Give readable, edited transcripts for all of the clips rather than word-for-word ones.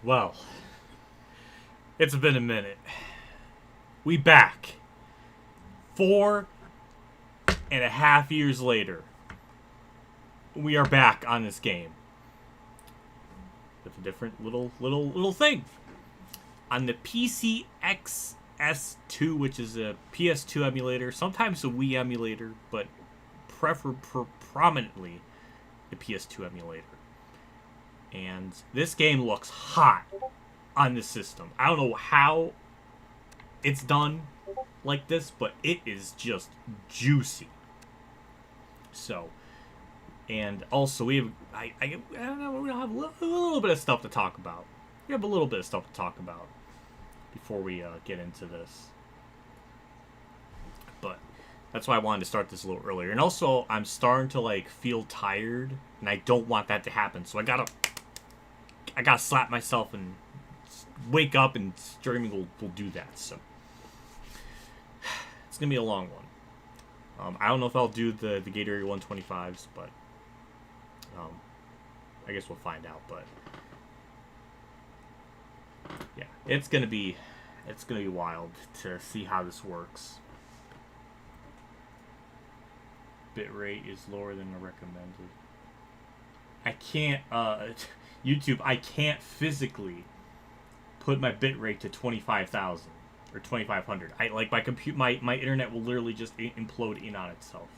Well, it's been a minute. We back. 4.5 years later. We are back on this game. With a different little thing. On the PCXS2, which is a PS2 emulator, sometimes a Wii emulator, but prominently the PS2 emulator. And this game looks hot on this system. I don't know how it's done like this, but it is just juicy. So, and also we have, I don't know, we have a little bit of stuff to talk about. We have a little bit of stuff to talk about before we get into this. But that's why I wanted to start this a little earlier. And also, I'm starting to like feel tired, and I don't want that to happen. So I gotta slap myself and wake up, and streaming will do that. So it's gonna be a long one. I don't know if I'll do the Gatorade 125s, but I guess we'll find out. But yeah, it's gonna be wild to see how this works. Bitrate is lower than the recommended. I can't YouTube. I can't physically put my bitrate to 25,000 or 2,500. I like my internet will literally just implode in on itself.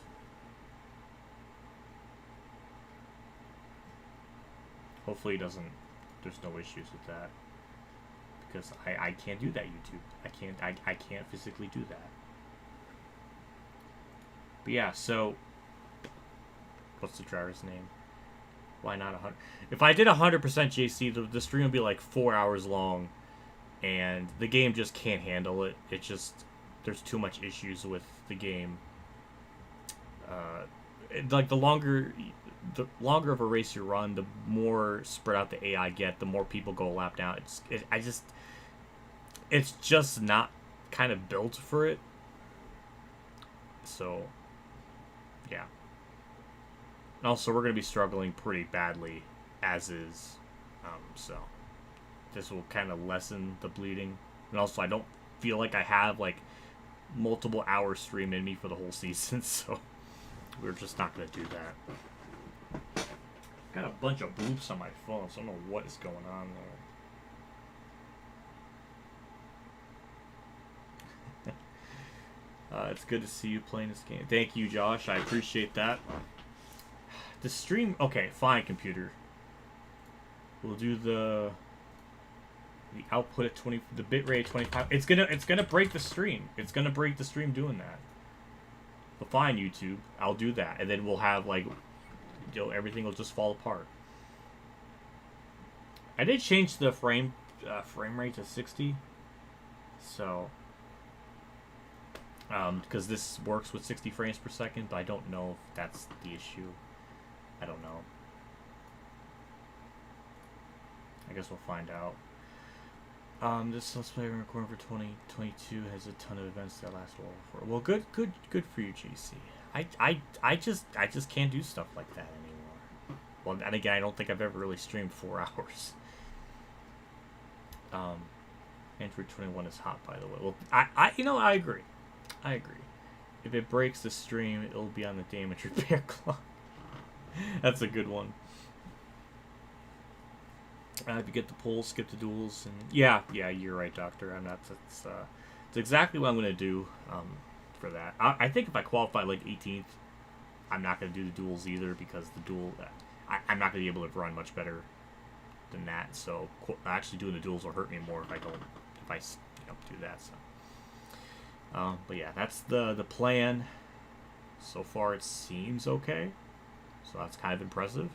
Hopefully it doesn't. There's no issues with that, because I can't do that, YouTube. I can't physically do that. But yeah, so what's the driver's name? Why not 100? If I did 100% JC, the stream would be like 4 hours long, and the game just can't handle it. It just, there's too much issues with the game. Like the longer of a race you run, the more spread out the AI get, the more people go a lap down. It's just not kind of built for it. So yeah. And also, we're going to be struggling pretty badly as is. So this will kind of lessen the bleeding. And also, I don't feel like I have like multiple hours stream in me for the whole season. So we're just not going to do that. Got a bunch of bloops on my phone, so I don't know what is going on there. It's good to see you playing this game. Thank you, Josh. I appreciate that. The stream, okay, fine, computer. We'll do the output at 20, the bitrate at 25. It's gonna break the stream. It's gonna break the stream doing that. But fine, YouTube, I'll do that, and then we'll have like, everything will just fall apart. I did change the frame rate to 60, so because this works with 60 frames per second, but I don't know if that's the issue. I don't know. I guess we'll find out. This Let's Play recording for 2022 has a ton of events that last well, good for you, JC. I just can't do stuff like that anymore. Well, and again, I don't think I've ever really streamed 4 hours. Android 21 is hot, by the way. Well, I agree. I agree. If it breaks the stream, it'll be on the damage repair clock. That's a good one. If you get the polls, skip the duels, and yeah, you're right, Doctor. I'm not. It's exactly what I'm gonna do. For that, I think if I qualify like 18th, I'm not gonna do the duels either, because the duel, I'm not gonna be able to run much better than that. So actually doing the duels will hurt me more if I do that. So, but yeah, that's the plan. So far, it seems okay. So that's kind of impressive.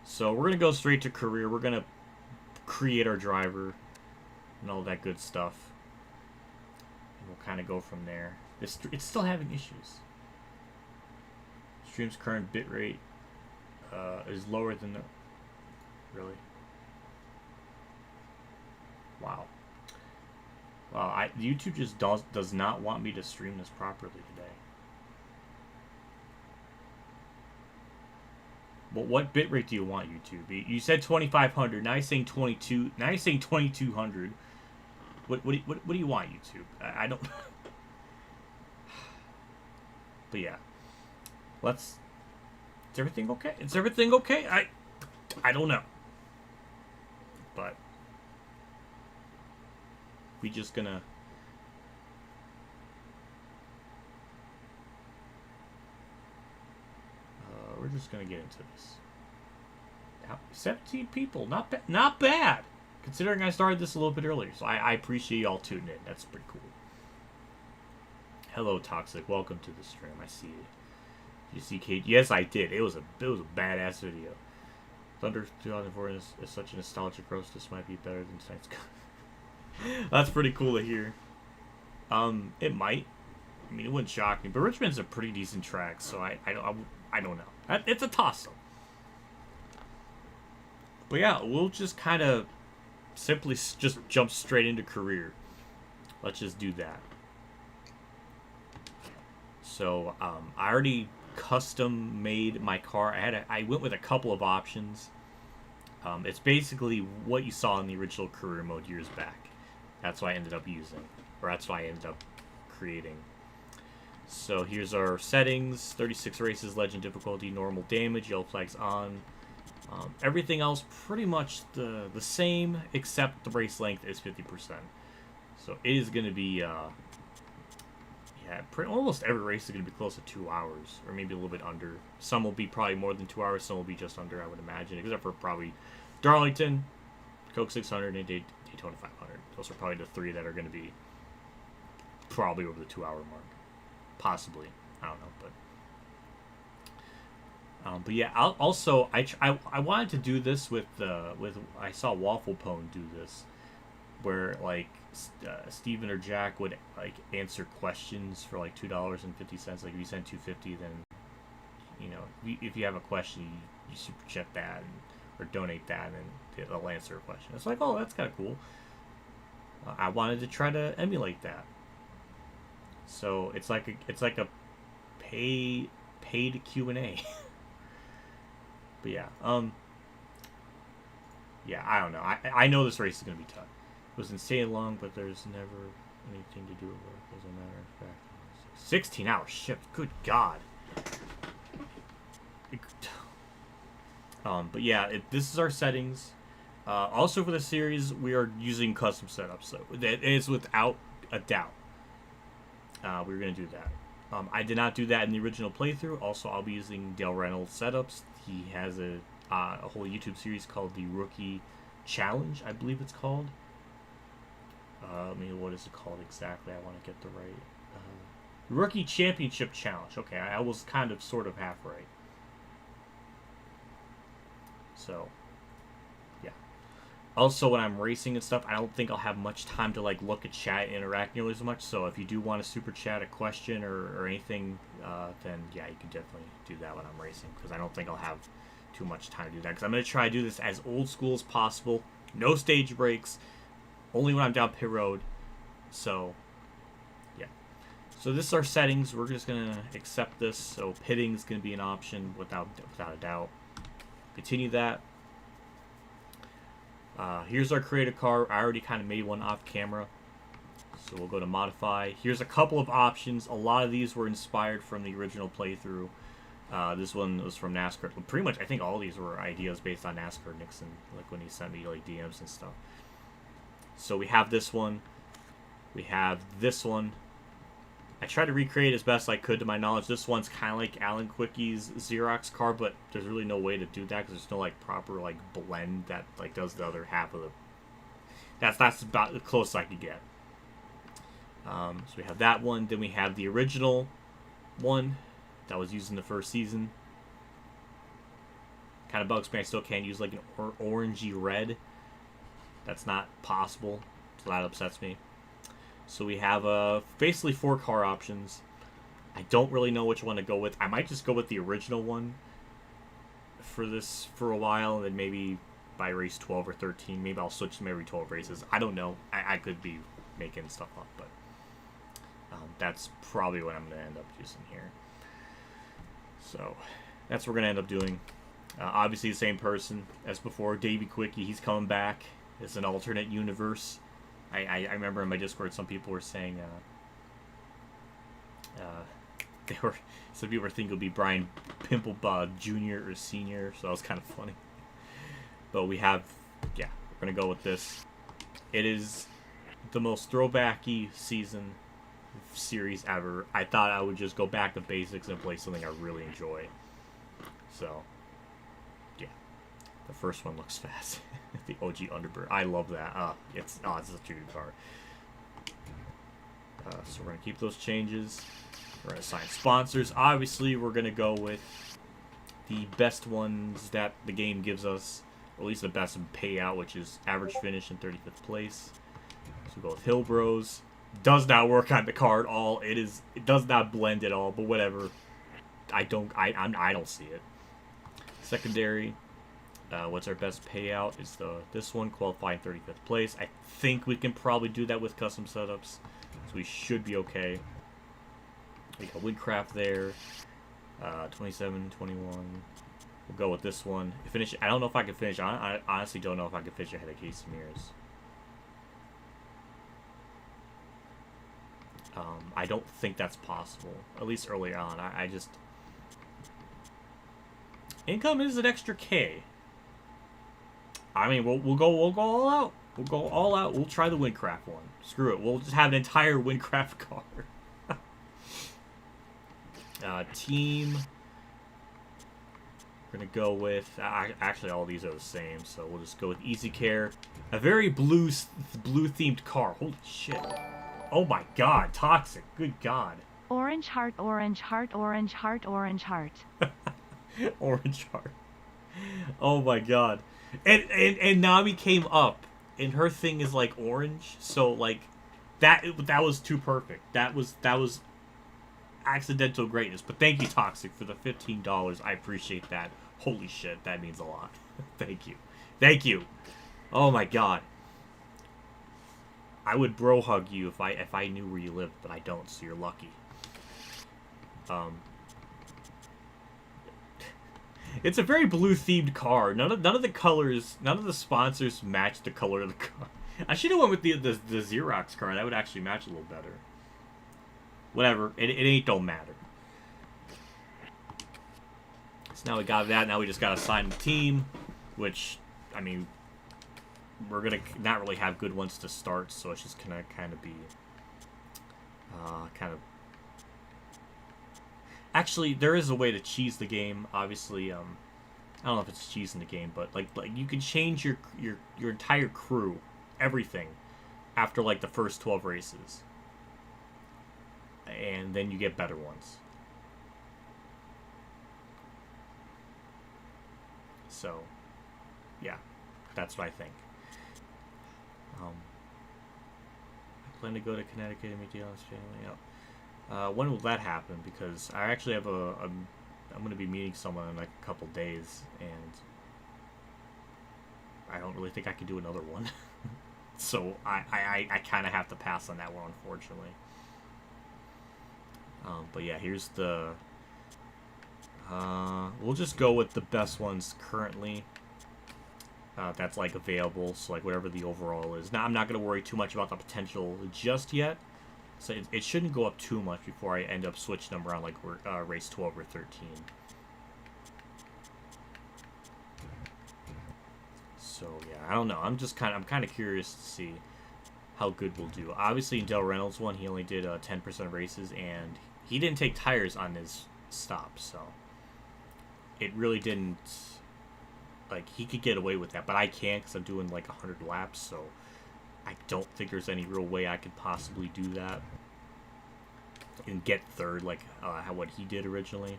So we're going to go straight to career. We're going to create our driver and all that good stuff. And we'll kind of go from there. It's still having issues. Stream's current bitrate is lower than the... Really? Wow. Wow, YouTube just does not want me to stream this properly today. What bitrate do you want, YouTube? You said 2500. Now you're saying 22. Now you're saying 2200. What do you want, YouTube? I don't. But yeah, let's. Is everything okay? Is everything okay? I don't know. But we just gonna. We're just gonna get into this. 17 people, not bad, not bad. Considering I started this a little bit earlier, so I appreciate y'all tuning in. That's pretty cool. Hello, Toxic. Welcome to the stream. I see it. Did you see Kate? Yes, I did. It was a badass video. Thunder 2004 is such a nostalgic roast. This might be better than tonight's. That's pretty cool to hear. It might. I mean, it wouldn't shock me. But Richmond's a pretty decent track, so I don't know. It's a toss-up. But yeah, we'll just kind of simply just jump straight into career. Let's just do that. So I already custom made my car. I went with a couple of options. It's basically what you saw in the original career mode years back. That's what I ended up using, or that's what I ended up creating. So here's our settings: 36 races, legend difficulty, normal damage, yellow flags on. Everything else pretty much the same, except the race length is 50%. So it is going to be, almost every race is going to be close to 2 hours, or maybe a little bit under. Some will be probably more than 2 hours, some will be just under, I would imagine, except for probably Darlington, Coke 600, and Daytona 500. Those are probably the three that are going to be probably over the 2 hour mark. Possibly. I don't know, but yeah, also I wanted to do this with I saw Waffle Pone do this, where like Steven or Jack would like answer questions for like $2.50. Like if you send $2.50, then you know if you have a question, you super chat that or donate that, and they'll answer a question. It's like, oh, that's kind of cool. I wanted to try to emulate that. So it's like a paid Q&A. But yeah, yeah, I don't know. I know this race is gonna be tough. It was insane long, but there's never anything to do with work. As a matter of fact, 16-hour shift. Good God. But yeah, this is our settings. Also for the series, we are using custom setups, so that is without a doubt. We're gonna do that. I did not do that in the original playthrough. Also, I'll be using Dale Reynolds setups. He has a whole YouTube series called the Rookie Challenge, I believe it's called. I mean, what is it called exactly? I want to get the right. Rookie Championship Challenge. Okay, I was kind of sort of half right. So, yeah. Also, when I'm racing and stuff, I don't think I'll have much time to like look at chat and interact nearly as much. So if you do want to super chat a question or anything, then yeah, you can definitely do that when I'm racing, because I don't think I'll have too much time to do that, because I'm going to try to do this as old school as possible. No stage breaks, only when I'm down pit road. So yeah, so this is our settings. We're just going to accept this. So pitting is going to be an option without a doubt. Continue that. Here's our creative car. I already kind of made one off camera, so we'll go to modify. Here's a couple of options. A lot of these were inspired from the original playthrough. This one was from NASCAR. Pretty much, I think all these were ideas based on NASCAR Nixon, like when he sent me like DMs and stuff. So we have this one. We have this one. I tried to recreate as best I could to my knowledge. This one's kind of like Alan Quickie's Xerox car, but there's really no way to do that because there's no like proper like blend that like does the other half of the. That's about the closest I could get. So we have that one. Then we have the original one that was used in the first season. Kind of bugs me. I still can't use like an orangey red. That's not possible. So that upsets me. So we have basically 4 car options. I don't really know which one to go with. I might just go with the original one for this for a while, and then maybe by race 12 or 13, maybe I'll switch them every 12 races. I don't know. I could be making stuff up, but that's probably what I'm going to end up using here. So that's what we're going to end up doing. Obviously the same person as before, Davey Quickie. He's coming back. It's an alternate universe. I remember in my Discord some people were saying some people were thinking it would be Brian Pimplebud Jr. or Senior, so that was kind of funny. But we have, yeah, we're gonna go with this. It is the most throwbacky series ever. I thought I would just go back to basics and play something I really enjoy. So, yeah, the first one looks fast. The OG Underbird, I love that. It's such a good card. So we're gonna keep those changes. We're gonna assign sponsors. Obviously, we're gonna go with the best ones that the game gives us, or at least the best payout, which is average finish in 35th place. So we go with Hill Bros. Does not work on the card at all. It does not blend at all. But whatever. I don't see it. Secondary. What's our best payout? Is this one, qualifying 35th place. I think we can probably do that with custom setups, so we should be okay. We got Woodcraft there. 27, 21. We'll go with this one. Finish. I don't know if I can finish. I honestly don't know if I can finish ahead of Casey Mears. I don't think that's possible. At least early on. I just... Income is an extra K. I mean, we'll go all out. We'll go all out. We'll try the Windcraft one. Screw it. We'll just have an entire Windcraft card. Team. We're gonna go with actually all these are the same, so we'll just go with Easy Care. A very blue themed car. Holy shit! Oh my god, Toxic. Good god. Orange heart, orange heart, orange heart, orange heart. Orange heart. Oh my god. And Nami came up, and her thing is like orange, so like that was too perfect. That was accidental greatness. But thank you, Toxic, for the $15. I appreciate that. Holy shit, that means a lot. Thank you. Oh my god. I would bro hug you if I knew where you lived, but I don't, so you're lucky. It's a very blue-themed car. None of the colors, none of the sponsors match the color of the car. I should have went with the Xerox car. That would actually match a little better. Whatever. It don't matter. So now we got that. Now we just got to assign the team, which, I mean, we're going to not really have good ones to start, so it's just going to kind of be kind of... Actually, there is a way to cheese the game. Obviously, I don't know if it's cheese in the game, but like you can change your entire crew, everything, after like the first 12 races, and then you get better ones. So, yeah, that's what I think. I plan to go to Connecticut and meet the Honest family. Yep. When will that happen? Because I actually have I'm going to be meeting someone in like a couple days, and I don't really think I can do another one. So I kind of have to pass on that one, unfortunately. But yeah, here's the... we'll just go with the best ones currently. That's like available, so like whatever the overall is. Now I'm not going to worry too much about the potential just yet. So it shouldn't go up too much before I end up switching them around like race 12 or 13. So yeah, I don't know. I'm kind of curious to see how good we'll do. Obviously in Del Reynolds one, he only did 10% races, and he didn't take tires on his stop, so it really didn't, like, he could get away with that, but I can't because I'm doing like 100 laps, so I don't think there's any real way I could possibly do that and get third like what he did originally.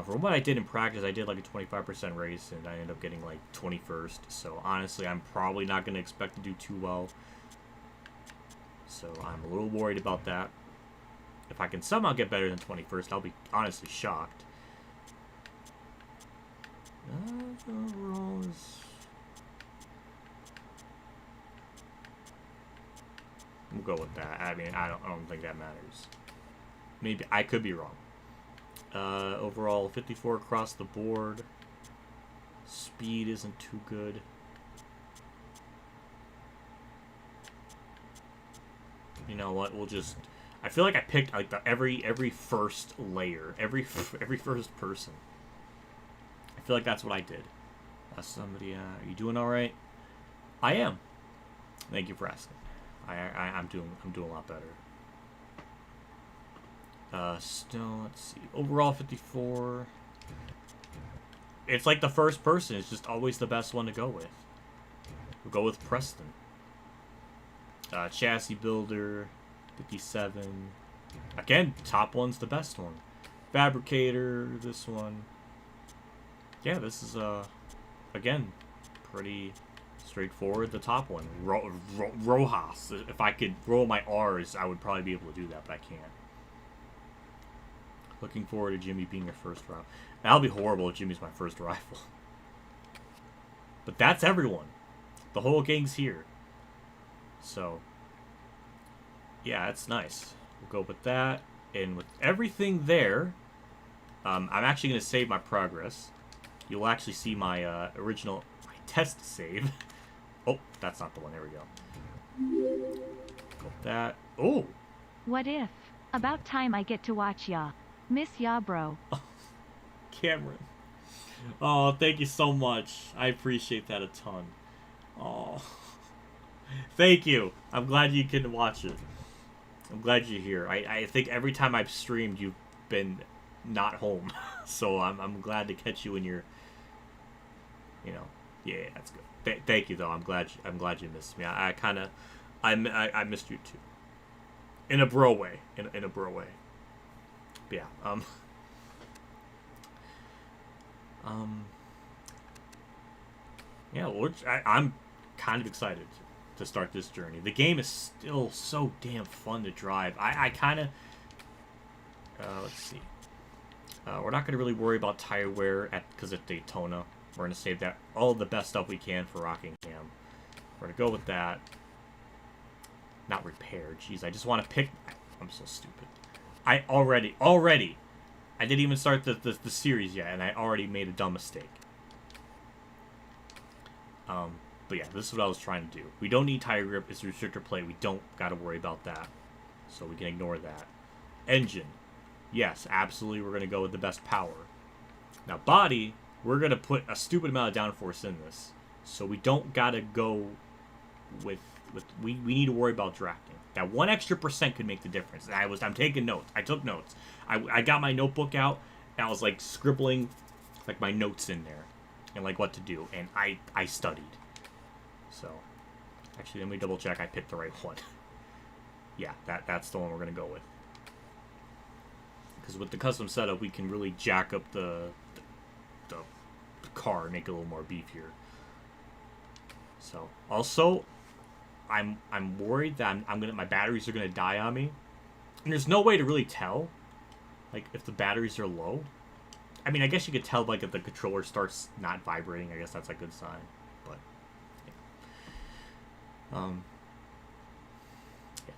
From what I did in practice, I did like a 25% race, and I ended up getting like 21st. So honestly, I'm probably not going to expect to do too well. So I'm a little worried about that. If I can somehow get better than 21st, I'll be honestly shocked. Overall is... We'll go with that. I mean, I don't think that matters. Maybe I could be wrong. Overall, 54 across the board. Speed isn't too good. You know what? We'll just. I feel like I picked like every first layer, every first person. I feel like that's what I did. Somebody, are you doing all right? I am. Thank you for asking. I'm doing a lot better. Still, let's see. Overall 54. It's like the first person is just always the best one to go with. We'll go with Preston. Chassis builder, 57. Again, top one's the best one. Fabricator, this one. Yeah, this is again pretty straightforward. The top one, Rojas. If I could roll my R's, I would probably be able to do that, but I can't. Looking forward to Jimmy being your first rival. That'll be horrible if Jimmy's my first rival. But that's everyone. The whole gang's here. So, yeah, it's nice. We'll go with that. And with everything there, I'm actually going to save my progress. You'll actually see my original test save. Oh, that's not the one. There we go. Go with that. Oh! What if? About time I get to watch ya. Miss ya, bro. Cameron. Oh, thank you so much. I appreciate that a ton. Oh. Thank you. I'm glad you can watch it. I'm glad you're here. I think every time I've streamed, you've been not home. So I'm glad to catch you in your, you know, yeah, that's good. Thank you though. I'm glad you missed me. I missed you too. In a bro way. In a bro way. But yeah. Yeah, well, I'm kind of excited to start this journey. The game is still so damn fun to drive. I kind of... let's see. We're not going to really worry about tire wear because at Daytona. We're going to save that all the best stuff we can for Rockingham. We're going to go with that. Not repair. Jeez, I just want to pick... I'm so stupid. I already... I didn't even start the series yet, and I already made a dumb mistake. But yeah, this is what I was trying to do. We don't need tire grip. It's a restrictor plate. We don't got to worry about that. So we can ignore that. Engine. Yes, absolutely, we're going to go with the best power. Now, body, we're going to put a stupid amount of downforce in this. So we don't got to go with we need to worry about drafting. That 1 extra % could make the difference. And I'm taking notes. I took notes. I got my notebook out, and I was, like, scribbling, like, my notes in there. And, like, what to do. And I studied. So, actually, let me double check I picked the right one. Yeah, that's the one we're going to go with. Because with the custom setup, we can really jack up the car and make it a little more beefier. So, also, I'm worried that my batteries are gonna die on me, and there's no way to really tell, like, if the batteries are low. I mean, I guess you could tell, like, if the controller starts not vibrating. I guess that's a good sign. But yeah.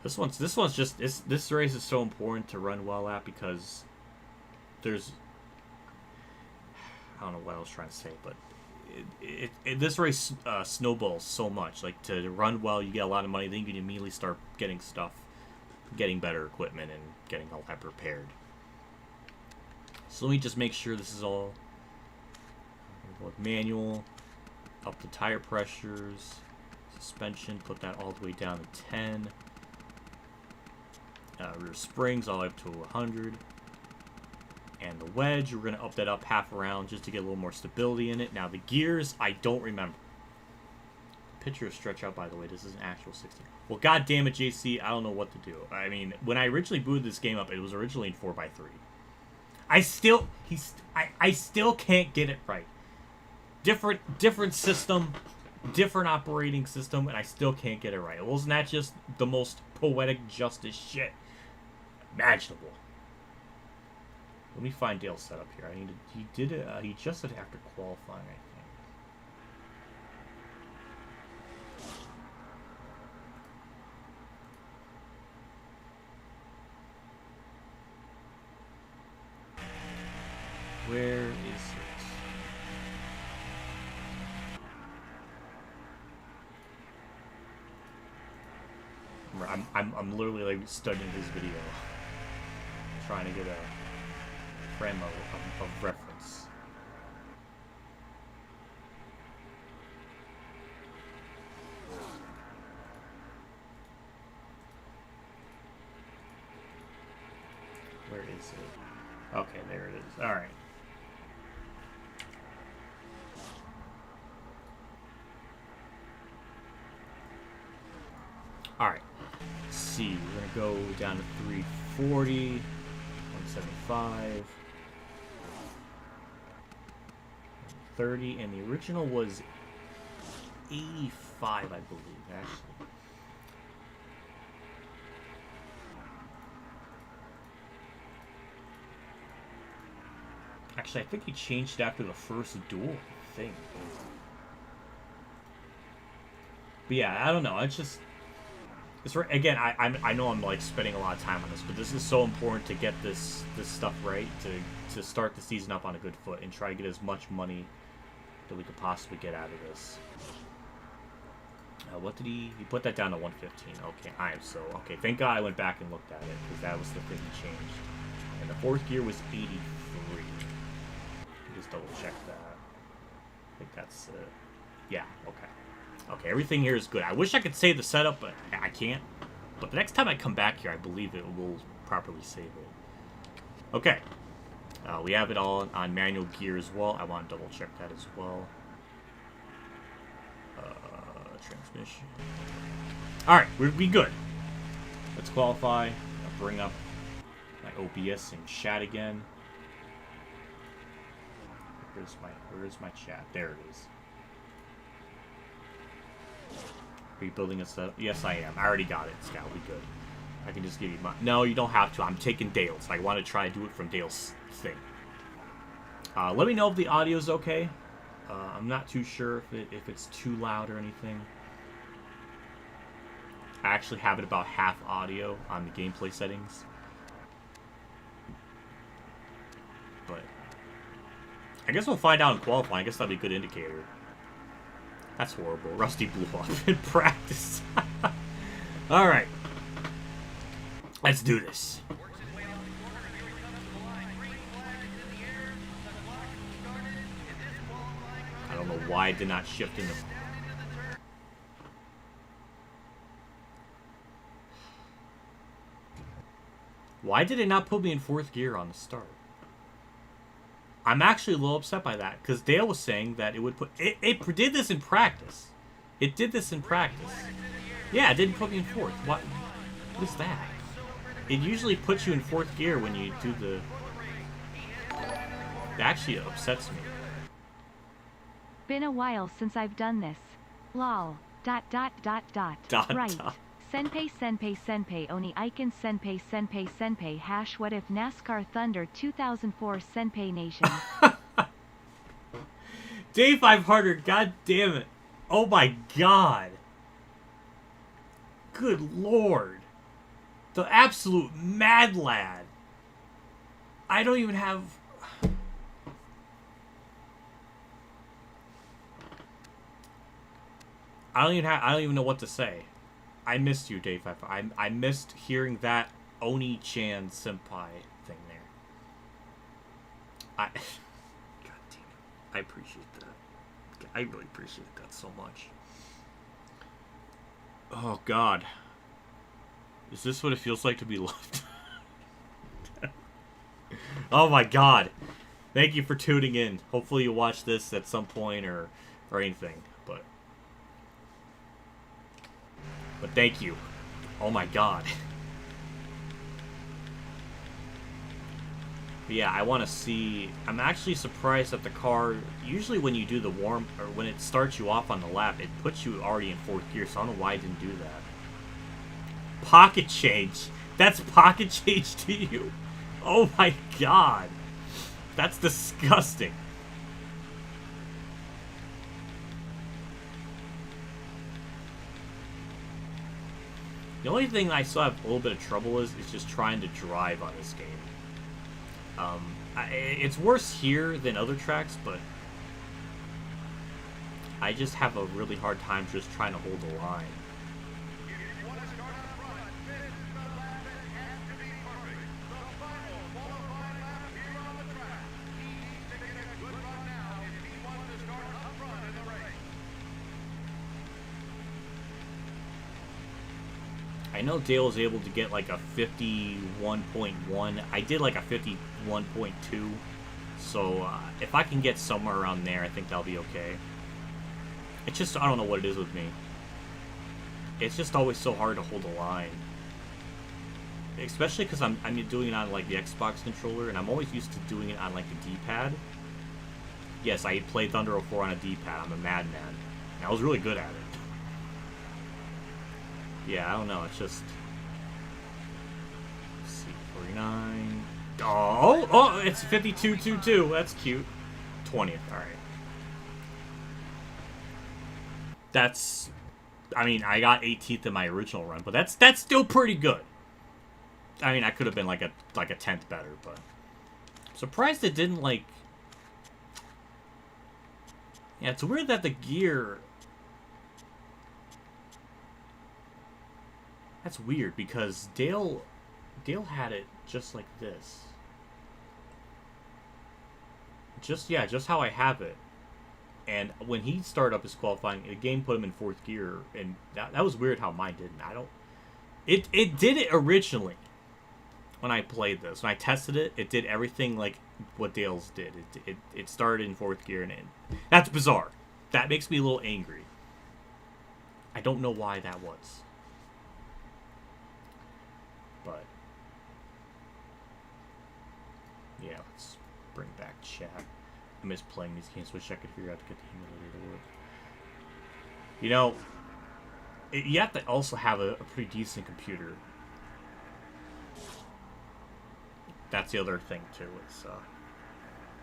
This one's just this race is so important to run well at because there's I don't know what I was trying to say, but this race snowballs so much. Like, to run well, you get a lot of money, then you can immediately start getting stuff, getting better equipment, and getting all that prepared. So let me just make sure this is all manual, up the tire pressures, suspension, put that all the way down to 10. Rear springs all the way up to 100. And the wedge, we're going to up that up half around just to get a little more stability in it. Now the gears, I don't remember. Picture of stretch out, by the way. This is an actual 60. Well, god damn it, JC, I don't know what to do. I mean, when I originally booted this game up, it was originally in 4x3. I still can't get it right. Different system, different operating system, and I still can't get it right. Wasn't that just the most poetic justice shit imaginable? Let me find Dale's setup here. He did it. He just did it after qualifying, I think. Where is it? I'm literally like studying his video, trying to get a frame of reference. Where is it? Okay, there it is. All right. Alright, let's see, we're going to go down to 340, 175, 30, and the original was 85, I believe, actually. Actually, I think he changed it after the first duel thing. But yeah, I don't know, it's just... It's again, I know I'm like spending a lot of time on this, but this is so important to get this stuff right, to start the season up on a good foot and try to get as much money that we could possibly get out of this. What did he put that down to 115? Okay, okay. Thank God I went back and looked at it because that was the thing he changed. And the fourth gear was 83. Just double check that. I think that's it. Yeah. Okay. Okay, everything here is good. I wish I could save the setup, but I can't. But the next time I come back here, I believe it will properly save it. Okay. We have it all on manual gear as well. I want to double check that as well. Transmission. Alright, we'll be good. Let's qualify. I'll bring up my OBS and chat again. Where's my chat? There it is. Are you building a setup? Yes, I am. I already got it, Scout. We good. I can just give you my... No, you don't have to. I'm taking Dale's. I want to try to do it from Dale's thing. Let me know if the audio's okay. I'm not too sure if it's too loud or anything. I actually have it about half audio on the gameplay settings. But I guess we'll find out in qualifying. I guess that'll be a good indicator. That's horrible. Rusty blew off in practice. Alright. Let's do this. I don't know why it did not shift into... Why did it not put me in fourth gear on the start? I'm actually a little upset by that, because Dale was saying that it would put... It did this in practice. It did this in practice. Yeah, it didn't put me in fourth. What is that? It usually puts you in fourth gear when you do the... It actually upsets me. Been a while since I've done this. Lol. ... Right. Senpei Oni Icon Senpei hash what if NASCAR Thunder 2004 Senpei Nation. Day 500, god damn it. Oh my god. Good lord. The absolute mad lad. I don't even have... I don't even know what to say. I missed you, Dave. I missed hearing that Oni-chan senpai thing there. God damn it. I appreciate that. I really appreciate that so much. Oh, God. Is this what it feels like to be loved? Oh, my God. Thank you for tuning in. Hopefully you watch this at some point or anything. But thank you. Oh my god. But yeah, I want to see... I'm actually surprised that the car... Usually when you do the warm... Or when it starts you off on the lap, it puts you already in fourth gear, so I don't know why it didn't do that. Pocket change. That's pocket change to you? Oh my god. That's disgusting. The only thing I still have a little bit of trouble is just trying to drive on this game. It's worse here than other tracks, but I just have a really hard time just trying to hold the line. I know Dale was able to get like a 51.1. I did like a 51.2. So if I can get somewhere around there, I think that'll be okay. It's just, I don't know what it is with me. It's just always so hard to hold a line. Especially because I'm doing it on like the Xbox controller, and I'm always used to doing it on like the D-pad. Yes, I played Thunder 04 on a D-pad. I'm a madman. And I was really good at it. Yeah, I don't know. It's just... Let's see, 49... Oh, it's 52.22. That's cute. 20th, alright. That's... I mean, I got 18th in my original run, but that's still pretty good. I mean, I could have been like a 10th better, but... I'm surprised it didn't, like... Yeah, it's weird that the gear... That's weird, because Dale had it just like this. Just how I have it. And when he started up his qualifying, the game put him in 4th gear, and that was weird how mine didn't. It did it originally. When I played this, when I tested it, it did everything like what Dale's did. It started in 4th gear, and that's bizarre. That makes me a little angry. I don't know why that was. But yeah, let's bring back chat. I miss playing these games. Wish I could figure out to get the emulator to work. You know, you have to also have a pretty decent computer. That's the other thing too. It's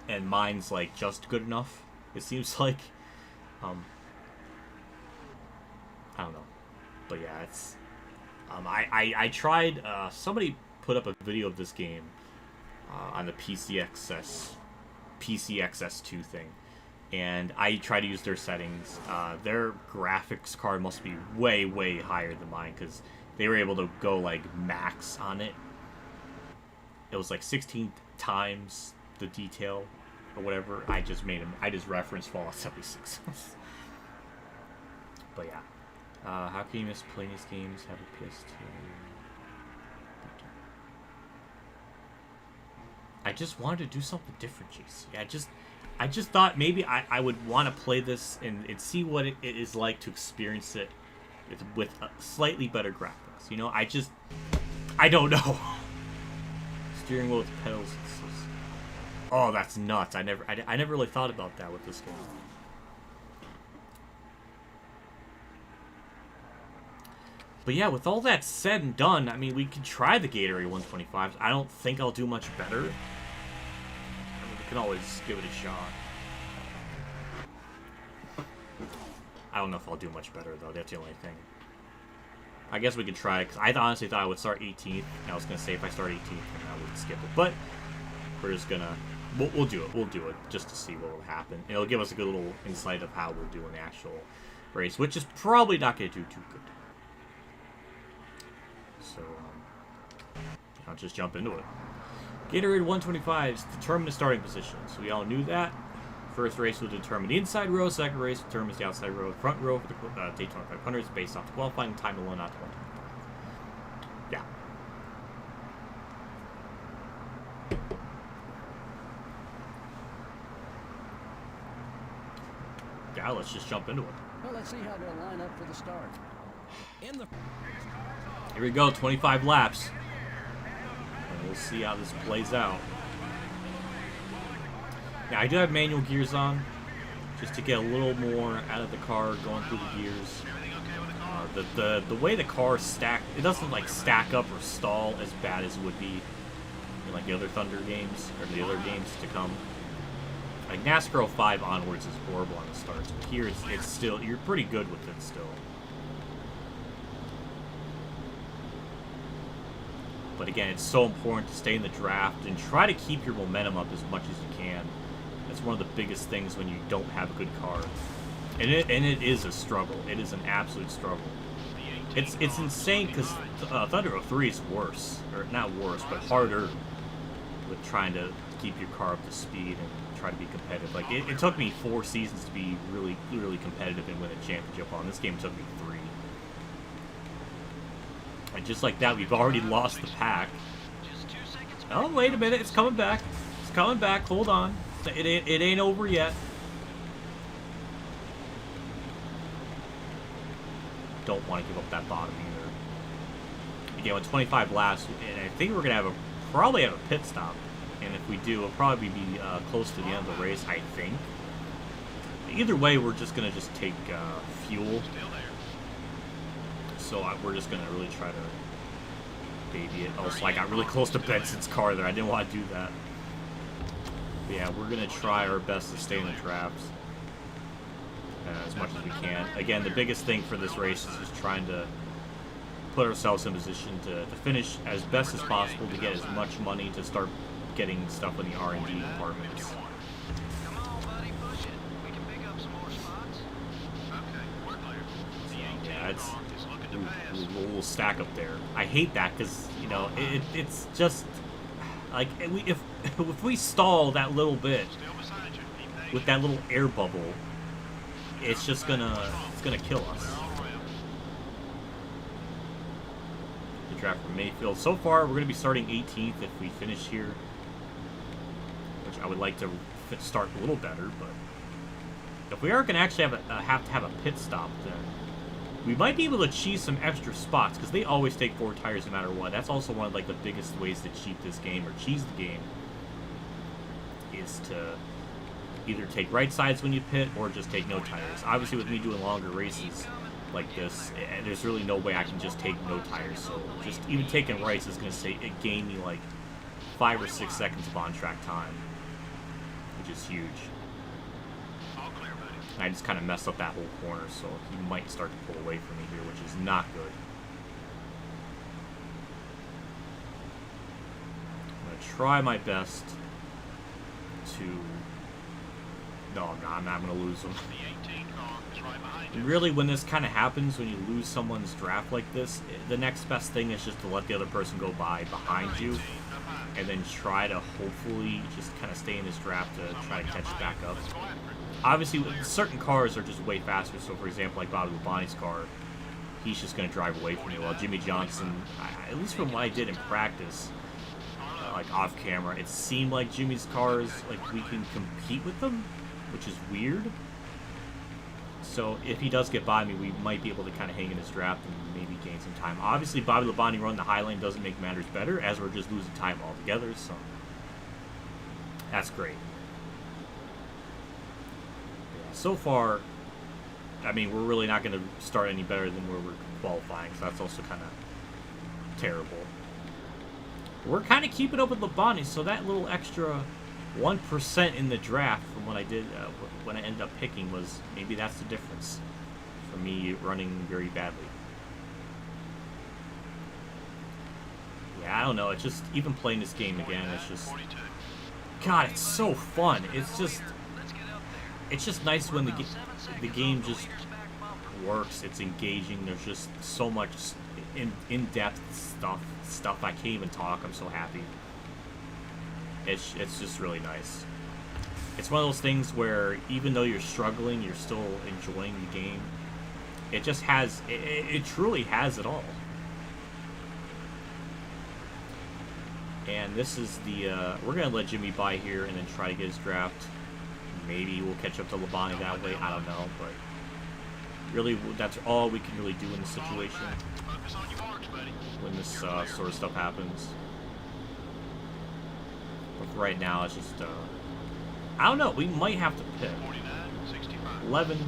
and mine's like just good enough. It seems like, I don't know, but yeah, it's. I tried. Somebody put up a video of this game on the PCXS2 thing, and I tried to use their settings. Their graphics card must be way higher than mine, because they were able to go like max on it. It was like 16 times the detail or whatever. I just referenced Fallout 76. But yeah. How can you miss playing these games? Have a PS2. I just wanted to do something different, JC. I just thought maybe I would want to play this and see what it is like to experience it with slightly better graphics. You know, I don't know. Steering wheel with pedals. Oh, that's nuts. I never really thought about that with this game. But yeah, with all that said and done, I mean, we could try the Gatorade 125s. I don't think I'll do much better. I mean, we can always give it a shot. I don't know if I'll do much better, though. That's the only thing. I guess we could try, because I honestly thought I would start 18th. And I was going to say if I start 18th, then I would skip it. But we're just going to... We'll do it. We'll do it just to see what will happen. And it'll give us a good little insight of how we'll do in the actual race, which is probably not going to do too good. So, I'll just jump into it. Gatorade 125s determine the starting position. So we all knew that. First race will determine the inside row. Second race determines the outside row. Front row for the Daytona 500 is based off the qualifying time alone, not the 125. Yeah. Yeah, let's just jump into it. Well, let's see how they'll line up for the start. Here we go, 25 laps. And we'll see how this plays out. Now, I do have manual gears on, just to get a little more out of the car going through the gears. The way the car is stacked, it doesn't like stack up or stall as bad as it would be in like the other Thunder games, or the other games to come. Like NASCAR 05 onwards is horrible on the starts, but here it's still, you're pretty good with it still. But again, it's so important to stay in the draft and try to keep your momentum up as much as you can. That's one of the biggest things when you don't have a good car. And it is a struggle. It is an absolute struggle. It's insane because Thunder 03 is worse. Or not worse, but harder with trying to keep your car up to speed and try to be competitive. Like, it took me 4 seasons to be really competitive and win a championship on. This game took me 3. And just like that, we've already lost the pack. Oh, wait a minute. It's coming back. It's coming back. Hold on. It ain't over yet. Don't want to give up that bottom either. Again, with 25 laps, and I think we're going to probably have a pit stop. And if we do, it'll probably be close to the end of the race, I think. Either way, we're just going to just take fuel. So we're just going to really try to baby it. Also, I got really close to Benson's car there. I didn't want to do that. But yeah, we're going to try our best to stay in the traps as much as we can. Again, the biggest thing for this race is just trying to put ourselves in position to finish as best as possible to get as much money to start getting stuff in the R&D departments. Yeah, it's we'll stack up there. I hate that because, you know, it's just like if we stall that little bit with that little air bubble, it's just gonna kill us. The draft for Mayfield. So far, we're gonna be starting 18th if we finish here, which I would like to start a little better. But if we are gonna actually have to have a pit stop, then we might be able to cheese some extra spots because they always take 4 tires no matter what. That's also one of like the biggest ways to cheat this game or cheese the game is to either take right sides when you pit or just take no tires. Obviously, with me doing longer races like this, there's really no way I can just take no tires. So just even taking rights is going to say it gained me like 5 or 6 seconds of on-track time, which is huge. And I just kind of messed up that whole corner, so he might start to pull away from me here, which is not good. I'm going to try my best to... No, I'm not going to lose them. Really, when this kind of happens, when you lose someone's draft like this, the next best thing is just to let the other person go by behind you, and then try to hopefully just kind of stay in this draft to try to catch back up. Obviously, certain cars are just way faster, so for example, like Bobby Labonte's car, he's just going to drive away from me, while Jimmy Johnson, at least from what I did in practice, like off camera, it seemed like Jimmy's cars, like we can compete with them, which is weird. So if he does get by me, we might be able to kind of hang in his draft and maybe gain some time. Obviously, Bobby Labonte running the high lane doesn't make matters better, as we're just losing time altogether, so that's great. So far, I mean, we're really not going to start any better than where we're qualifying, so that's also kind of terrible. We're kind of keeping up with Labonte, so that little extra 1% in the draft from what I did, when I ended up picking, was maybe that's the difference for me running very badly. Yeah, I don't know, it's just, even playing this game again, it's just, God, it's so fun. It's just nice when the game just works. It's engaging. There's just so much in-depth stuff. I can't even talk. I'm so happy. It's just really nice. It's one of those things where even though you're struggling, you're still enjoying the game. It just has, it truly has it all. And this is the, we're going to let Jimmy by here and then try to get his draft. Maybe we'll catch up to Labonte that way. I don't know, but really, that's all we can really do in this situation when this sort of stuff happens. But for right now, it's just, I don't know. We might have to pit. 11,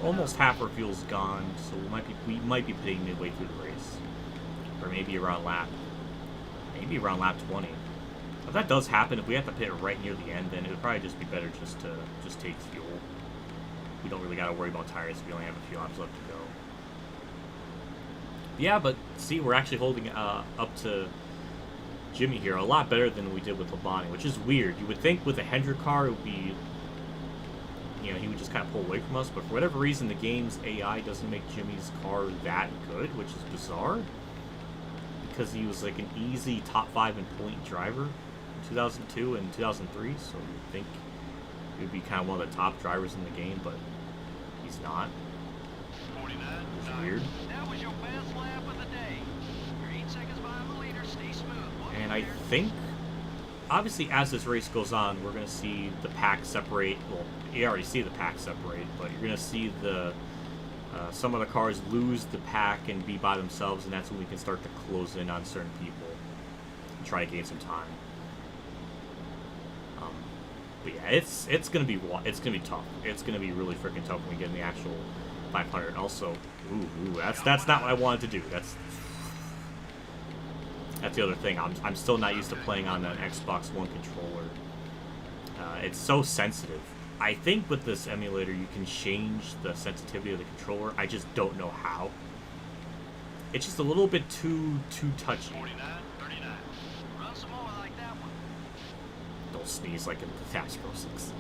almost half our fuel's gone, so we might be pitting midway through the race, or maybe around lap 20. If that does happen, if we have to pit right near the end, then it would probably just be better just to take fuel. We don't really got to worry about tires. We only have a few laps left to go. Yeah, but see, we're actually holding up to Jimmy here a lot better than we did with Labonte, which is weird. You would think with a Hendrick car, it would be, you know, he would just kind of pull away from us, but for whatever reason, the game's AI doesn't make Jimmy's car that good, which is bizarre, because he was like an easy top 5 in point driver 2002 and 2003, so you'd think he would be kind of one of the top drivers in the game, but he's not. It's weird. That was your best lap of the day. You're 8 seconds behind the leader. Stay smooth. And I think, obviously, as this race goes on, we're going to see the pack separate. Well, you already see the pack separate, but you're going to see the some of the cars lose the pack and be by themselves, and that's when we can start to close in on certain people and try to gain some time. But yeah, it's gonna be tough. It's gonna be really freaking tough when we get in the actual 500. Also, that's not what I wanted to do. That's the other thing. I'm still not used to playing on an Xbox One controller. It's so sensitive. I think with this emulator you can change the sensitivity of the controller. I just don't know how. It's just a little bit too touchy. 49, 39. Run some more like that one. Don't sneeze like in the NASCAR 6.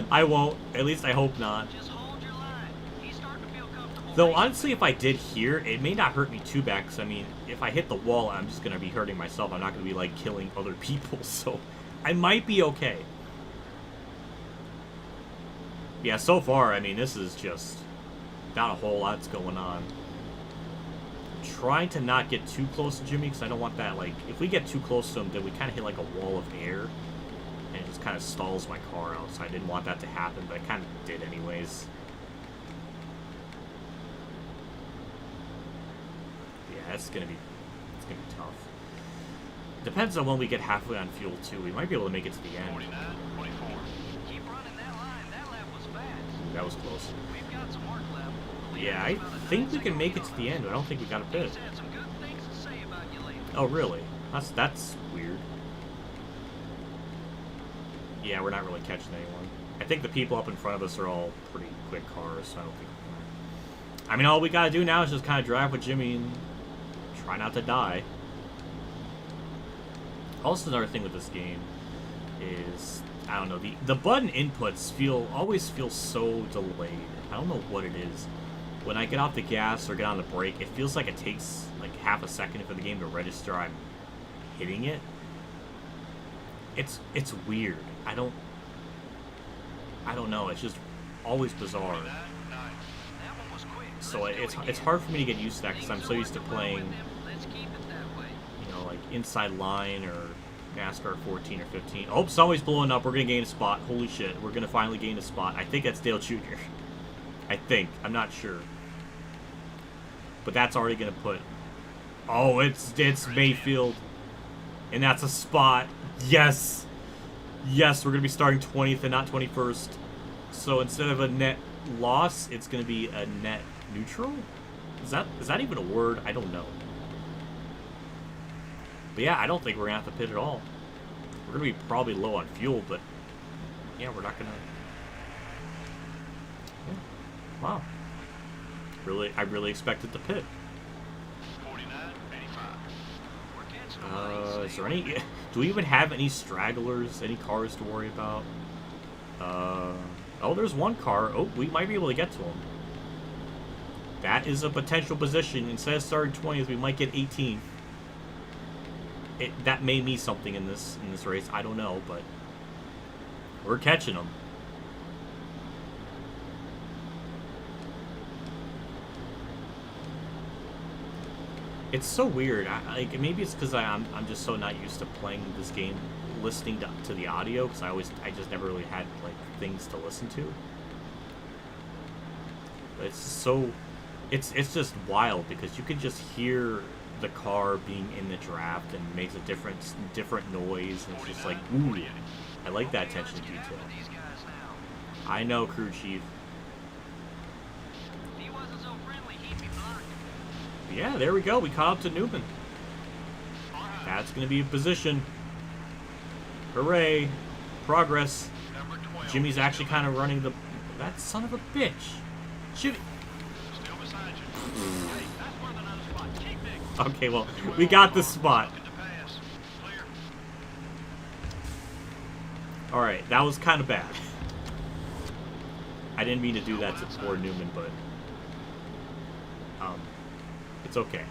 I won't. At least I hope not. Just hold your line. He's starting to feel comfortable. Though honestly, if I did here, it may not hurt me too bad. Because I mean, if I hit the wall, I'm just gonna be hurting myself. I'm not gonna be like killing other people. So I might be okay. Yeah, so far, I mean, this is just not a whole lot's going on. I'm trying to not get too close to Jimmy because I don't want that, like, if we get too close to him, then we kind of hit like a wall of air and it just kind of stalls my car out. So I didn't want that to happen, but it kind of did anyways. Yeah, it's gonna be tough. Depends on when we get halfway on fuel too. We might be able to make it to the end. 49, 24. Keep running that line. That lap was fast. That was close. We've got some work left. Yeah, I think we can make it to the end. I don't think we got a pit. He's had some good things to say about you lately. Oh, really? That's weird. Yeah, we're not really catching anyone. I think the people up in front of us are all pretty quick cars, so I don't think... I mean, all we gotta do now is just kind of drive with Jimmy and try not to die. Also, another thing with this game is, I don't know, the button inputs always feel so delayed. I don't know what it is. When I get off the gas or get on the brake, it feels like it takes like half a second for the game to register I'm hitting it. It's weird. I don't know. It's just always bizarre. So it's hard for me to get used to that because I'm so used to playing, you know, like Inside Line or NASCAR 14 or 15. Oh, somebody's blowing up. We're going to gain a spot. Holy shit. We're going to finally gain a spot. I think that's Dale Jr. I think. I'm not sure. But that's already going to put... Oh, it's Mayfield. And that's a spot. Yes. Yes, we're going to be starting 20th and not 21st. So instead of a net loss, it's going to be a net neutral? Is that even a word? I don't know. But yeah, I don't think we're going to have to pit at all. We're going to be probably low on fuel, but yeah, we're not going to... Yeah. Wow. I really expected to pit. 49, 85. Is there any... Do we even have any stragglers, any cars to worry about? Oh, there's one car. Oh, we might be able to get to him. That is a potential position. Instead of starting 20th, we might get 18th. That may mean something in this race. I don't know, but we're catching them. It's so weird. Like maybe it's because I'm just so not used to playing this game, listening to the audio, because I just never really had like things to listen to. But it's so it's just wild because you can just hear the car being in the draft and makes a different noise, and it's just like, ooh, I like that attention to detail. I know, crew chief. Yeah, there we go. We caught up to Newman. That's going to be a position. Hooray. Progress. Jimmy's actually kind of running the... That son of a bitch. Jimmy. Okay, well, we got this spot. Alright, that was kind of bad. I didn't mean to do that to poor Newman, but... It's okay.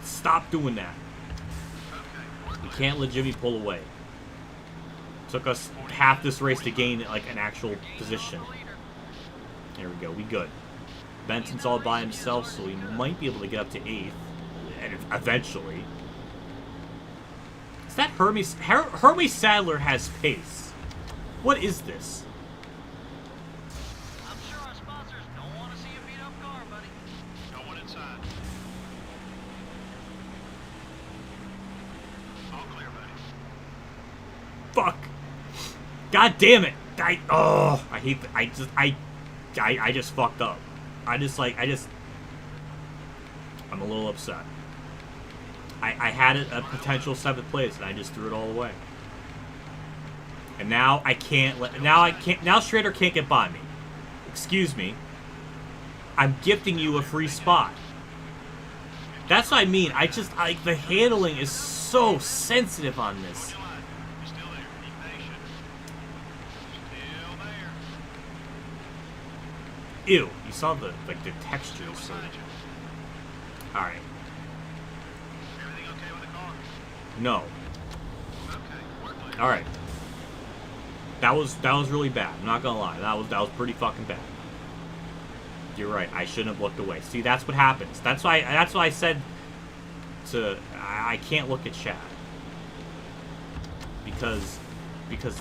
Stop doing that. We can't let Jimmy pull away. Took us half this race to gain like an actual position. There we go. We good. Benson's all by himself, so he might be able to get up to 8th. And eventually. Is that Hermes? Hermes Sadler has pace. What is this? I'm sure our sponsors don't want to see a beat-up car, buddy. No one inside. All clear, buddy. Fuck. God damn it. I hate that. I just fucked up. I'm a little upset. I had a potential 7th place and I just threw it all away. And now I can't now Schrader can't get by me. Excuse me. I'm gifting you a free spot. That's what I mean. The handling is so sensitive on this. Ew, you saw the textures. So. All right. Everything okay with the car? No. Okay. All right. That was really bad. I'm not gonna lie. That was pretty fucking bad. You're right. I shouldn't have looked away. See, that's what happens. That's why I said I can't look at chat because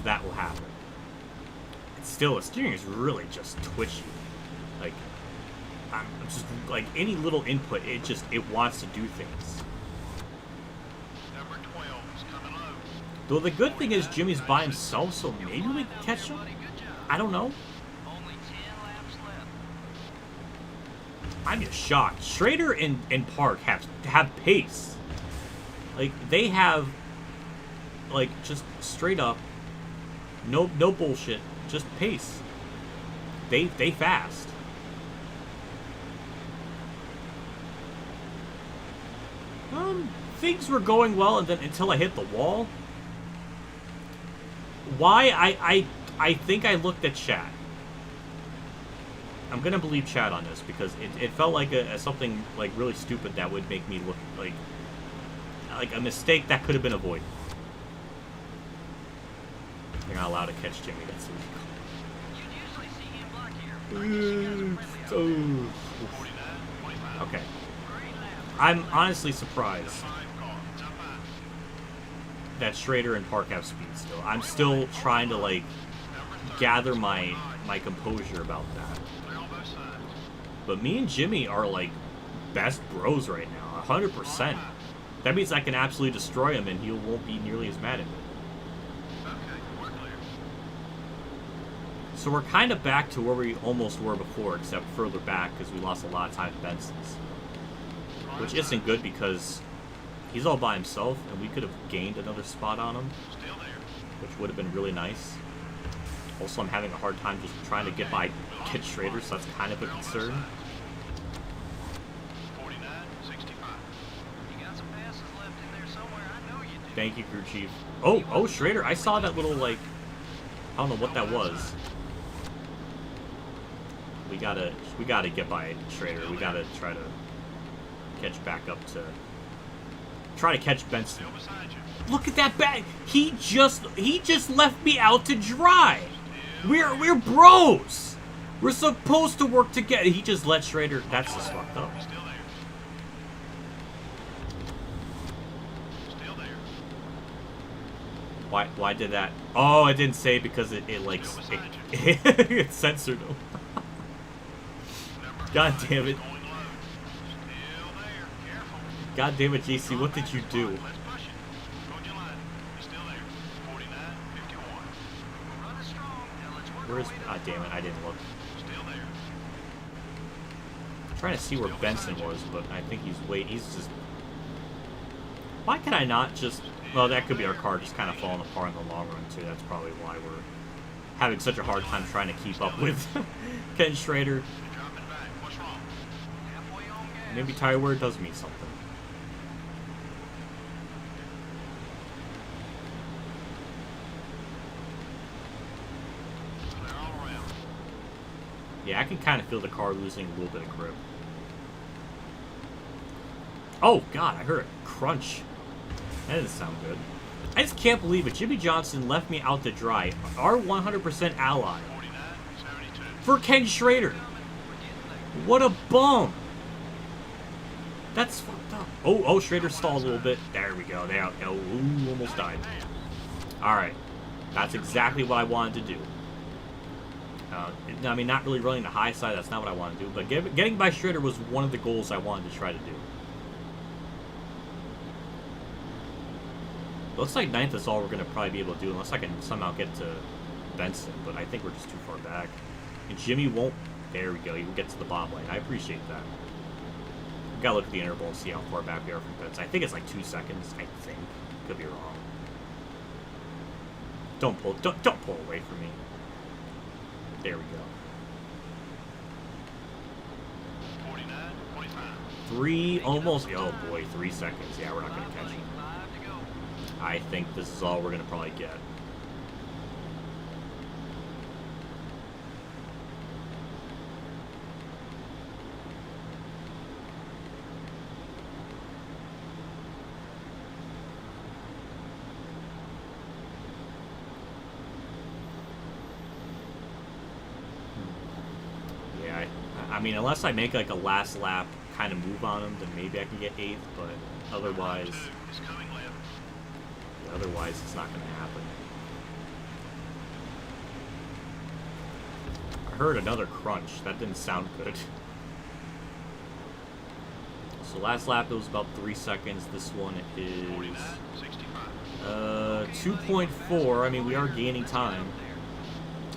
that will happen. It's still, the steering is really just twitchy. Like, I'm just, like, any little input, it wants to do things. Number 12 is coming low. Though the good thing is Jimmy's by himself, so maybe we can catch him. I don't know. Only 10 laps left. I'm just shocked. Schrader and Park have pace. Like, they have, like, just straight up, no bullshit, just pace. They fast. Things were going well, and then until I hit the wall. Why? I think I looked at chat. I'm gonna believe chat on this because it felt like something like really stupid that would make me look like a mistake that could have been avoided. You're not allowed to catch Jimmy. That's illegal. Okay. I'm honestly surprised that Schrader and Park have speed still. I'm still trying to, like, gather my composure about that. But me and Jimmy are, like, best bros right now, 100%. That means I can absolutely destroy him and he won't be nearly as mad at me. So we're kind of back to where we almost were before, except further back because we lost a lot of time to Benson's. Which isn't good because he's all by himself and we could have gained another spot on him, which would have been really nice. Also, I'm having a hard time just trying to get Schrader, so that's kind of a concern. 49.65. You got some passes left in there somewhere. I know you do. Thank you, crew chief. Oh, Schrader! I saw that little, like, I don't know what that was. We gotta get by Schrader. We gotta try to catch back up to. Try to catch Benson. Look at that bag! He just left me out to dry. We're bros. We're supposed to work together. He just let Schrader. That's just fucked up. Why did that? Oh, it didn't say because it censored him. God damn it. God damn it, JC, what did you do? Where's... Ah, damn it, I didn't look. I'm trying to see where Benson was, but I think he's just... Why can I not just... Well, that could be our car just kind of falling apart in the long run, too. That's probably why we're having such a hard time trying to keep up with Ken Schrader. Maybe tire wear does mean something. Yeah, I can kind of feel the car losing a little bit of grip. Oh, God, I heard a crunch. That doesn't sound good. I just can't believe it. Jimmy Johnson left me out to dry. Our 100% ally. for Ken Schrader. What a bum. That's fucked up. Oh, Schrader stalled a little bit. There we go. There we go. Ooh, almost died. Alright. That's exactly what I wanted to do. I mean, not really running the high side. That's not what I wanted to do. But getting by Schrader was one of the goals I wanted to try to do. Looks like 9th is all we're going to probably be able to do. Unless I can somehow get to Benson. But I think we're just too far back. And Jimmy won't... There we go. He will get to the bottom lane. I appreciate that. We've got to look at the interval and see how far back we are from Benson. I think it's like 2 seconds. I think. Could be wrong. Don't pull away from me. There we go. 49, 25. 3, almost. Oh boy, 3 seconds. Yeah, we're not going to catch him. 5 to go. I think this is all we're going to probably get. I mean, unless I make like a last lap kind of move on him, then maybe I can get 8th, but otherwise it's not going to happen. I heard another crunch. That didn't sound good. So last lap it was about 3 seconds. This one is 2.4. I mean, we are gaining time.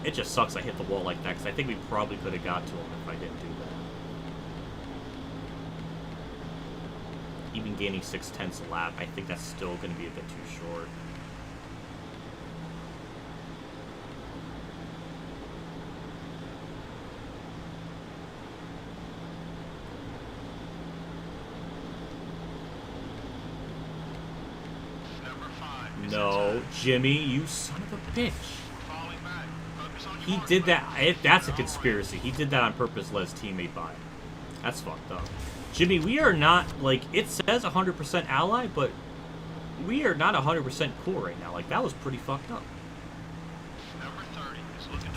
It just sucks I hit the wall like that, because I think we probably could have got to him if I didn't do that. Even gaining 6/10 a lap, I think that's still going to be a bit too short. No, Jimmy, you son of a bitch. He did that. That's a conspiracy. He did that on purpose, let his teammate by. That's fucked up. Jimmy, we are not, like, it says 100% ally, but we are not 100% cool right now. Like, that was pretty fucked up.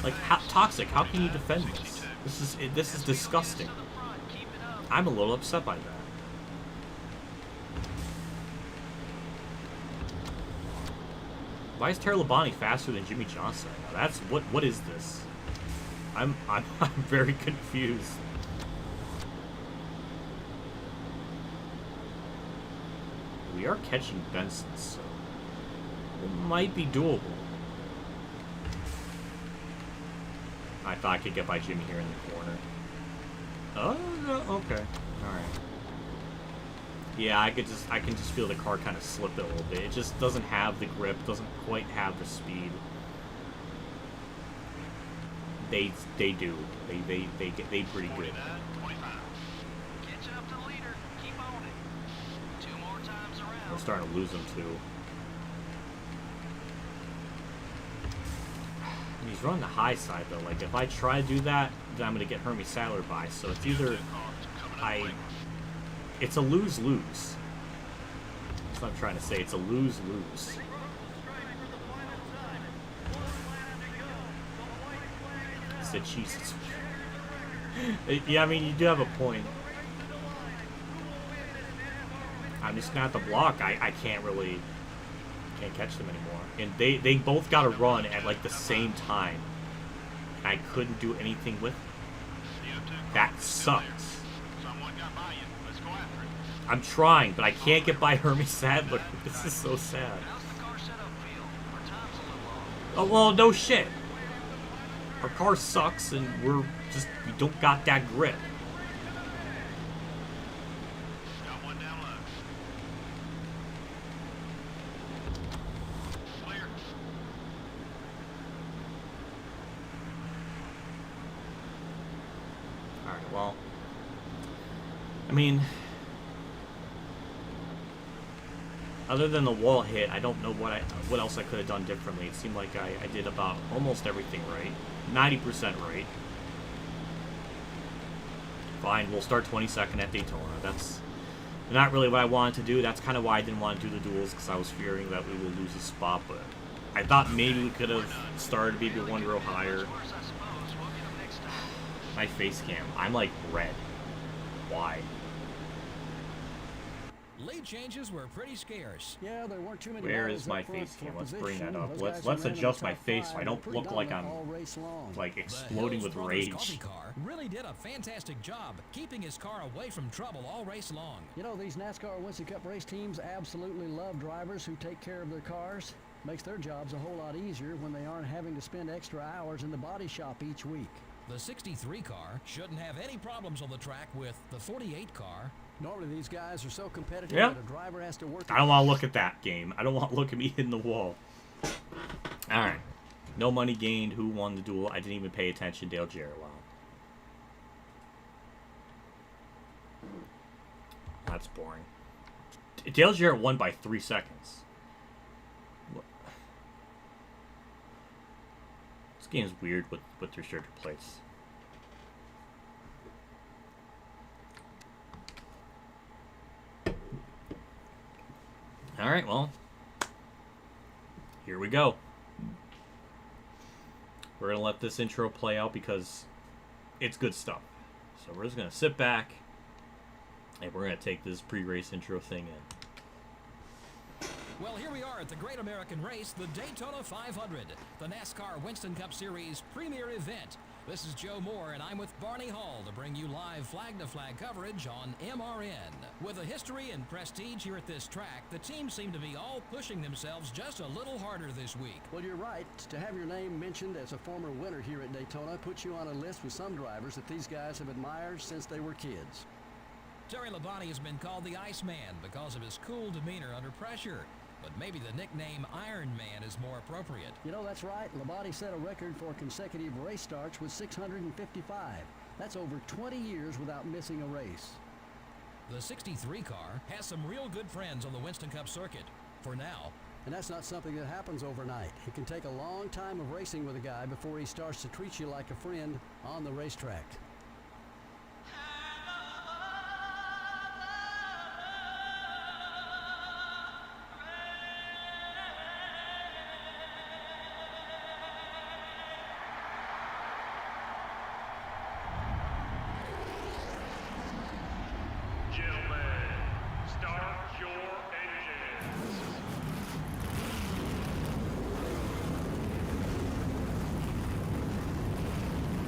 Like, how toxic, how can you defend this? This is disgusting. I'm a little upset by that. Why is Terry Labonte faster than Jimmy Johnson right now? That's what is this? I'm very confused. We are catching Benson, so it might be doable. I thought I could get by Jimmy here in the corner. Oh, okay. Alright. Yeah, I can just feel the car kind of slip it a little bit. It just doesn't have the grip, doesn't quite have the speed. They do. They pretty good. We're starting to lose them too. He's running the high side though. Like if I try to do that, then I'm gonna get Hermie Sadler by. So it's either it's a lose-lose. That's what I'm trying to say. It's a lose-lose. I said, Jesus. Yeah, I mean, you do have a point. I'm just gonna have to block. I can't catch them anymore. And they both got to run at like the same time. And I couldn't do anything with them. That sucks. I'm trying, but I can't get by Hermie Sadler. This is so sad. Oh, well, no shit. Our car sucks, and we don't got that grip. Alright, well. I mean... Other than the wall hit, I don't know what else I could have done differently. It seemed like I did about almost everything right. 90% right. Fine, we'll start 22nd at Daytona. That's not really what I wanted to do. That's kind of why I didn't want to do the duels, because I was fearing that we would lose a spot. But I thought maybe we could have started maybe one row higher. My face cam. I'm like red. Why? Late changes were pretty scarce. Yeah, there weren't too many. Where is my face cam? Let's bring that up. Let's adjust my face so I don't look like I'm like exploding with rage. Coffee car really did a fantastic job keeping his car away from trouble all race long. You know, these NASCAR Winston Cup race teams absolutely love drivers who take care of their cars. Makes their jobs a whole lot easier when they aren't having to spend extra hours in the body shop each week. The 63 car shouldn't have any problems on the track with the 48 car. Normally these guys are so competitive Yep. that a driver has to work. I don't want to look at that game. I don't want to look at me in the wall. Alright. No money gained. Who won the duel? I didn't even pay attention. Dale Jarrett. Wow. That's boring. Dale Jarrett won by 3 seconds. What? This game is weird with restricted plates. Alright, well, here we go. We're going to let this intro play out because it's good stuff. So we're just going to sit back and we're going to take this pre-race intro thing in. Well, here we are at the Great American Race, the Daytona 500, the NASCAR Winston Cup Series premier event. This is Joe Moore, and I'm with Barney Hall to bring you live flag-to-flag coverage on MRN. With a history and prestige here at this track, the teams seem to be all pushing themselves just a little harder this week. Well, you're right. To have your name mentioned as a former winner here at Daytona puts you on a list with some drivers that these guys have admired since they were kids. Terry Labonte has been called the Iceman because of his cool demeanor under pressure. But maybe the nickname Iron Man is more appropriate. You know, that's right. Labonte set a record for consecutive race starts with 655. That's over 20 years without missing a race. The 63 car has some real good friends on the Winston Cup circuit, for now. And that's not something that happens overnight. It can take a long time of racing with a guy before he starts to treat you like a friend on the racetrack.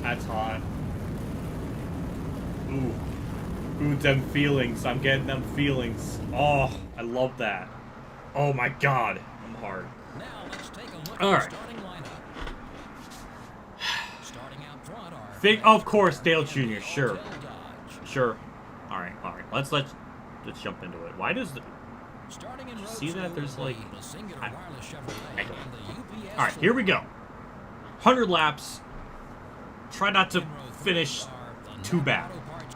That's hot. Ooh. Ooh, them feelings. I'm getting them feelings. Oh, I love that. Oh my god. I'm hard. Now let's take a look All at right. the starting lineup. Starting out front are Of course, Dale Jr. Sure. Hotel Dodge. Sure. Alright. Let's jump into it. Why does the... Starting in row See that? two There's will like... be the singular I- wireless Chevrolet I- and the UPS Alright, here we go. 100 laps. Try not to In row three finish are the too Napa bad. Auto Parts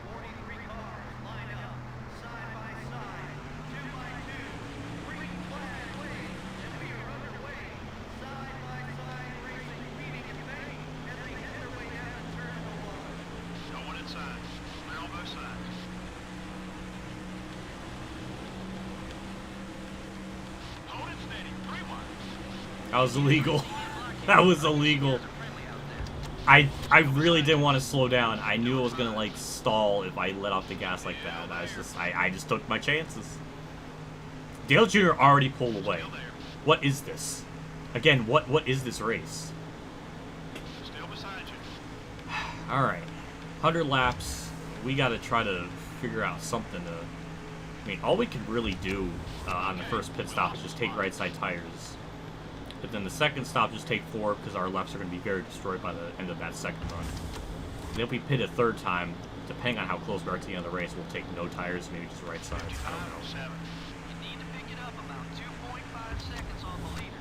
43 cars line up, side by side, 2 by 2, green flag wave, and we are underway. Side by side racing, leading in pace as they head their way down to turn number 1. Going inside, clear on both sides. Hold it steady, 3 wide. That was illegal. That was illegal. I really didn't want to slow down. I knew it was gonna like stall if I let off the gas like that. I just took my chances. Dale Jr. already pulled away. What is this? Again, what is this race? Still beside you. Alright. 100 laps. We gotta try to figure out something to... I mean, all we can really do on the first pit stop is just take right side tires. But then the second stop, just take 4 because our lefts are going to be very destroyed by the end of that second run. And if we pit a third time, depending on how close we are to the end of the race, we'll take no tires, maybe just right sides. I don't know. 7. You need to pick it up about 2.5 seconds on the leader.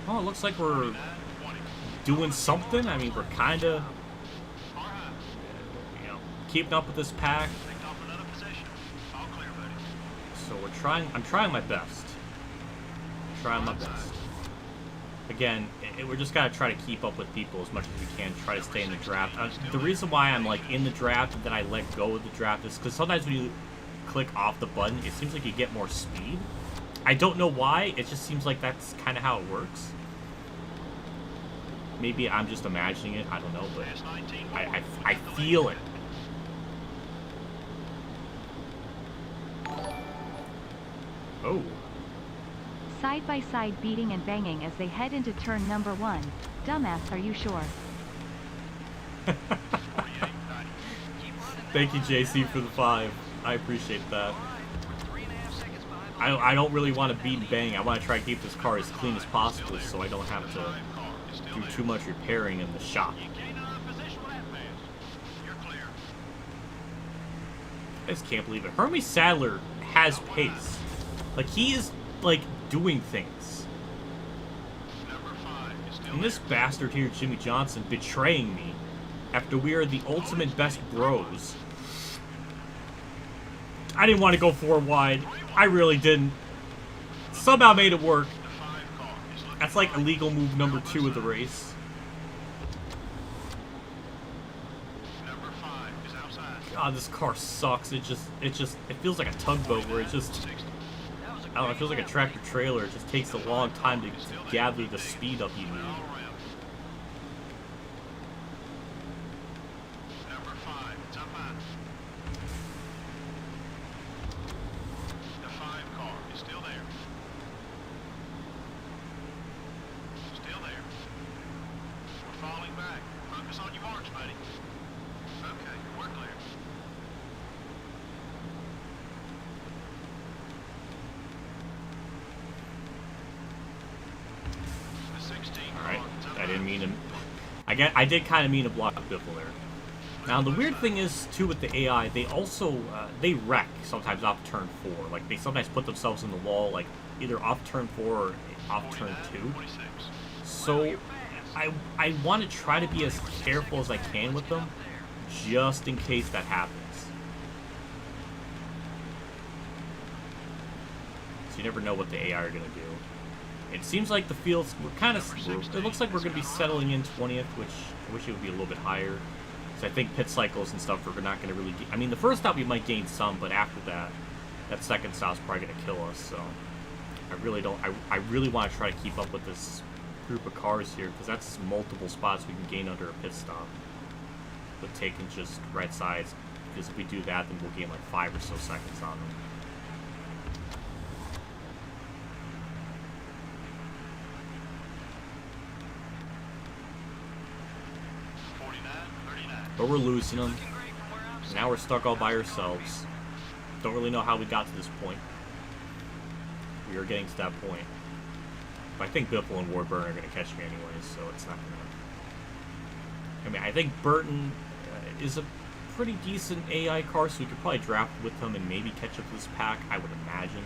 Oh, it looks like we're doing something. I mean, we're kind of, you know, keeping up with this pack. So we're trying. I'm trying my best. Trying my best. Again, we're just gotta try to keep up with people as much as we can. Try to stay in the draft. The reason why I'm like in the draft and then I let go of the draft is because sometimes when you click off the button, it seems like you get more speed. I don't know why. It just seems like that's kind of how it works. Maybe I'm just imagining it. I don't know, but I feel it. Oh. Side-by-side beating and banging as they head into turn number 1. Dumbass, are you sure? Thank you, JC, for the 5. I appreciate that. I don't really want to beat and bang. I want to try to keep this car as clean as possible so I don't have to do too much repairing in the shop. I just can't believe it. Hermie Sadler has pace. Like, he is, like, doing things. And this bastard here, Jimmy Johnson, betraying me after we are the ultimate best bros. I didn't want to go 4 wide. I really didn't. Somehow made it work. That's like illegal move number 2 of the race. God, this car sucks. It feels like a tugboat where it just, I don't know, it feels like a tractor trailer. It just takes a long time to gather the speed up you need. I did kind of mean to block Biffle there. Now, the weird thing is, too, with the AI, they also, they wreck sometimes off turn 4. Like, they sometimes put themselves in the wall, like, either off turn 4 or off turn 2. So, I want to try to be as careful as I can with them, just in case that happens. So you never know what the AI are going to do. It seems like the fields, we're kind of, it looks like we're going to be settling in 20th, which I wish it would be a little bit higher. So I think pit cycles and stuff, we're not going to really, I mean, the first stop we might gain some, but after that, that second stop's probably going to kill us. So I really don't, I really want to try to keep up with this group of cars here, because that's multiple spots we can gain under a pit stop with taking just right sides, because if we do that, then we'll gain like 5 or so seconds on them. But we're losing them. Now we're stuck all by ourselves. Don't really know how we got to this point. We are getting to that point. But I think Biffle and Warburton are going to catch me anyways, so it's not going to... I mean, I think Burton is a pretty decent AI car, so we could probably draft with him and maybe catch up to this pack, I would imagine.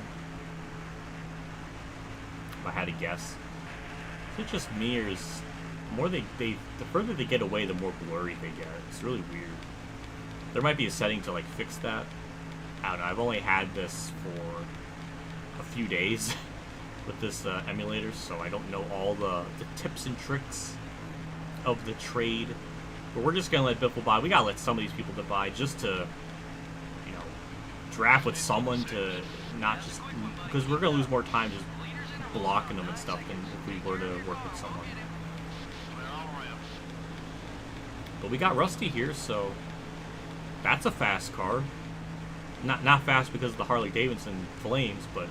If I had to guess. Is it just me, or is... the further they get away, the more blurry they get. It's really weird. There might be a setting to like fix that. I don't know. I've only had this for a few days with this emulator, so I don't know all the tips and tricks of the trade. But we're just gonna let Biffle buy. We gotta let some of these people to buy just to, you know, draft with someone to not just, because we're gonna lose more time just blocking them and stuff than if we were to work with someone. But we got Rusty here, so that's a fast car. Not fast because of the Harley Davidson flames, but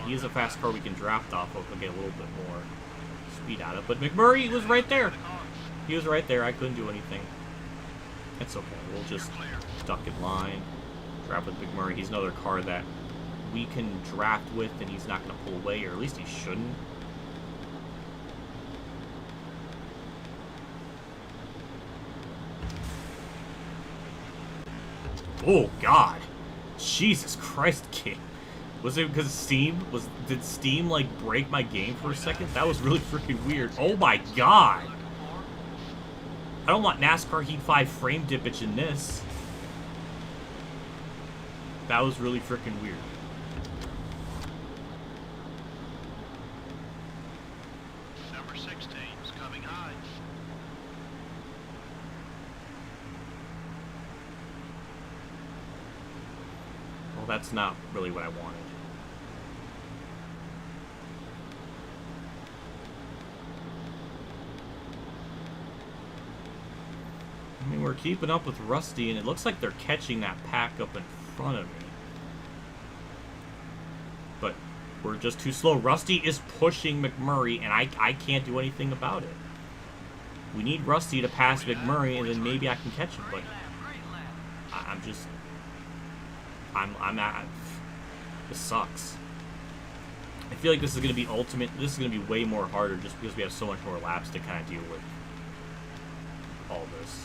he is a fast car we can draft off of and get a little bit more speed out of. But McMurray was right there. He was right there. I couldn't do anything. It's okay. We'll just duck in line, draft with McMurray. He's another car that we can draft with, and he's not going to pull away, or at least he shouldn't. Oh, God. Jesus Christ, kid. Was it because Steam did Steam like break my game for a second? That was really freaking weird. Oh my god! I don't want NASCAR Heat 5 frame dippage in this. That was really freaking weird. Number 16 is coming high. Well, that's not really what I wanted. I mean, we're keeping up with Rusty, and it looks like they're catching that pack up in front of me. But we're just too slow. Rusty is pushing McMurray, and I can't do anything about it. We need Rusty to pass McMurray, and then maybe I can catch him, but I'm at... This sucks. I feel like this is going to be ultimate. This is going to be way more harder just because we have so much more laps to kind of deal with all this.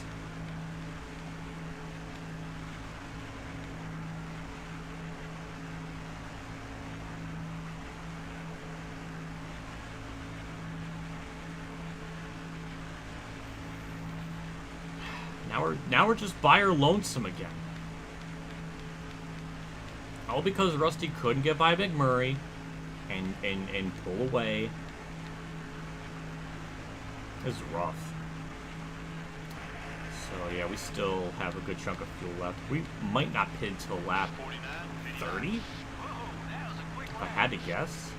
Now we're just by our lonesome again. All because Rusty couldn't get by McMurray and pull away. This is rough. So yeah, we still have a good chunk of fuel left. We might not pit until lap 30? If I had to guess.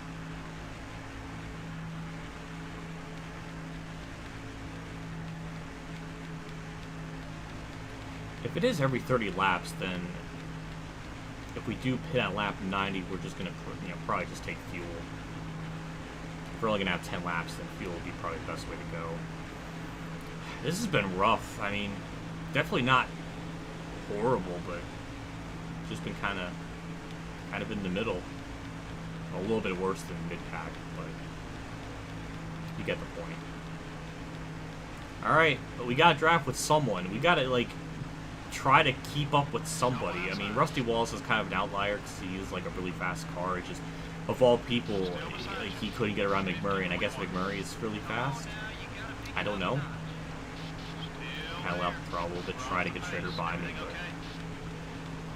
If it is every 30 laps, then if we do pit at lap 90, we're just gonna, probably just take fuel. If we're only gonna have 10 laps, then fuel would be probably the best way to go. This has been rough. I mean, definitely not horrible, but just been kind of in the middle. A little bit worse than mid-pack, but you get the point. All right, but we gotta draft with someone. We gotta like try to keep up with somebody. I mean, Rusty Wallace is kind of an outlier because he is like a really fast car. It's just, of all people, like, he couldn't get around McMurray, and I guess McMurray is really fast. I don't know. Kind of left the throttle a little bit, try to get Schrader by me, but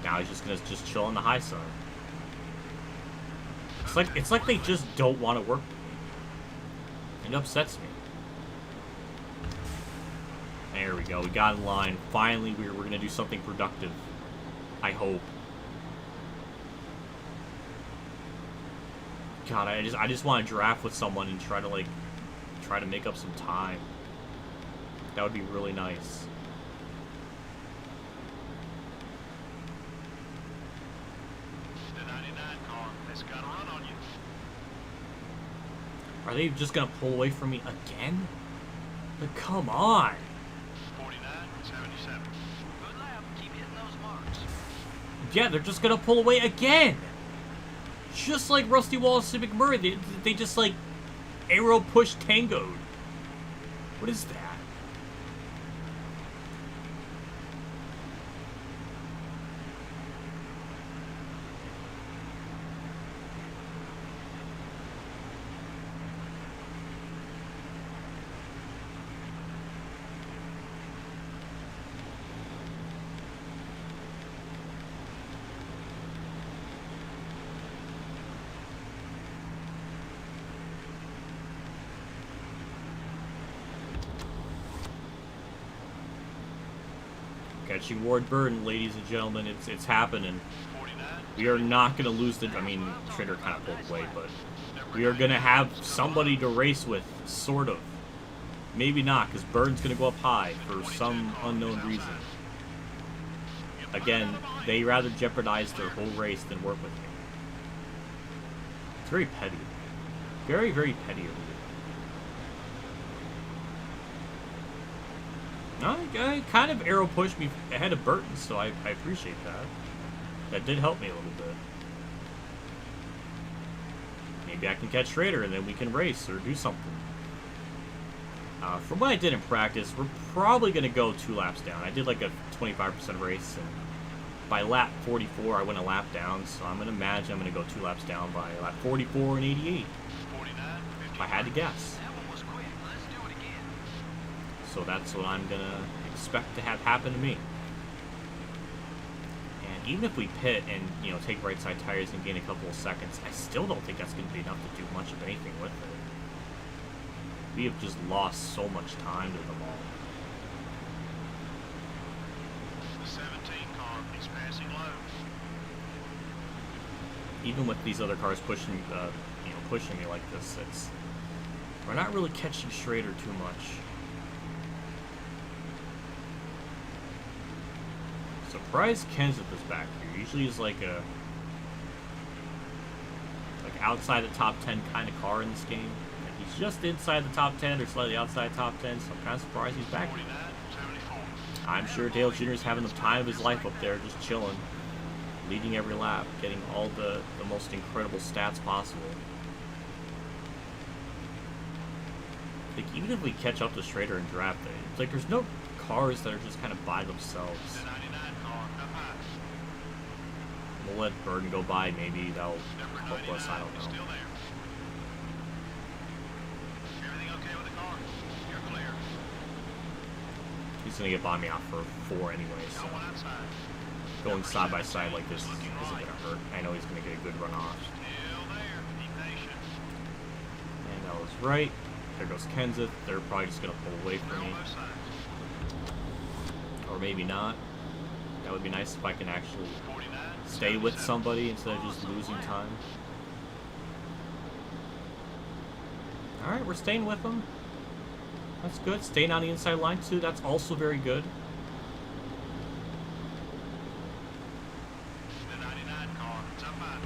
now he's just gonna chill on the high side. It's like they just don't want to work with me. It upsets me. There we go. We got in line. Finally, we're going to do something productive. I hope. God, I just want to draft with someone and try to make up some time. That would be really nice. The 99 car has got a run on you. Are they just going to pull away from me again? But come on. 49.77. Good lap. Keep hitting those marks. Yeah, they're just going to pull away again. Just like Rusty Wallace and McMurray. They just, like, aero push tangoed. What is that? Catching Ward Burton, ladies and gentlemen, it's happening. We are not going to lose the... I mean, Schrader kind of pulled away, but we are going to have somebody to race with, sort of. Maybe not, because Burton's going to go up high for some unknown reason. Again, they rather jeopardize their whole race than work with me. It's very petty. Very, very petty of me. I kind of aero pushed me ahead of Burton, so I appreciate that. That did help me a little bit. Maybe I can catch Schrader and then we can race or do something. From what I did in practice, we're probably going to go 2 laps down. I did like a 25% race, and by lap 44, I went a lap down, so I'm going to imagine I'm going to go 2 laps down by lap 44 and 88, if I had to guess. So that's what I'm going to expect to have happen to me. And even if we pit and, you know, take right side tires and gain a couple of seconds, I still don't think that's going to be enough to do much of anything with it. We have just lost so much time to them all. The 17 car is passing low. Even with these other cars pushing, pushing me like this, we're not really catching Schrader too much. Surprised Kenseth is back here. Usually he's like outside the top 10 kind of car in this game. And he's just inside the top 10 or slightly outside the top 10, so I'm kind of surprised he's back here. I'm sure Dale Jr. is having the time of his life up there, just chilling, leading every lap, getting all the most incredible stats possible. Like, even if we catch up to Schrader and draft it, it's like there's no cars that are just kind of by themselves. We'll let Burden go by, maybe that'll help us, I don't know. He's gonna get by me out for 4 anyway, so going side by side like this isn't gonna hurt. I know he's gonna get a good run off. And that was right. There goes Kenseth. They're probably just gonna pull away from me. Or maybe not. That would be nice if I can actually stay with somebody instead of just losing time. Alright, we're staying with them. That's good. Staying on the inside line too, that's also very good. The 99 car, it's up high.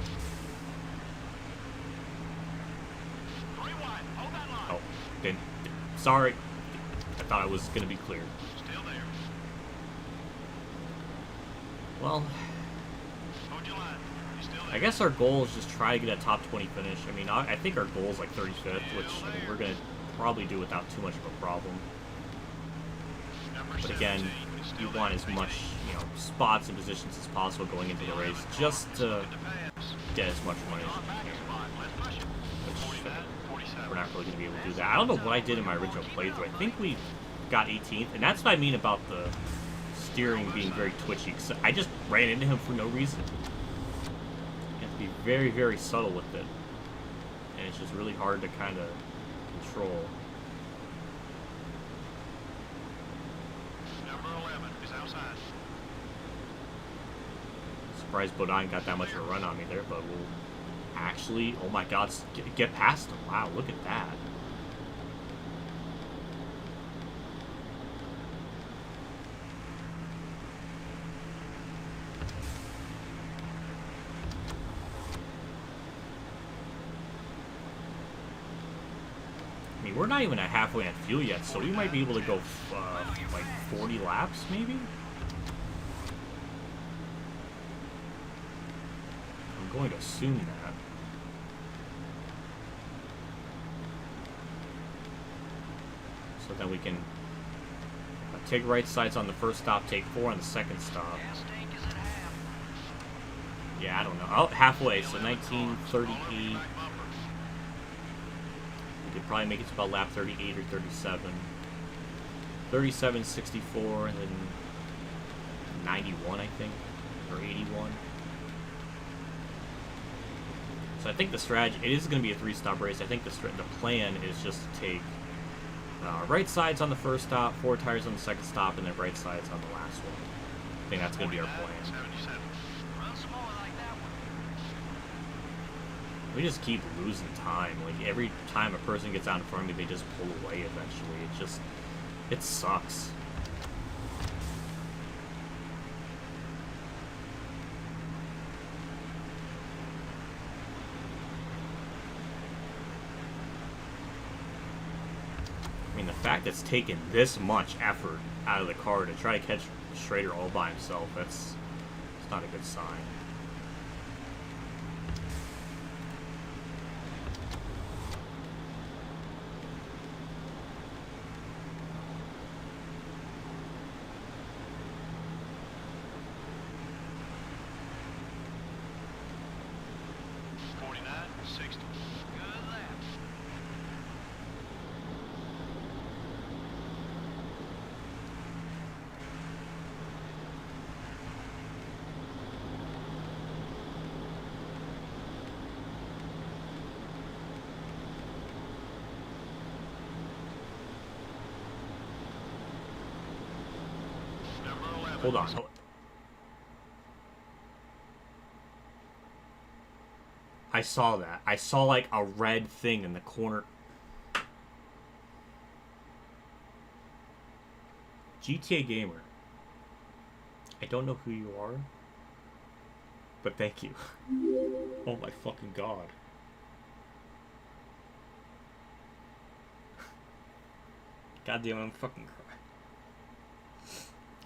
3 wide, hold that line. Oh, didn't. Sorry. I thought it was going to be clear. Still there. Well, Hold your line. You're still there. I guess our goal is just try to get a top 20 finish. I mean, I think our goal is like 35th, which I mean, we're going to probably do without too much of a problem. But again, you want as much, spots and positions as possible going into the race, just to get as much money as you can. Which, we're not really going to be able to do that. I don't know what I did in my original playthrough. I think we got 18th, and that's what I mean about the steering being very twitchy, because I just ran into him for no reason. You have to be very, very subtle with it, and it's just really hard to kind of control. Number 11 is outside. Surprised Bodine got that much of a run on me there, but we'll actually, oh my god, get past him. Wow, look at that. I mean, we're not even at halfway on fuel yet, so we might be able to go like 40 laps, maybe? I'm going to assume that. So then we can take right sides on the first stop, take 4 on the second stop. Yeah, I don't know. Oh, halfway, so 1930E. We could probably make it to about lap 38 or 37. 37.64, and then 91, I think, or 81. So I think the strategy, it is going to be a 3-stop race. I think the plan is just to take right sides on the first stop, 4 tires on the second stop, and then right sides on the last one. I think that's going to be our plan. We just keep losing time. Like, every time a person gets out in front of me, they just pull away eventually. It sucks. I mean, the fact that it's taken this much effort out of the car to try to catch Schrader all by himself, it's not a good sign. 60. Good lap. Number 11. Hold on. I saw that. I saw like a red thing in the corner. GTA Gamer. I don't know who you are, but thank you. Oh my fucking god. God damn, I'm fucking crying.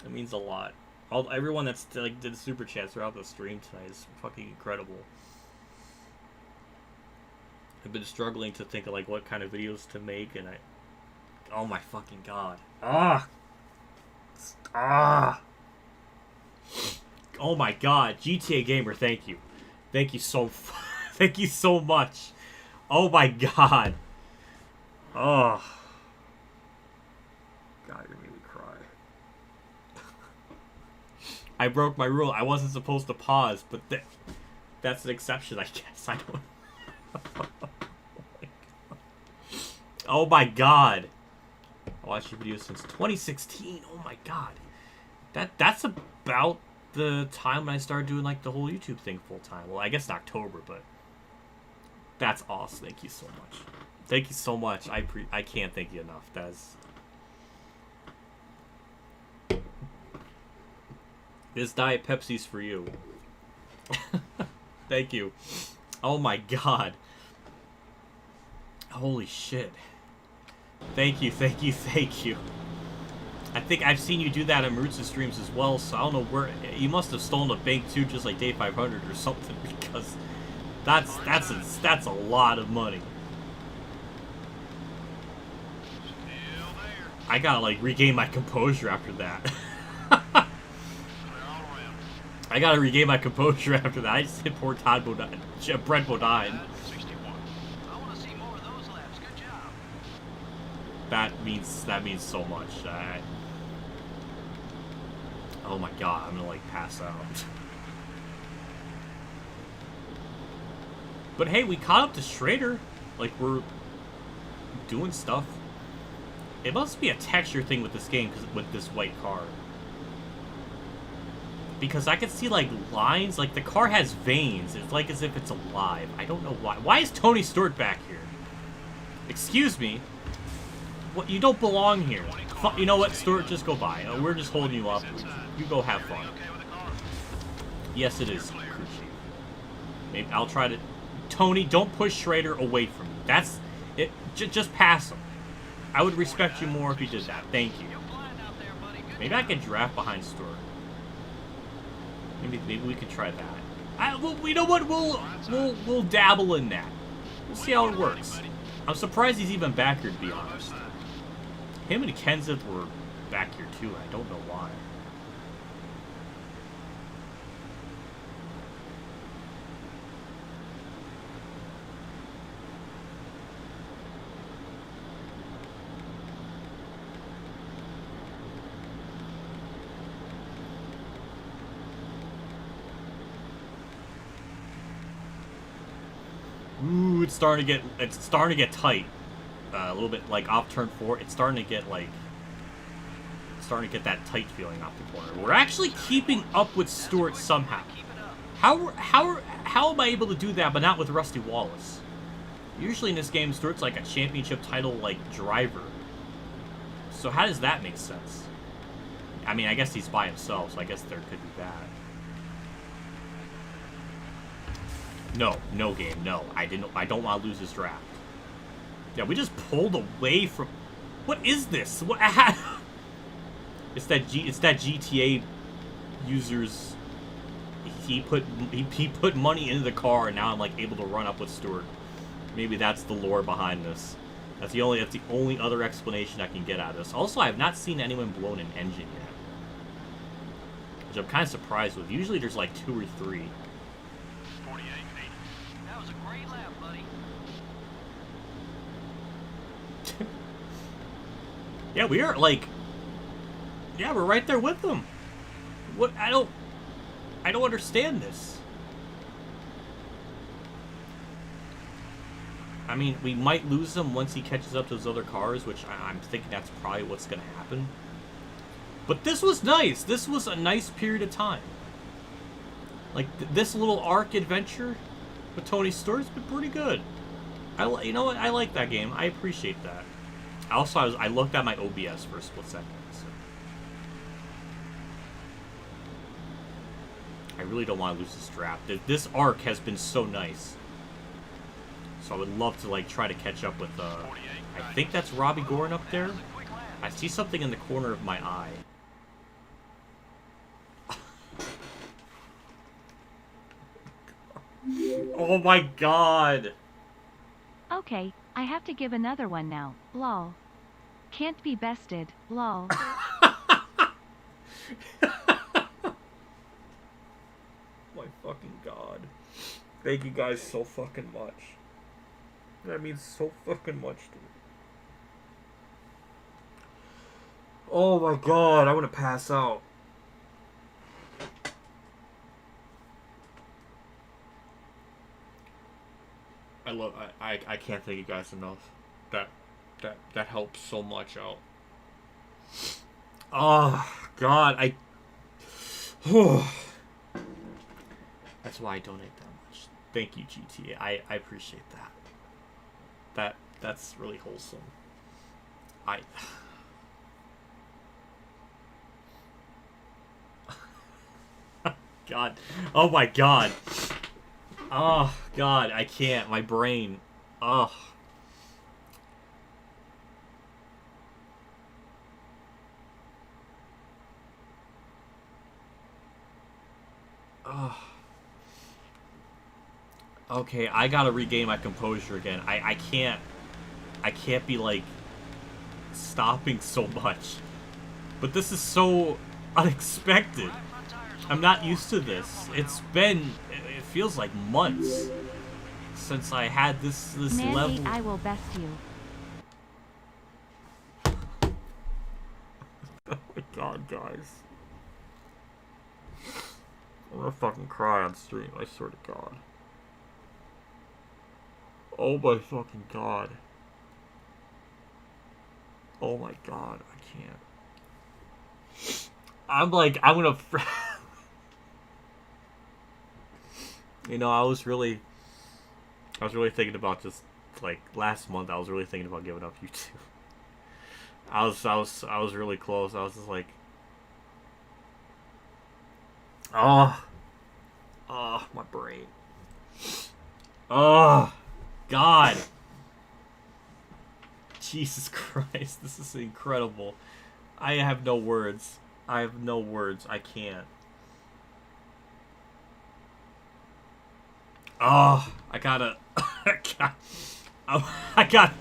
That means a lot. Everyone that's like did super chats throughout the stream tonight is fucking incredible. I've been struggling to think of like what kind of videos to make, and oh my fucking god. Oh my god, GTA Gamer, thank you. Thank you thank you so much. Oh my god. Oh. God, you're making me cry. I broke my rule. I wasn't supposed to pause, but that's an exception, I guess. I don't. Oh my god. I watched your videos since 2016. Oh my god. That's about the time when I started doing like the whole YouTube thing full time. Well, I guess in October, but that's awesome. Thank you so much. Thank you so much. I can't thank you enough. That's this Diet Pepsi's for you. Thank you. Oh my god. Holy shit. Thank you, thank you, thank you. I think I've seen you do that on Roots' streams as well, so I don't know where... You must have stolen a bank too, just like Day 500 or something, because that's a lot of money. Still there. I gotta, like, regain my composure after that. Clear all around. I gotta regain my composure after that. I just hit poor Todd Bodine. Brett Bodine. 61. I want to see more of those laps. Good job. That means so much. Oh my god, I'm gonna like pass out. But hey, we caught up to Schrader. Like, we're doing stuff. It must be a texture thing with this game, with this white car. Because I can see like lines, like the car has veins. It's like as if it's alive. I don't know why. Why is Tony Stewart back here? Excuse me. What? You don't belong here. You know what, Stewart? Just go by. We're just holding you up. You go have fun. Okay with the car? Yes, it is, crew chief. Maybe I'll try to. Tony, don't push Schrader away from me. That's it. Just pass him. I would respect you more if you did that. Thank you. You're flying out there, buddy. Good Maybe I could draft behind Stewart. Maybe we could try that. Well, you know what? We'll dabble in that. We'll see how it works. I'm surprised he's even back here, to be honest. Him and Kenseth were back here too. I don't know why. Ooh, it's starting to get tight. A little bit like off turn 4. It's starting to get that tight feeling off the corner. We're actually keeping up with Stewart somehow. Keep it up. How am I able to do that, but not with Rusty Wallace? Usually in this game, Stewart's like a championship title like driver. So how does that make sense? I mean, I guess he's by himself, so I guess there could be that. No game, no. I don't want to lose this draft. Yeah, we just pulled away from. What is this? What? It's that GTA users. He put money into the car, and now I'm like able to run up with Stewart. Maybe that's the lore behind this. That's the only other explanation I can get out of this. Also, I have not seen anyone blown an engine yet, which I'm kind of surprised with. Usually, there's like 2 or 3. 48 feet. That was a great lap, buddy. Yeah, we are, like... Yeah, we're right there with them. What? I don't understand this. I mean, we might lose him once he catches up to those other cars, which I'm thinking that's probably what's going to happen. But this was nice. This was a nice period of time. Like, this little arc adventure with Tony Stewart's been pretty good. You know what? I like that game. I appreciate that. Also, I looked at my OBS for a split second. So. I really don't want to lose this draft. This arc has been so nice. So I would love to, like, try to catch up with, I think that's Robbie Gorin up there. I see something in the corner of my eye. Oh my god! Okay, I have to give another one now. Lol. Can't be bested. Lol. My fucking god. Thank you guys so fucking much. That means so fucking much to me. Oh my god, I want to pass out. I can't thank you guys enough. That helps so much out. Oh god, that's why I donate that much. Thank you, GTA. I appreciate that. That's really wholesome. God. Oh my god. Oh god, I can't. My brain. Oh. Oh. Okay, I gotta regain my composure again. I can't be like stopping so much. But this is so unexpected. I'm not used to this. It feels like months since I had this Mandy, level. I will best you. Oh my god, guys. I'm gonna fucking cry on stream, I swear to god. Oh my fucking god. Oh my god, I can't. I'm gonna... You know, I was really thinking about just, like, last month, I was really thinking about giving up YouTube. I was really close. I was just like... Oh, my brain. Oh, God. Jesus Christ, this is incredible. I have no words. I have no words. I can't. Oh, I gotta... I got...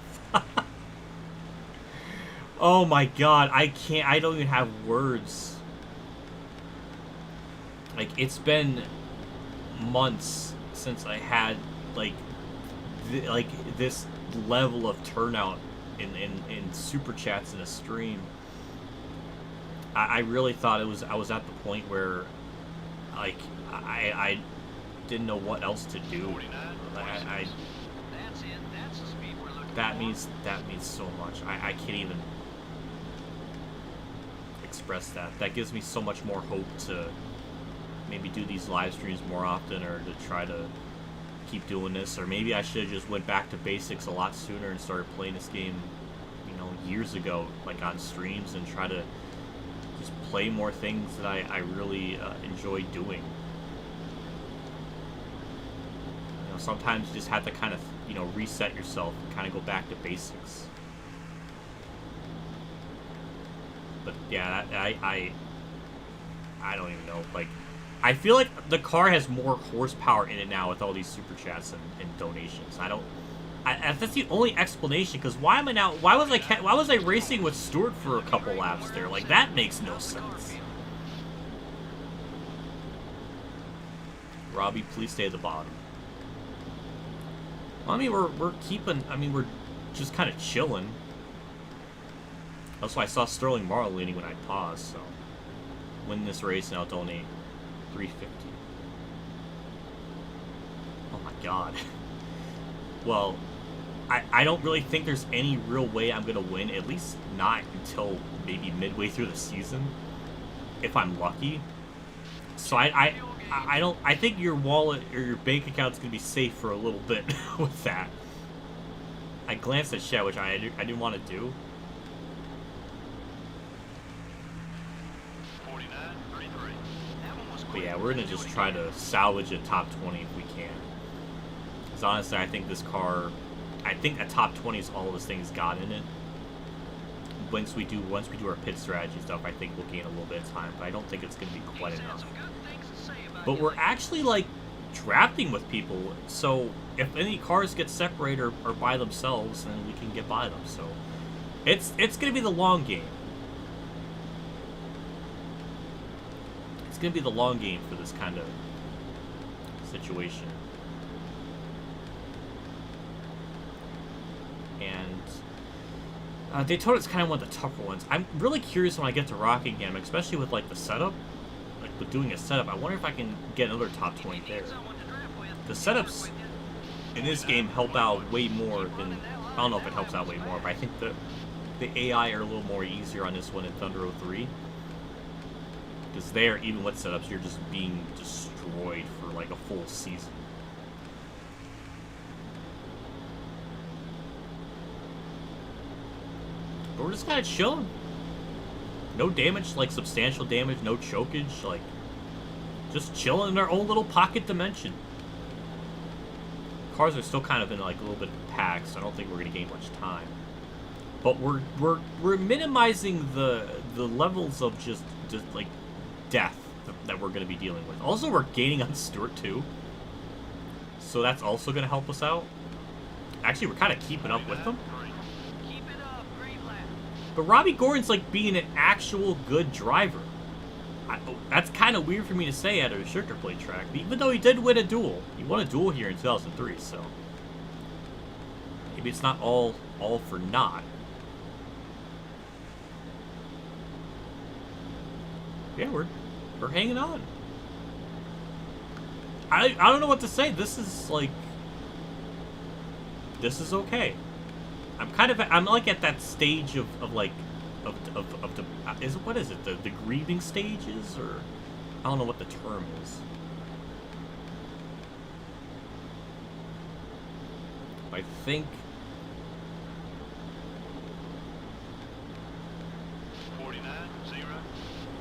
Oh my god, I can't... I don't even have words. Like, it's been months since I had, like, this level of turnout in super chats in a stream. I really thought I was at the point where, like, I didn't know what else to do. That means so much. I can't even express that. That gives me so much more hope to maybe do these live streams more often, or to try to keep doing this. Or maybe I should have just went back to basics a lot sooner and started playing this game, you know, years ago, like on streams, and try to just play more things that I really enjoy doing. You know, sometimes you just have to kind of, you know, reset yourself and kind of go back to basics. But yeah, I don't even know. Like, I feel like the car has more horsepower in it now with all these super chats and donations. That's the only explanation. Because why was I racing with Stewart for a couple laps there? Like, that makes no sense. Robbie, please stay at the bottom. Well, I mean, we're keeping. I mean, we're just kind of chilling. That's why I saw Sterling Marlin leading when I paused, so. Win this race and I'll donate $350. Oh my god. Well, I don't really think there's any real way I'm gonna win, at least not until maybe midway through the season, if I'm lucky. So I think your wallet or your bank account's gonna be safe for a little bit with that. I glanced at Shed, which I didn't want to do. 49.33. But yeah, we're gonna just try to salvage a top 20 if we can. Because honestly, I think this car, I think a top 20 is all this thing's got in it. Once we do our pit strategy stuff, I think we'll gain a little bit of time, but I don't think it's gonna be quite enough. But we're actually like drafting with people, so if any cars get separated or by themselves, then we can get by them. So it's gonna be the long game. It's gonna be the long game for this kind of situation. And Daytona's kind of one of the tougher ones. I'm really curious when I get to Rockingham, especially with like the setup, like with doing a setup. I wonder if I can get another top 20 there. The setups in this game help out way more than, I don't know if it helps out way more, but I think the AI are a little more easier on this one in Thunder 03. Because there, even with setups, you're just being destroyed for like a full season. But we're just kind of chilling. No damage, like substantial damage, no chokage, like just chilling in our own little pocket dimension. Cars are still kind of in like a little bit of a pack, so I don't think we're gonna gain much time. But we're minimizing the levels of just like death that we're gonna be dealing with. Also, we're gaining on Stewart too, so that's also gonna help us out. Actually, we're kind of keeping up with them. But Robbie Gordon's like being an actual good driver. That's kind of weird for me to say at a restrictor plate track, even though he did win a duel. He won a duel here in 2003, so maybe it's not all for naught. Yeah, we're hanging on. I don't know what to say. This is okay. I'm like at that stage of the what is it, the grieving stages, or I don't know what the term is. I think 49.0.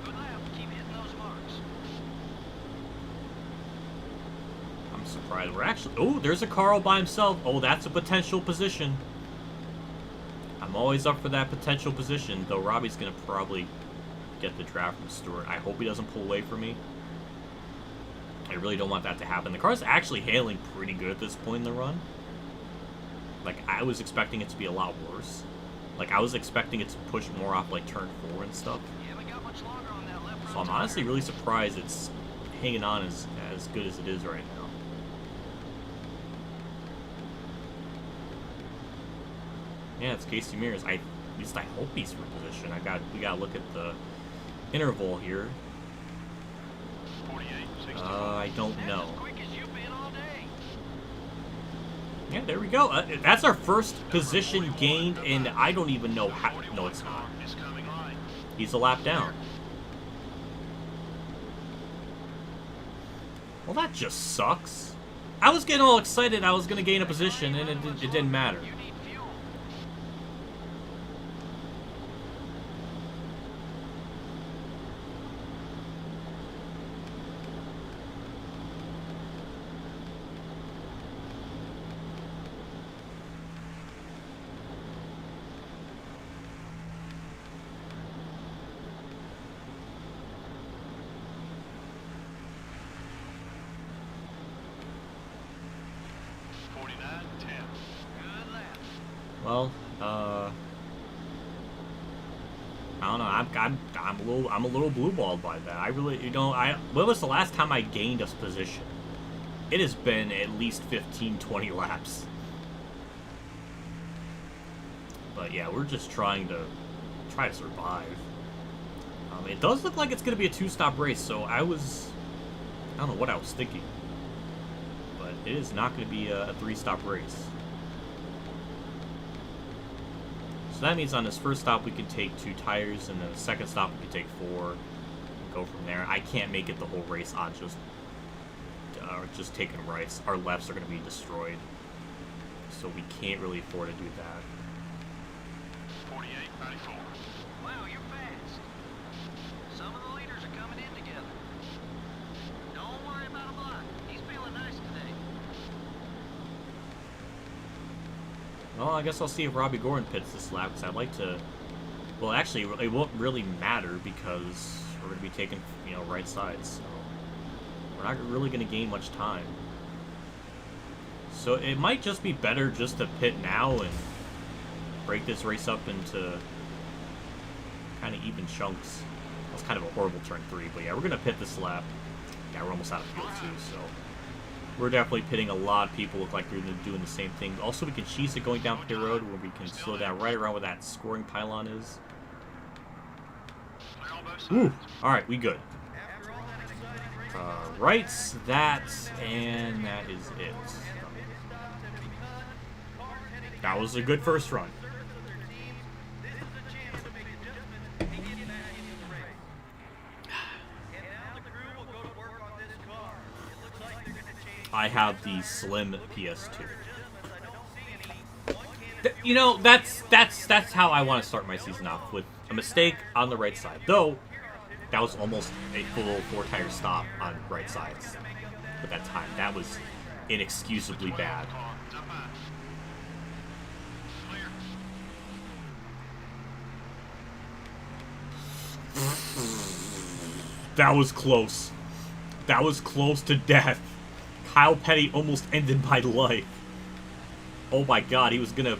Good lap. Keep hitting those marks. I'm surprised we're actually. Oh, there's a Carl by himself. Oh, that's a potential position. I'm always up for that potential position, though Robbie's going to probably get the draft from Stewart. I hope he doesn't pull away from me. I really don't want that to happen. The car's actually handling pretty good at this point in the run. Like, I was expecting it to be a lot worse. Like, I was expecting it to push more off, like, turn 4 and stuff. So I'm honestly really surprised it's hanging on as good as it is right now. Yeah, it's Casey Mears. At least I hope he's for position. We gotta look at the interval here. 48.64. I don't know. Yeah, there we go. That's our first position gained, and I don't even know how. No, it's not. Is coming right. He's a lap down. Well, that just sucks. I was getting all excited I was gonna gain a position, and it didn't matter. Well, I don't know. I'm a little blue-balled by that. I really, when was the last time I gained a position? It has been at least 15, 20 laps. But yeah, we're just trying to try to survive. It does look like it's going to be a 2-stop race, so I don't know what I was thinking. But it is not going to be a 3-stop race. So that means on this first stop we can take 2 tires, and then the second stop we can take 4. And go from there. I can't make it the whole race on just taking rights. Our lefts are going to be destroyed. So we can't really afford to do that. 48.94. Wow, you're fast. Some of the leaders are coming in together. Don't worry about a block. He's feeling nice today. Well, I guess I'll see if Robbie Gordon pits this lap, because I'd like to... Well, actually, it won't really matter, because we're going to be taking, right sides, so... We're not really going to gain much time. So it might just be better just to pit now and break this race up into kind of even chunks. That was kind of a horrible turn 3, but yeah, we're going to pit this lap. Yeah, we're almost out of fuel too, so we're definitely pitting a lot of people. Look like they're doing the same thing. Also, we can cheese it going down pit road where we can slow down right around where that scoring pylon is. Ooh, alright, we good. Rights, that, and that is it. That was a good first run. I have the slim PS2. That's how I want to start my season off, with a mistake on the right side. Though that was almost a full 4-tire stop on right sides at that time. That was inexcusably bad. That was close. That was close to death. Kyle Petty almost ended my life. Oh my god, he was gonna...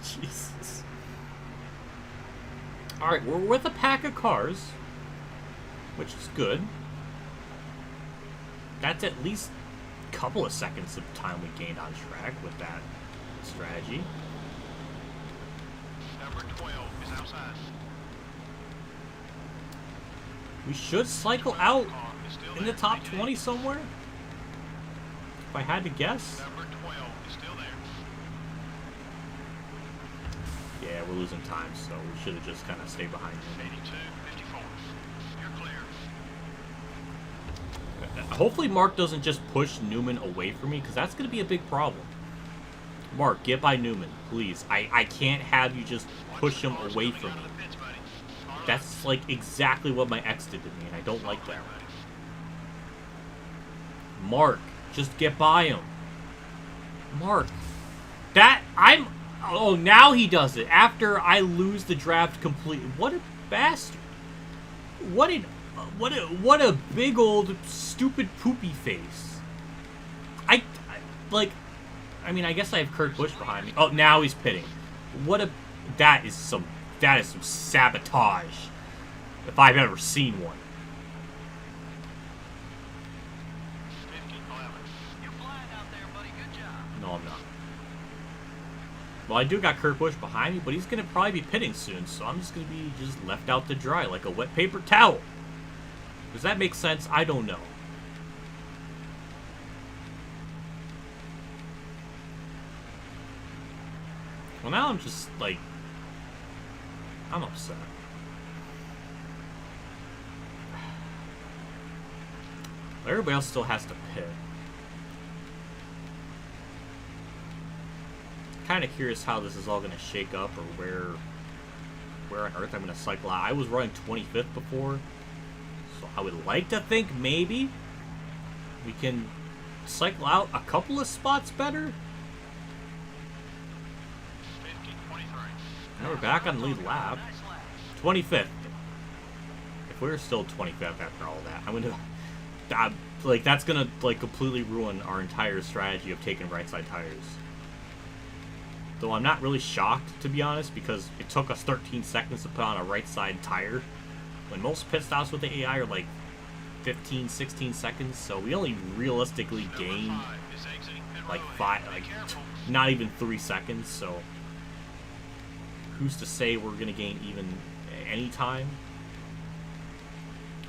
Jesus. Alright, we're with a pack of cars, which is good. That's at least a couple of seconds of time we gained on track with that strategy. Number 12 is outside. We should cycle out in the top 20 somewhere, if I had to guess. Number 12 is still there. Yeah, we're losing time, so we should have just kind of stayed behind him. 82.54. You're clear. Hopefully Mark doesn't just push Newman away from me, because that's going to be a big problem. Mark, get by Newman, please. I can't have you just push him away from me. That's like exactly what my ex did to me, and I don't like that. Mark, just get by him. Mark. Oh, now he does it. After I lose the draft completely. What a bastard. What a big old stupid poopy face. I mean, I guess I have Kurt Busch behind me. Oh, now he's pitting. That is some sabotage, if I've ever seen one. You're flying out there, buddy. Good job. No, I'm not. Well, I do got Kurt Busch behind me, but he's going to probably be pitting soon, so I'm just going to be just left out to dry like a wet paper towel. Does that make sense? I don't know. Well, now I'm just, like... I'm upset. Everybody else still has to pit. Kind of curious how this is all going to shake up, or where on earth I'm going to cycle out. I was running 25th before, so I would like to think maybe we can cycle out a couple of spots better. Now we're back on the lead lap. 25th. If we're still 25th after all that, I'm gonna... that's gonna, completely ruin our entire strategy of taking right side tires. Though I'm not really shocked, to be honest, because it took us 13 seconds to put on a right side tire, when most pit stops with the AI are, 15, 16 seconds, so we only realistically gained, not even 3 seconds, so... who's to say we're gonna gain even any time?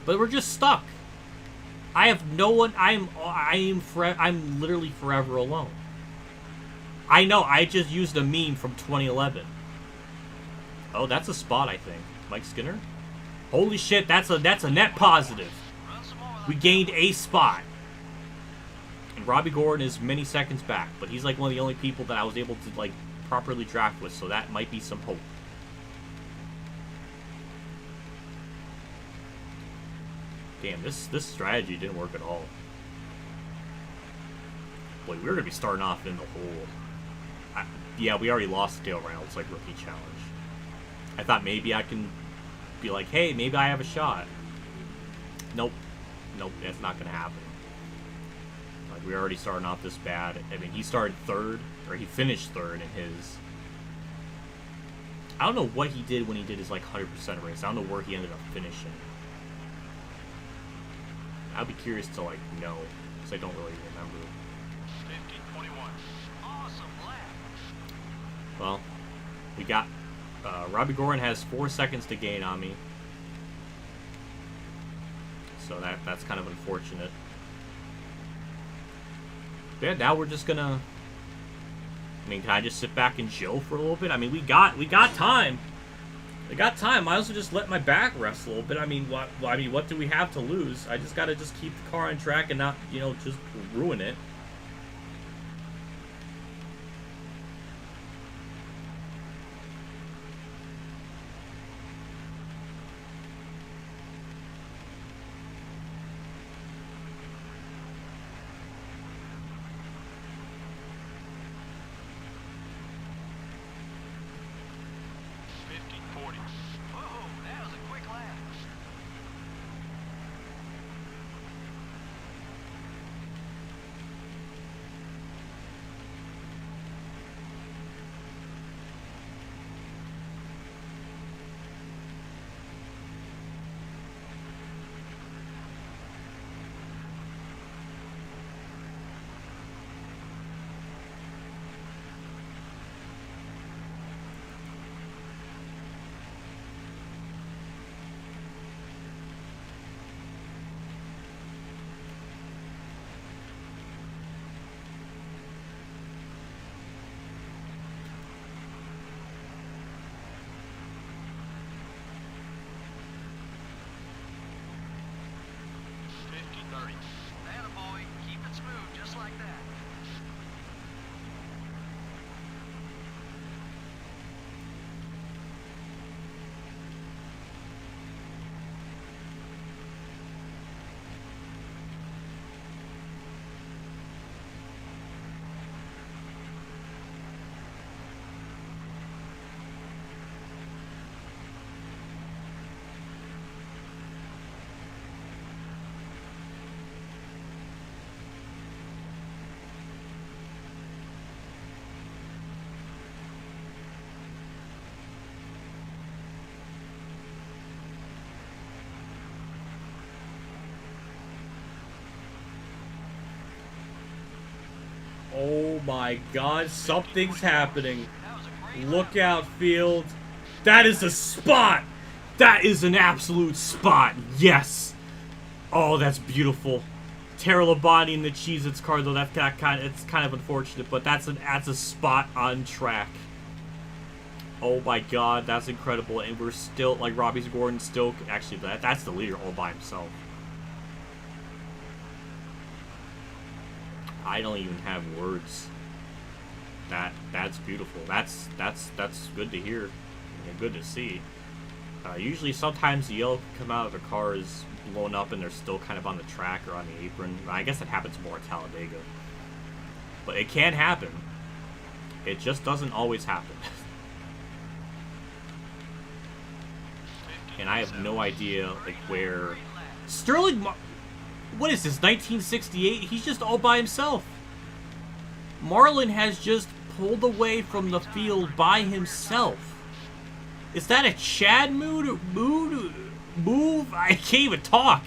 But we're just stuck. I have no one. I'm literally forever alone. I know. I just used a meme from 2011. Oh, that's a spot, I think. Mike Skinner. Holy shit! That's a net positive. We gained a spot. And Robbie Gordon is many seconds back, but he's like one of the only people that I was able to like properly draft with, so that might be some hope. Damn, this strategy didn't work at all. Boy, we're gonna be starting off in the hole. Yeah, we already lost to Dale Reynolds like rookie challenge. I thought maybe I can be like, hey, maybe I have a shot. Nope, that's not gonna happen. Like, we're already starting off this bad. I mean, he started third, or he finished third in his. I don't know what he did when he did his like 100% race. I don't know where he ended up finishing. I'd be curious to like know, because I don't really remember. 50-21. Awesome lap. Well, we got Robbie Gordon has 4 seconds to gain on me, so that's kind of unfortunate. But yeah, now we're just gonna. I mean, can I just sit back and chill for a little bit? I mean, we got time. We got time. I also just let my back rest a little bit. I mean, what do we have to lose? I just gotta just keep the car on track and not, just ruin it. Attaboy, keep it smooth just like that. Oh my God, something's happening. Look out, field. That is a spot. That is an absolute spot. Yes. Oh, that's beautiful. Tara Labonte in the Cheez-Its car, though. It's kind of unfortunate, but that's a spot on track. Oh my God, that's incredible. And we're still, like, Robbie Gordon still, actually, that's the leader all by himself. I don't even have words. That's beautiful. That's good to hear and good to see. Usually, sometimes the yellow can come out of the car is blown up and they're still kind of on the track or on the apron. I guess it happens more at Talladega, but it can happen. It just doesn't always happen. And I have no idea like where Sterling. What is this, 1968? He's just all by himself. Marlin has just pulled away from the field by himself. Is that a Chad move? I can't even talk.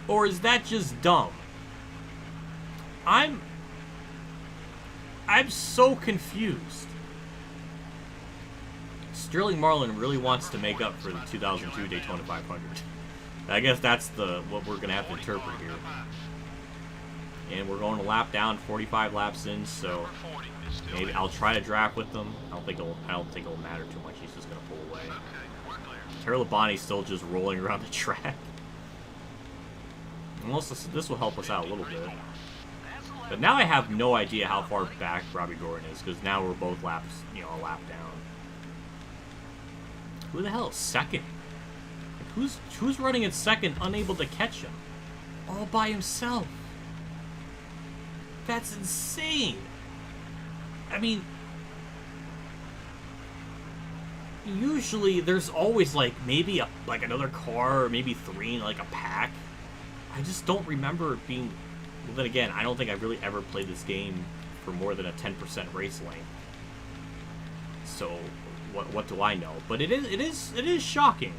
Or is that just dumb? I'm so confused. Sterling Marlin really wants to make up for the 2002 Daytona 500. I guess that's what we're gonna have to interpret here. And we're going a lap down, 45 laps in, so maybe I'll try to draft with them. I don't think it'll matter too much. He's just gonna pull away. Terry Labonte's still just rolling around the track. And also, this will help us out a little bit. But now I have no idea how far back Robbie Gordon is, because now we're both laps, a lap down. Who the hell is second? Like, who's running in second, unable to catch him? All by himself. That's insane. I mean, usually there's always like maybe another car or maybe three in like a pack. I just don't remember it being. Well, then again, I don't think I've really ever played this game for more than a 10% race length. So what do I know? But it is shocking.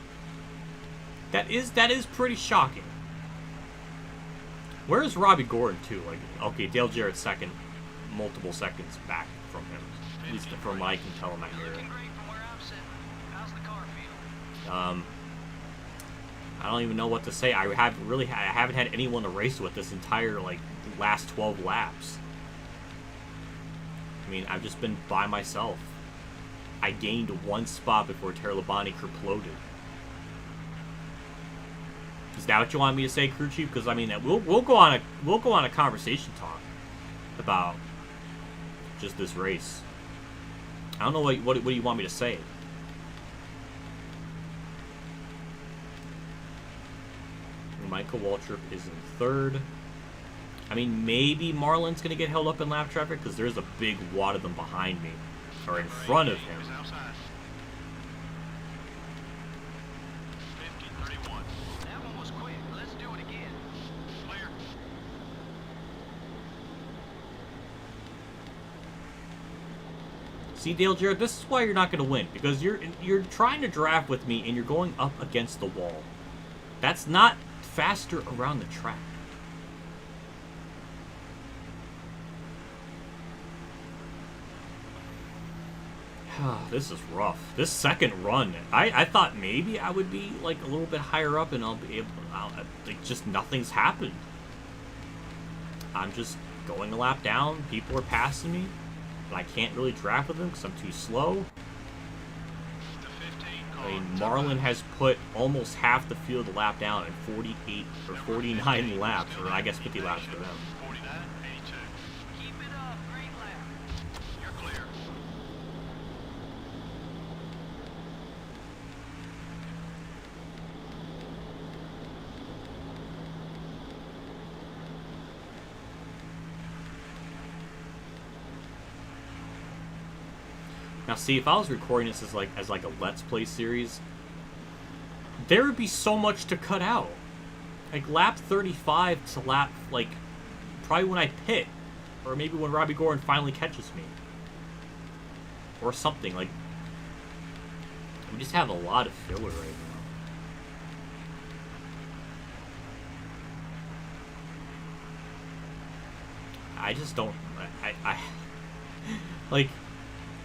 That is pretty shocking. Where's Robbie Gordon too? Like, okay, Dale Jarrett's second, multiple seconds back from him. At least from what I can tell in my mirror. I don't even know what to say. I haven't had anyone to race with this entire like last 12 laps. I mean, I've just been by myself. I gained one spot before Terry Labonte kerploded. Is that what you want me to say, crew chief? Because I mean, we'll go on a conversation talk about just this race. I don't know what do you want me to say. Michael Waltrip is in third. I mean, maybe Marlin's going to get held up in lap traffic because there's a big wad of them behind me, or in front of him. That one was quick. Let's do it again. Clear. See, Dale Jarrett, this is why you're not going to win, because you're trying to draft with me and you're going up against the wall. That's not faster around the track. This is rough. This second run, I thought maybe I would be like a little bit higher up and I'll be able. Like just nothing's happened. I'm just going a lap down. People are passing me, but I can't really draft with them because I'm too slow. I mean, Marlin has put almost half the field lap down in 48 or 49 laps, or I guess 50 laps for them. 49, 82. Keep it up. Great lap. You're clear. Now, see, if I was recording this as like a Let's Play series, there would be so much to cut out. Like lap 35 to lap probably when I pit, or maybe when Robbie Gordon finally catches me, or something. Like we just have a lot of filler right now. I just don't. I like.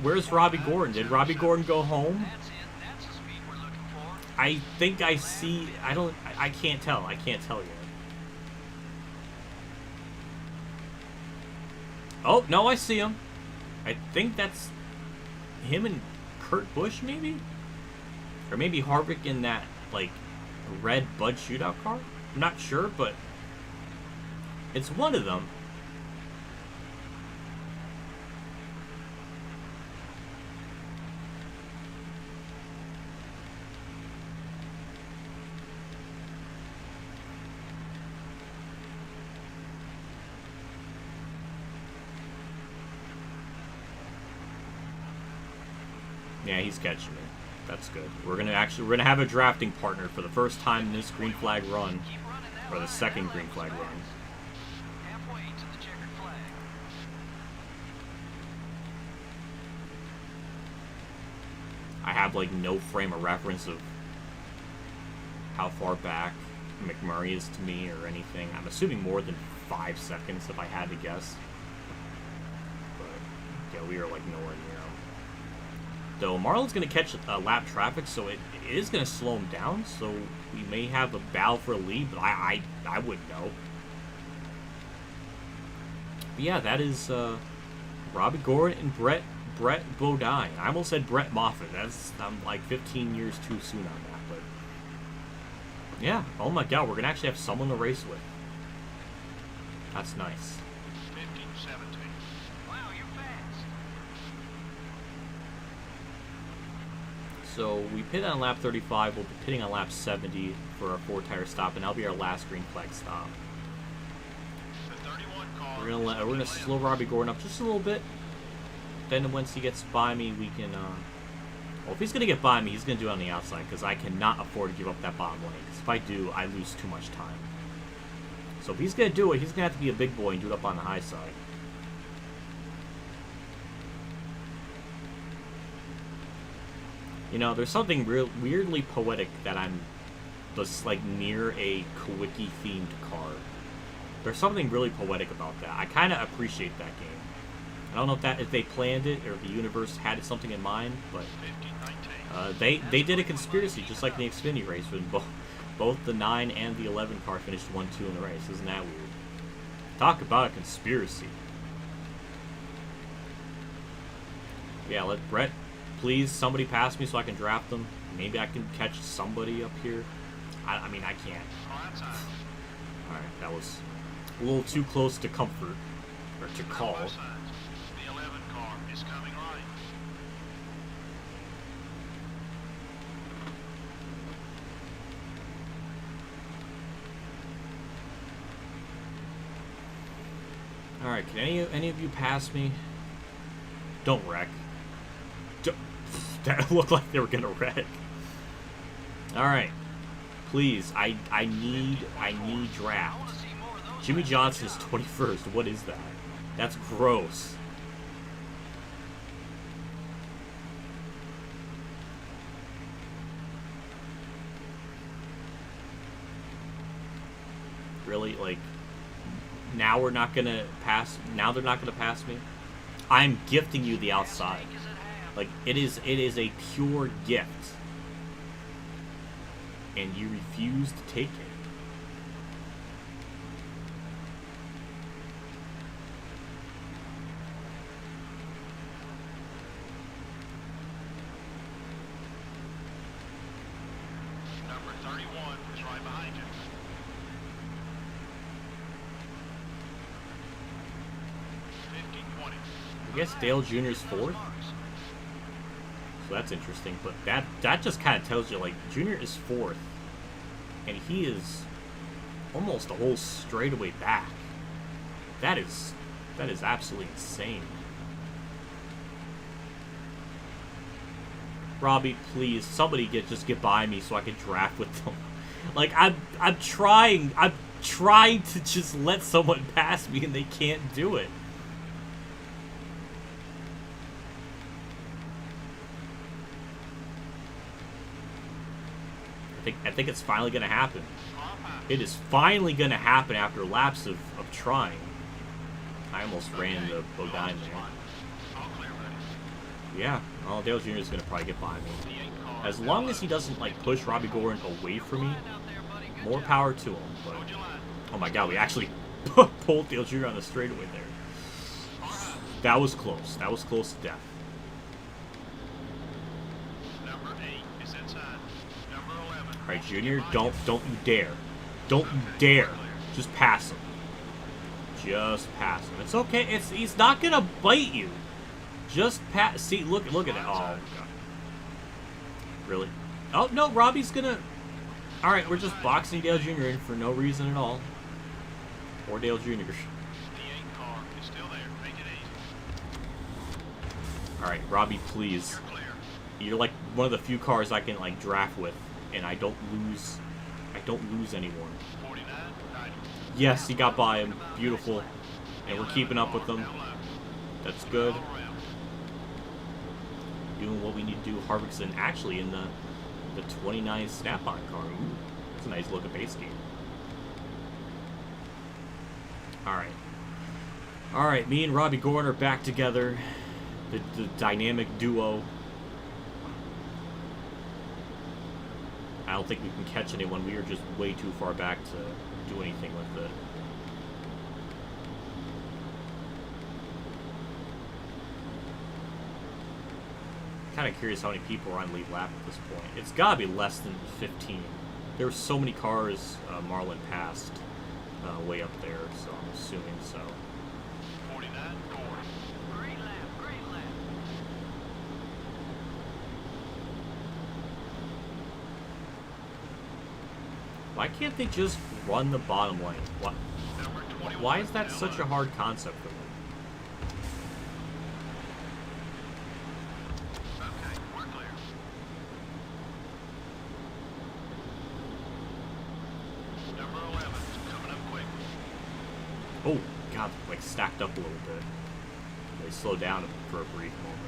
Where's Robbie Gordon? Did Robbie Gordon go home? That's it. That's the speed we're looking for. I think I see. I can't tell. I can't tell yet. Oh no, I see him. I think that's him and Kurt Busch, maybe, or maybe Harvick in that like red Bud Shootout car. I'm not sure, but it's one of them. Yeah, he's catching me. That's good. We're gonna have a drafting partner for the first time in this green flag run, Keep running that or the line. second That green line flag was run. fast. Halfway to the checkered flag. I have like no frame of reference of how far back McMurray is to me or anything. I'm assuming more than 5 seconds if I had to guess. But yeah, we are like nowhere near him. though. Marlon's going to catch lap traffic, so it is going to slow him down. So we may have a battle for a lead, but I wouldn't know. But yeah, that is Robbie Gordon and Brett Bodine. I almost said Brett Moffitt. I'm like 15 years too soon on that, but yeah. Oh my God, we're gonna actually have someone to race with. That's nice. 15-17. Wow, you're fast. So we pit on lap 35. We'll be pitting on lap 70 for our 4-tire stop, and that'll be our last green flag stop. The 31 car. We're gonna slow Robbie Gordon up just a little bit. Then once he gets by me, we can. Well, if he's gonna get by me, he's gonna do it on the outside because I cannot afford to give up that bottom lane. Because if I do, I lose too much time. So if he's gonna do it, he's gonna have to be a big boy and do it up on the high side. You know, there's something weirdly poetic that I'm just like near a Kawiki-themed car. There's something really poetic about that. I kind of appreciate that game. I don't know if they planned it or if the universe had something in mind, but 15-19. they did a conspiracy just like in the Xfinity race when both the 9 and the 11 car finished 1-2 in the race. Isn't that weird? Talk about a conspiracy. Yeah, let Brett, please, somebody pass me so I can draft them. Maybe I can catch somebody up here. I mean, I can't. Alright, that was a little too close to comfort, or to call. The 11 car is coming right. Alright, can any of you pass me? Don't wreck. That looked like they were gonna wreck. Alright. Please, I need draft. Jimmy Johnson is 21st. What is that? That's gross. Really? Like, now we're not gonna pass? Now they're not gonna pass me? I'm gifting you the outside. Like, it is a pure gift. And you refuse to take it. Number 31 is right behind you. I guess Dale Jr.'s 4th? So that's interesting, but that just kind of tells you, like, Junior is 4th, and he is almost a whole straightaway back. That is absolutely insane. Robbie, please, somebody just get by me so I can draft with them. Like, I'm trying to just let someone pass me, and they can't do it. I think it's finally going to happen. It is finally going to happen after laps of trying. I almost ran the Bodine there. Yeah, well, Dale Jr. is going to probably get by me. As long as he doesn't, like, push Robbie Gordon away from me, more power to him. But, oh my God, we actually pulled Dale Jr. on the straightaway there. That was close. That was close to death. Number 8 is inside. Number 11. Alright, Junior, don't you dare. Don't you dare. Just pass him. Just pass him. It's okay. He's not gonna bite you. Just pass. See, look at that. Oh God. Really? Oh no, Robbie's gonna. All right, we're just boxing Dale Jr. in for no reason at all. Poor Dale Jr. The 8 car is still there. Make it easy. All right, Robbie, please. You're clear. You're like one of the few cars I can like draft with, and I don't lose anyone. 49, 90. Yes, he got by him. Beautiful. And we're keeping up with them. That's good. Doing what we need to do. Harvickson actually in the 29 snap-on car. Ooh, that's a nice look at base game. Alright. Alright, me and Robbie Gordon are back together. The dynamic duo. I don't think we can catch anyone. We are just way too far back to do anything with it. Kind of curious how many people are on lead lap at this point. It's got to be less than 15. There were so many cars Marlon passed way up there, so I'm assuming so. 49 course. Great lap, great lap. Why can't they just run the bottom lane? Number 21. Why is that such a hard concept for them? Okay, we're clear. Number 11 is coming up quick. Oh, God, like stacked up a little bit. They slowed down for a brief moment.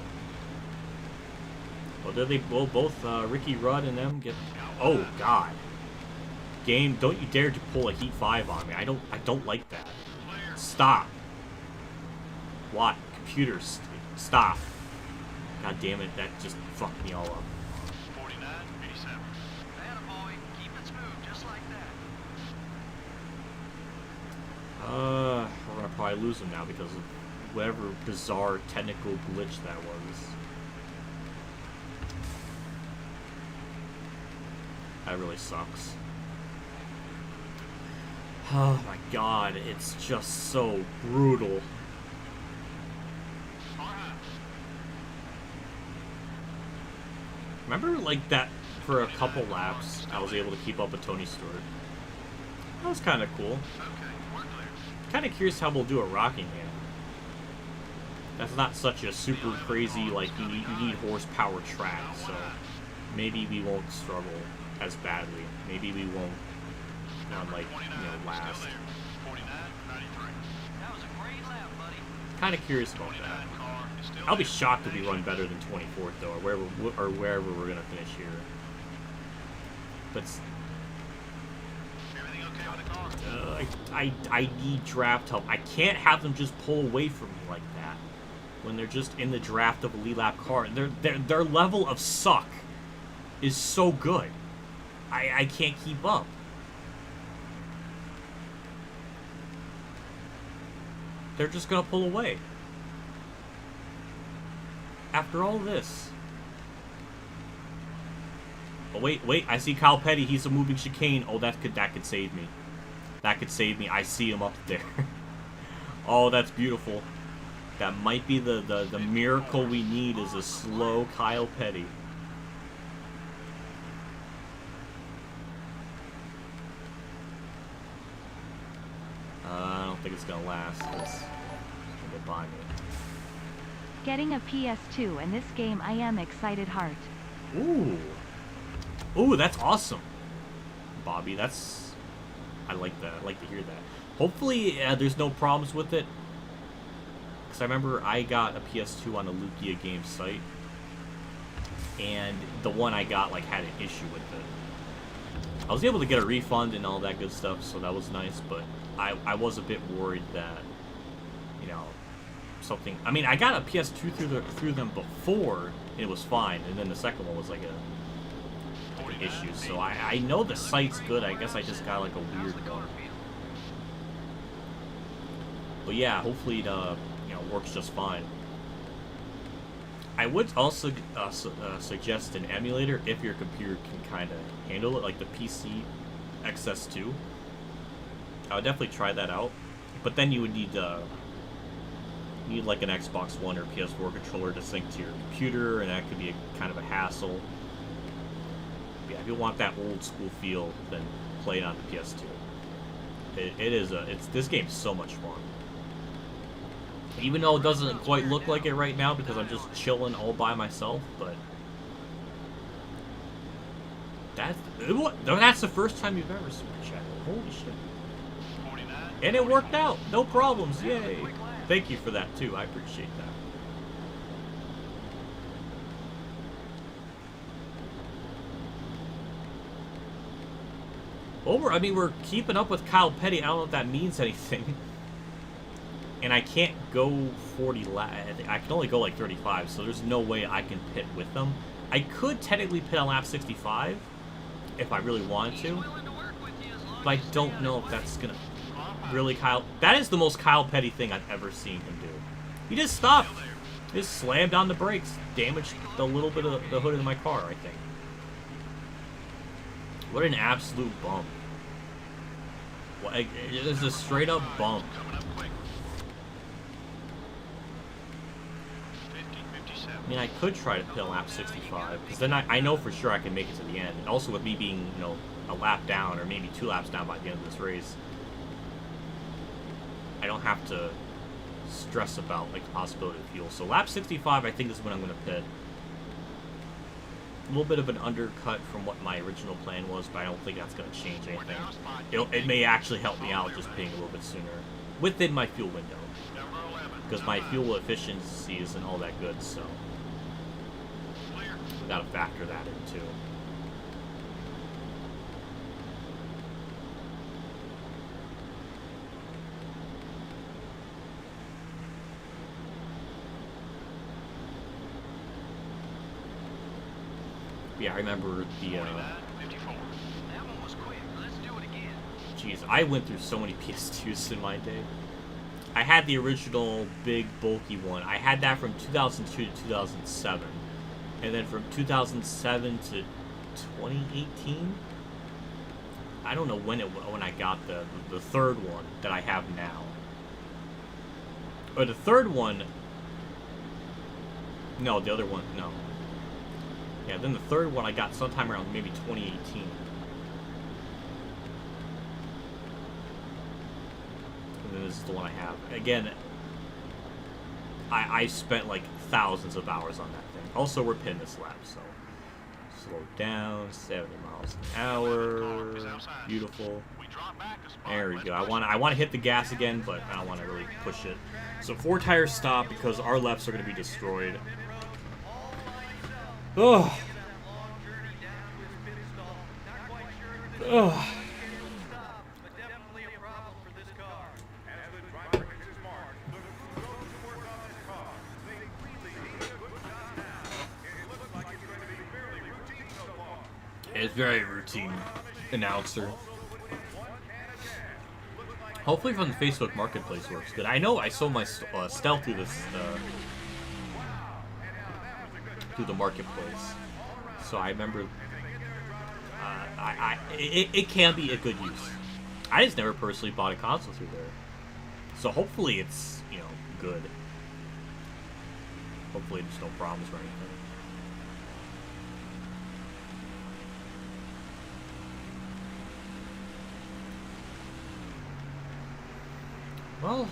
Well, did they? Well, both Ricky Rudd and them get? Oh God! Game, don't you dare to pull a Heat 5 on me. I don't like that. Stop. What? Computers, stop. God damn it! That just fucked me all up. 49, 87. Attaboy, keep it smooth, just like that. We're gonna probably lose him now because of whatever bizarre technical glitch that was. That really sucks. Oh my God, it's just so brutal. Remember, like, that for a couple laps, I was able to keep up with Tony Stewart. That was kind of cool. Okay, we're clear. Kind of curious how we'll do at Rockingham. That's not such a super crazy, like, you need horsepower track, so maybe we won't struggle as badly. Maybe we won't, like, last. Still there. 49, 93. That was a great lap, buddy. Kind of curious about 29 that. car is still I'll be there. shocked if we run better than 24th, though, or wherever we're gonna finish here. But Everything okay with the car? I need draft help. I can't have them just pull away from me like that when they're just in the draft of a lead lap car. Their level of suck is so good. I can't keep up. They're just gonna pull away. After all this. Oh wait, I see Kyle Petty. He's a moving chicane. Oh, that could save me. That could save me. I see him up there. Oh, that's beautiful. That might be the miracle we need is a slow Kyle Petty. I don't think it's gonna last. It's gonna get by me. Getting a PS2 in this game, I am excited heart. Ooh. Ooh, that's awesome. Bobby, I like that. I like to hear that. Hopefully, there's no problems with it. Because I remember I got a PS2 on the Lukia Games site. And the one I got, like, had an issue with it. I was able to get a refund and all that good stuff, so that was nice. But I was a bit worried that, something... I mean, I got a PS2 through them before, and it was fine. And then the second one was like an issue. So I know the site's good. I guess I just got like a weird one. But yeah, hopefully it works just fine. I would also suggest an emulator if your computer can kind of handle it, like the PC XS2. I would definitely try that out. But then you would need like an Xbox One or PS4 controller to sync to your computer, and that could be kind of a hassle. Yeah, if you want that old school feel, then play it on the PS2. This game's so much fun. Even though it doesn't quite look like it right now because I'm just chilling all by myself, but that's the first time you've ever super chatted. Holy shit. 49. And it worked out. No problems. Yay. Thank you for that too. I appreciate that. We're keeping up with Kyle Petty. I don't know if that means anything. And I can't go 40 laps. I can only go like 35, so there's no way I can pit with them. I could technically pit on lap 65, if I really wanted to. But I don't know if that's gonna really Kyle. That is the most Kyle Petty thing I've ever seen him do. He just stopped. Just slammed on the brakes. Damaged a little bit of the hood of my car, I think. What an absolute bump. It is a straight up bump. I mean, I could try to pit lap 65, because then I know for sure I can make it to the end. And also with me being, you know, a lap down, or maybe 2 laps down by the end of this race, I don't have to stress about, like, the possibility of fuel. So lap 65, I think, is when I'm going to pit. A little bit of an undercut from what my original plan was, but I don't think that's going to change anything. It may actually help me out just pitting a little bit sooner within my fuel window, because my fuel efficiency isn't all that good, so we got to factor that in too. Yeah, I remember the, geez, I went through so many PS2s in my day. I had the original big, bulky one. I had that from 2002 to 2007. And then from 2007 to 2018? I don't know when I got the third one that I have now. Or the third one... No, the other one, no. Yeah, then the third one I got sometime around maybe 2018. And then this is the one I have. Again, I spent like thousands of hours on that thing. Also, we're pitting this lap, so slow down, 70 miles an hour. Beautiful. There we go. I want to hit the gas again, but I don't want to really push it. So 4 tires stop because our lefts are going to be destroyed. Oh. Oh. It's very routine, announcer. Hopefully from the Facebook Marketplace works good. I know I sold my Stealth through this, through the Marketplace. So I remember, it can be a good use. I just never personally bought a console through there. So hopefully it's, you know, good. Hopefully there's no problems or anything. Well,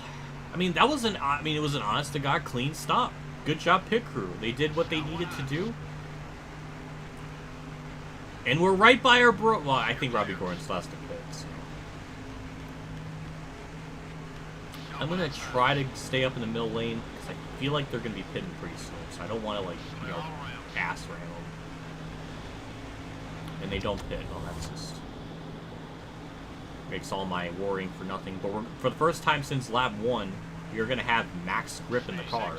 I mean, that wasn't, it was an honest to God clean stop. Good job, pit crew. They did what they needed to do. And we're right by our well, I think Robbie Gordon's last to pit, so. I'm going to try to stay up in the middle lane, because I feel like they're going to be pitting pretty soon, so I don't want to, like, you know, ass ram them. And they don't pit. Well, that's just... makes all my worrying for nothing. But for the first time since lap 1, you're going to have max grip in the car.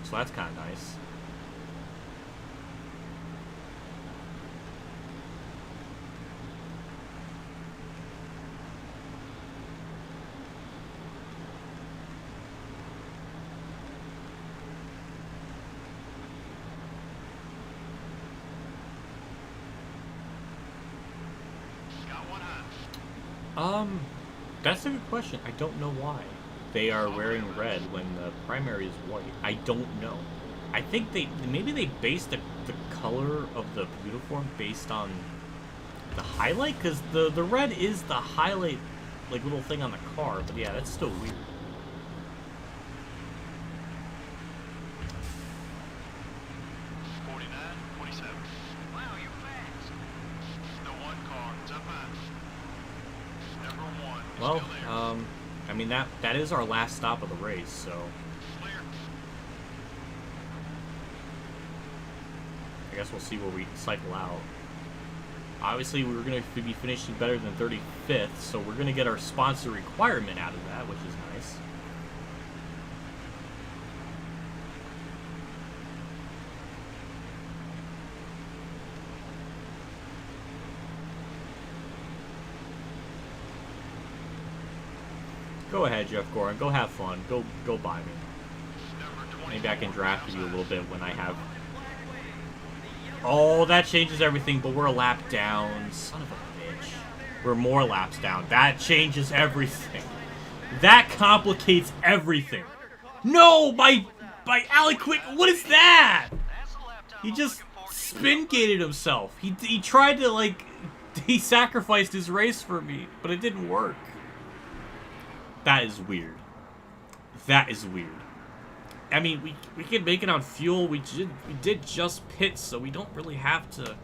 So that's kind of nice. That's a good question. I don't know why they are wearing red when the primary is white. I don't know. I think maybe they based the color of the uniform based on the highlight, because the red is the highlight, like, little thing on the car. But yeah, that's still weird. Well, I mean, that is our last stop of the race, so... I guess we'll see where we cycle out. Obviously, we were going to be finishing better than 35th, so we're going to get our sponsor requirement out of that, which is nice. Go ahead, Jeff Gordon. Go have fun. Go buy me. Maybe I can draft you a little bit when I have... Oh, that changes everything, but we're a lap down. Son of a bitch. We're more laps down. That changes everything. That complicates everything. No, my Alec Quick. What is that? He just spin-gated himself. He tried to, like... He sacrificed his race for me, but it didn't work. That is weird. That is weird. I mean, we can make it on fuel. We did just pit, so we don't really have to.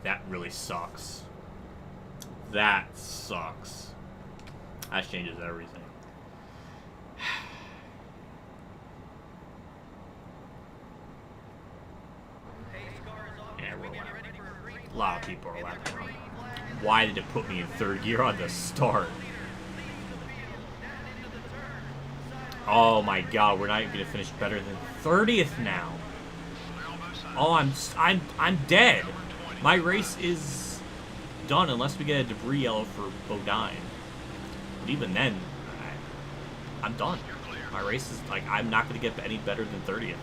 That really sucks. That sucks. That changes everything. Yeah, we're lapping. A lot of people are lapping. Why did it put me in third gear on the start? Oh my god, we're not even gonna finish better than 30th now. Oh, I'm dead. My race is done unless we get a debris yellow for Bodine. But even then, I'm done. My race is like I'm not gonna get any better than 30th now.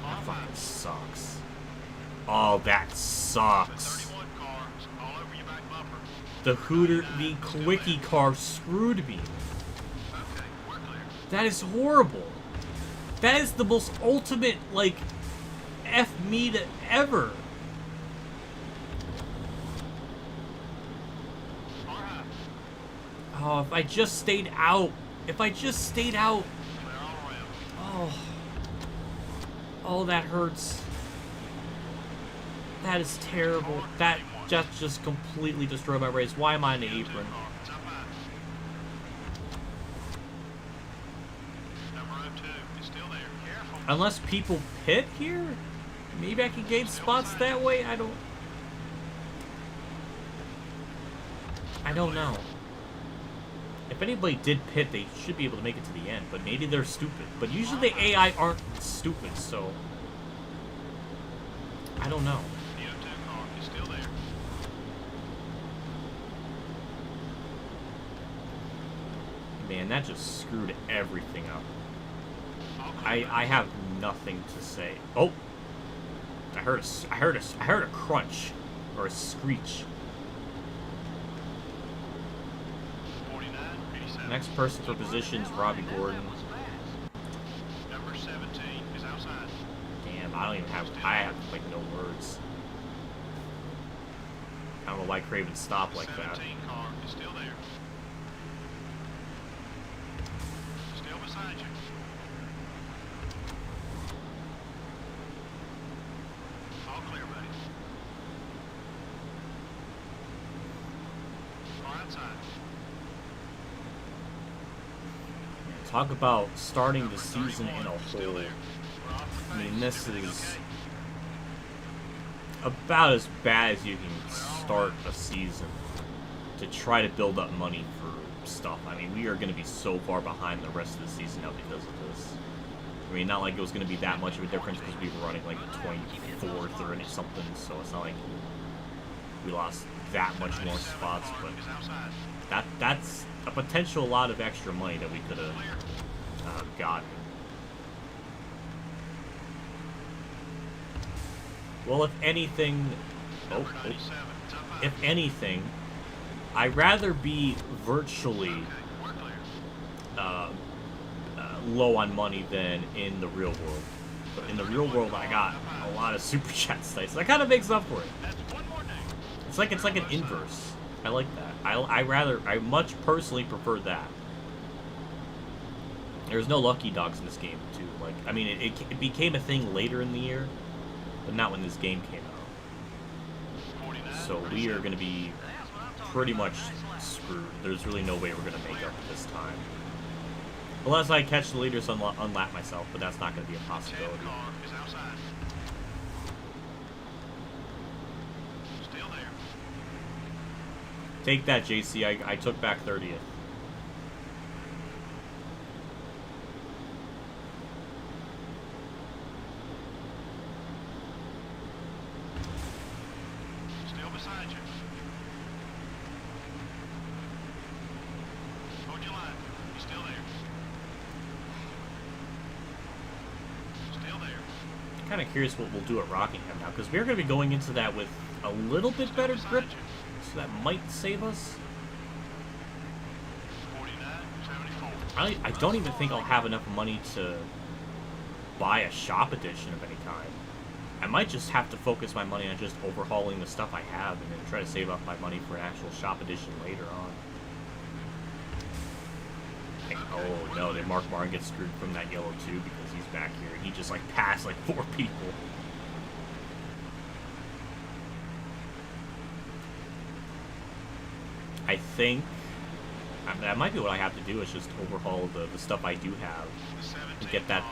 That fucking sucks. Oh, that sucks. The Quickie car screwed me. That is horrible. That is the most ultimate, like, F me to ever. Oh, if I just stayed out. If I just stayed out. Oh. Oh, that hurts. That is terrible. That just completely destroyed my race. Why am I in the apron? Unless people pit here? Maybe I can gain spots that way? I don't know. If anybody did pit, they should be able to make it to the end, but maybe they're stupid. But usually the AI aren't stupid, so... I don't know. Man, that just screwed everything up. I have nothing to say. Oh, I heard a crunch or a screech. Next person for position is Robbie Gordon. Number 17 is outside. Damn, I have like no words. I don't know why Craven stopped like that. 17 car is still there. Still beside you. All clear, buddy. Far outside. Talk about starting the season in a hole. I mean, this is about as bad as you can start a season to try to build up money for stuff. I mean, we are going to be so far behind the rest of the season now because of this. I mean, not like it was going to be that much of a difference because we were running like 24th or something, so it's not like we lost that much more spots, but that's a potential lot of extra money that we could have gotten. Well, if anything, if anything, I'd rather be virtually low on money than in the real world. But in the real world, I got a lot of super chat sites. That kind of makes up for it. It's like an inverse. I like that. I much personally prefer that. There's no lucky dogs in this game too. Like, I mean, it became a thing later in the year, but not when this game came out. So we are going to be pretty much screwed. There's really no way we're going to make up this time. Unless I catch the leaders unlap myself, but that's not going to be a possibility. Take that, JC. I took back 30th. Still beside you. kind of curious what we'll do at Rockingham now, because we're going to be going into that with a little bit better grip, so that might save us. 49.74. I don't even think I'll have enough money to buy a shop edition of any kind. I might just have to focus my money on just overhauling the stuff I have and then try to save up my money for an actual shop edition later on. Oh no, did Mark Martin get screwed from that yellow too because he's back here and he just like passed like 4 people. I think that might be what I have to do is just overhaul the stuff I do have and get that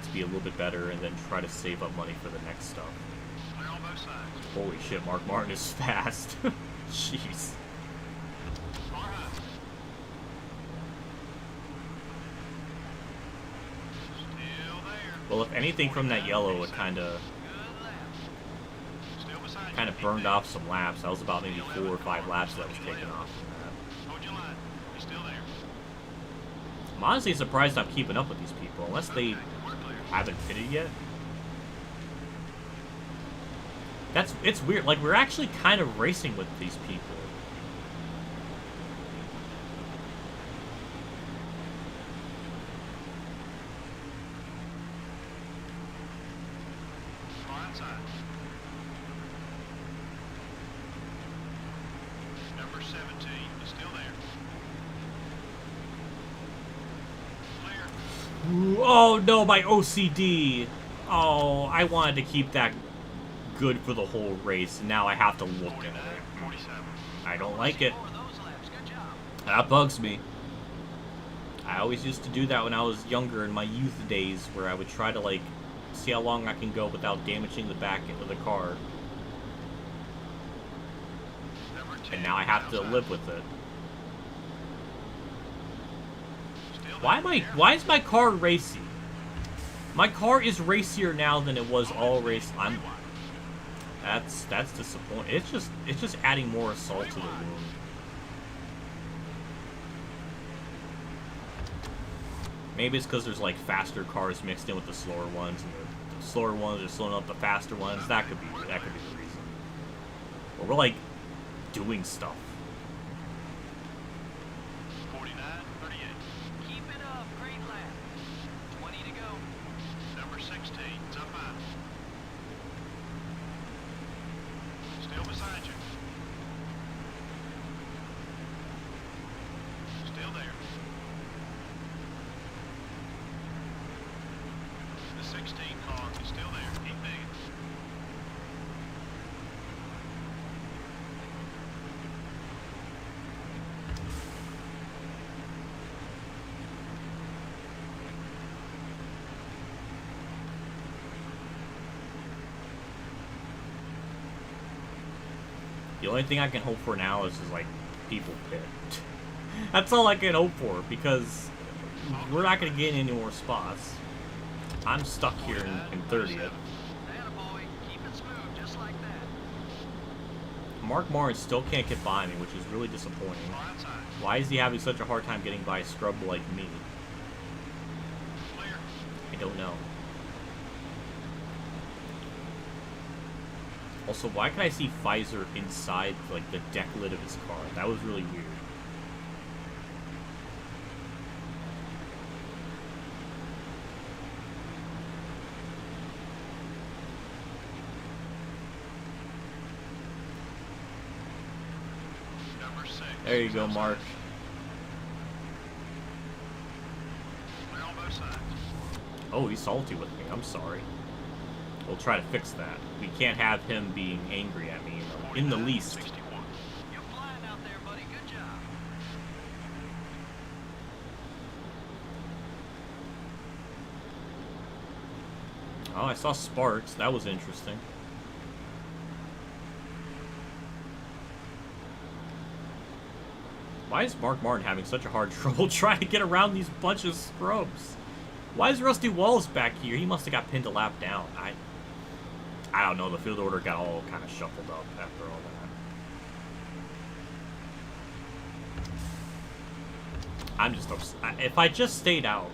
to be a little bit better and then try to save up money for the next stuff. Clear on both sides. Holy shit, Mark Martin is fast. Jeez. Car high. Still there. Well, if anything from that yellow, it kind of Still beside you. burned off some laps. That was about maybe 4 or 5 laps that was taken off from that. Hold your line. You're still there. I'm honestly surprised I'm keeping up with these people, unless they We're clear. haven't pitted yet. It's weird. Like, we're actually kind of racing with these people. Car outside. Number 17 is still there. Clear. Oh no, my OCD. Oh, I wanted to keep that good for the whole race, and now I have to look at 49, it. 47. I don't like it. More of those laps. Good job. That bugs me. I always used to do that when I was younger in my youth days, where I would try to, like, see how long I can go without damaging the back end of the car. Number 10 And now I have to outside. live with it. Still Why is my car racy? My car is racier now than it was all race. That's disappointing. It's just adding more salt to the wound. Maybe it's because there's like faster cars mixed in with the slower ones, and the slower ones are slowing up the faster ones. That could be the reason. But we're like doing stuff. 49, 38. Keep it up. Great lap. 20 to go. Number 16 is up high. Still beside you. Still there. The 16 car is still there. Keep digging. The only thing I can hope for now is like people pit. That's all I can hope for, because we're not going to get any more spots. I'm stuck here in 30th. Attaboy. Keep it smooth, just like that. Mark Martin still can't get by me, which is really disappointing. Car outside. Why is he having such a hard time getting by a scrub like me? Clear. I don't know. Also, why can I see Pfizer inside like the deck lid of his car? That was really weird. Number 6. There you go, outside. Mark. Clear on both sides. Oh, he's salty with me. I'm sorry. We'll try to fix that. We can't have him being angry at me in the 49, least. 61. You're flying out there, buddy. Good job. Oh, I saw sparks. That was interesting. Why is Mark Martin having such a hard trouble trying to get around these bunch of scrubs? Why is Rusty Wallace back here? He must have got pinned a lap down. I don't know. The field order got all kind of shuffled up after all that. I'm just upset. If I just stayed out,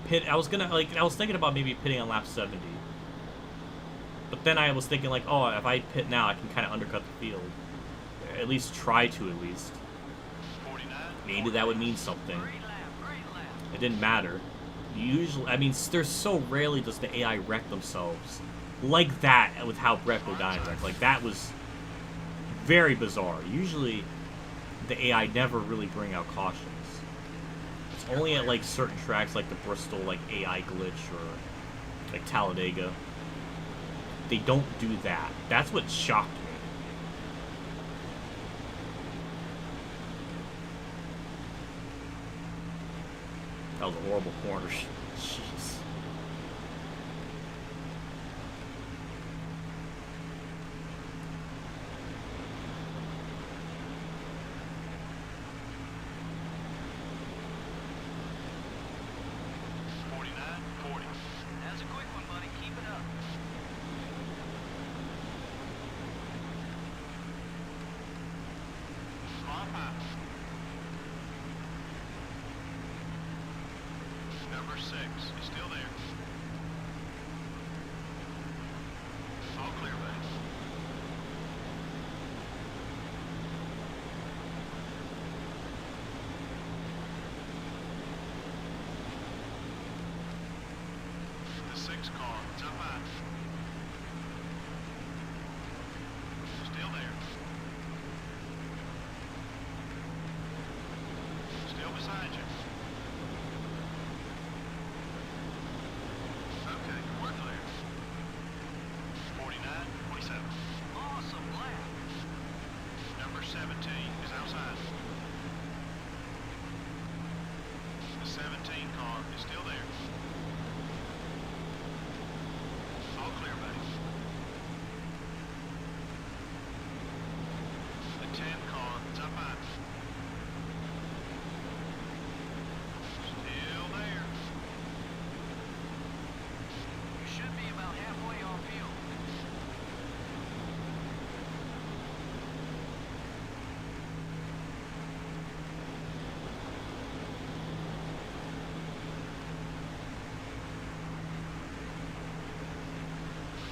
pit. I was thinking about maybe pitting on lap 70. But then I was thinking like, oh, if I pit now, I can kind of undercut the field. At least try to, at least. Maybe that would mean something. It didn't matter. Usually, I mean, there's so rarely does the AI wreck themselves like that with how Brett Bodine wrecked. Like, that was very bizarre. Usually, the AI never really bring out cautions. It's only at, like, certain tracks like the Bristol, like, AI glitch or, like, Talladega. They don't do that. That's what shocked me. That was a horrible corner. Jeez. That's a quick one, buddy. Keep it up. Number 6 is still there. All clear, buddy. The 6 car, it's up high. Still there. Still beside you. Okay, we're clear. 49, 27. Awesome lap. Number 17 is outside. The 17 car is still there. All clear, buddy. The 10 car is up high. Still there. You should be about halfway off field.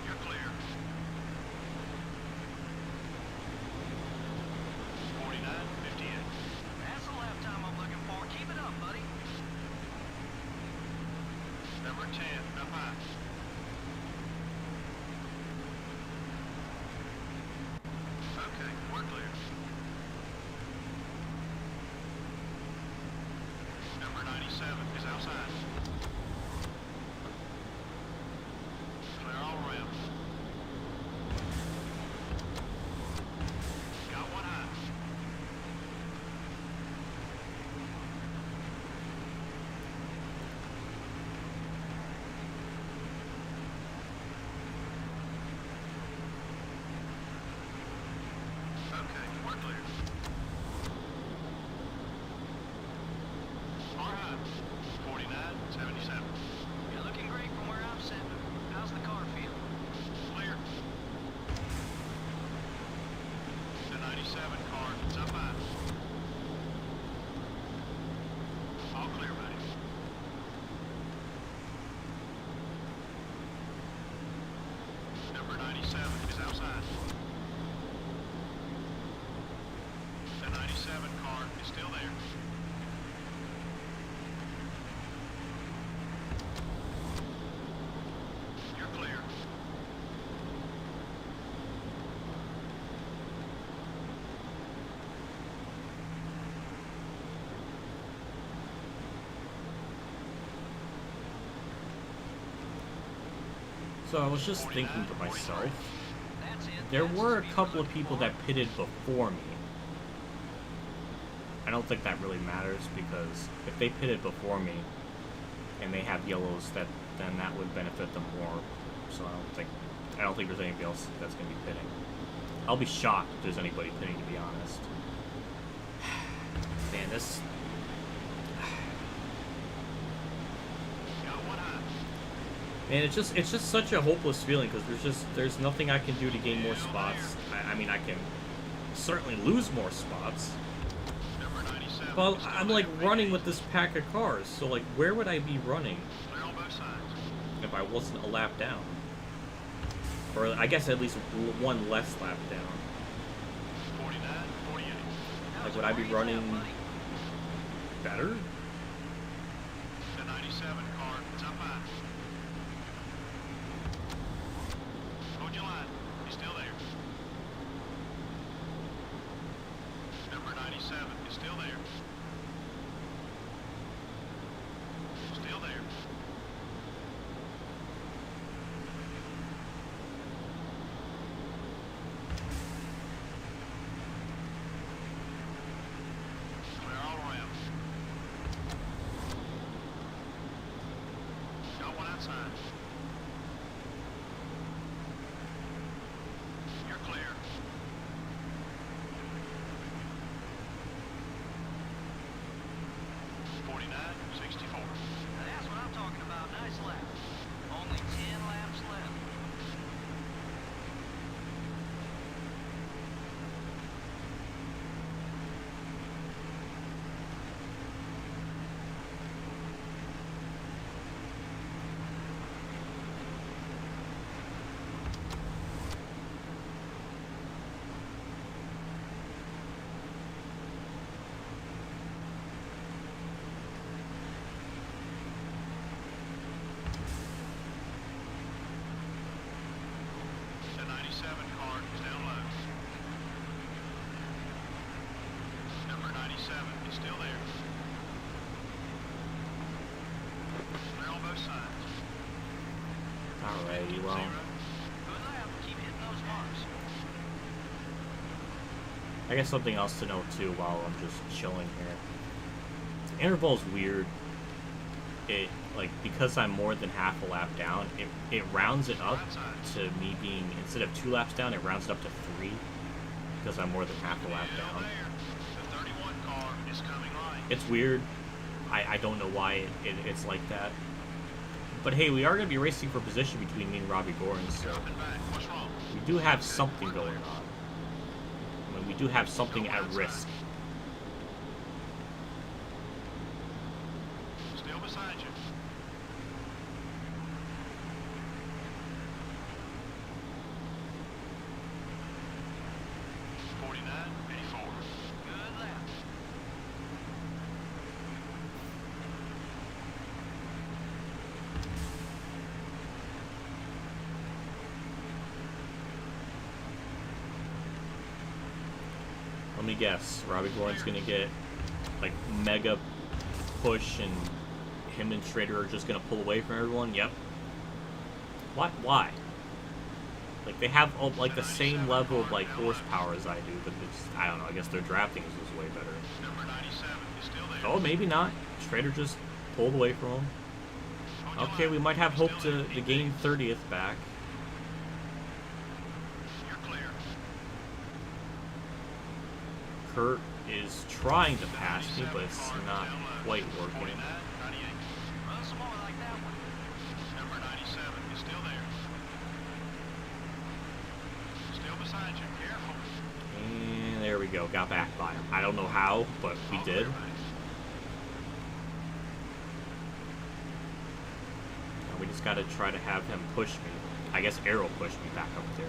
You're clear. 49, 58. That's the lap time I'm looking for. Keep it up, buddy. Number 10, up high. Okay, we're clear. Number 97 is outside. Clear all around. Got one high. Okay, we're clear. Far high. 49, 77. You're looking great from where I'm sitting. How's the car feel? Clear. The 97 car is up high. All clear, buddy. Number 97 is outside. The 97 car is still there. You're clear. So I was just thinking to myself, That's it. there That's were the a speed couple we're of looking people for. that pitted before me. I don't think that really matters because if they pitted before me and they have yellows, then that would benefit them more. So I don't think there's anybody else that's going to be pitting. I'll be shocked if there's anybody pitting, to be honest. Man, this. Got one high. Man, it's just such a hopeless feeling because there's nothing I can do to gain more spots. I mean, I can certainly lose more spots. Number 97 Well, I'm like running with this pack of cars, so like where would I be running Clear on both sides. if I wasn't a lap down? Or I guess at least one less lap down. 49, 48. Like would I be running better? The 97 car is up high. Hold your line. He's still there. Number 97 is still there. Still there. Clear all around. Got one outside. You're clear. Now that's what I'm talking about. Nice lap. Only 10 laps left. The 97 car is down low. Number 97 is still there. Clear on both sides. Alrighty, well. Good lap. Keep hitting those marks. I guess something else to note too while I'm just chilling here. Interval's weird. It like because I'm more than half a lap down, it rounds it up to me being instead of 2 laps down, it rounds it up to 3 because I'm more than half a lap Still down. there. The 31 car is coming right. It's weird. I don't know why it's like that. But hey, we are going to be racing for position between me and Robbie Gorn, so Dropping back. What's wrong? we do have something going on. I mean, we do have something at risk. Still beside you. Good lap. Let me guess. Robbie Gorn's going to get like mega push and him and Schrader are just going to pull away from everyone? Yep. What? Why? Like, they have like the same level of like horsepower as I do, but it's, I don't know, I guess their drafting is just way better. Number 97 is still there. Oh, maybe not. Schrader just pulled away from him. Okay, we might have hope to gain 30th back. You're clear. Kurt is trying to pass me, but it's not quite working. 49, 98. Run some more like that one. Number 97 is still there. Still beside you. Careful. And there we go. Got back by him. I don't know how, but we did. We just got to try to have him push me. I guess Arrow pushed me back up there.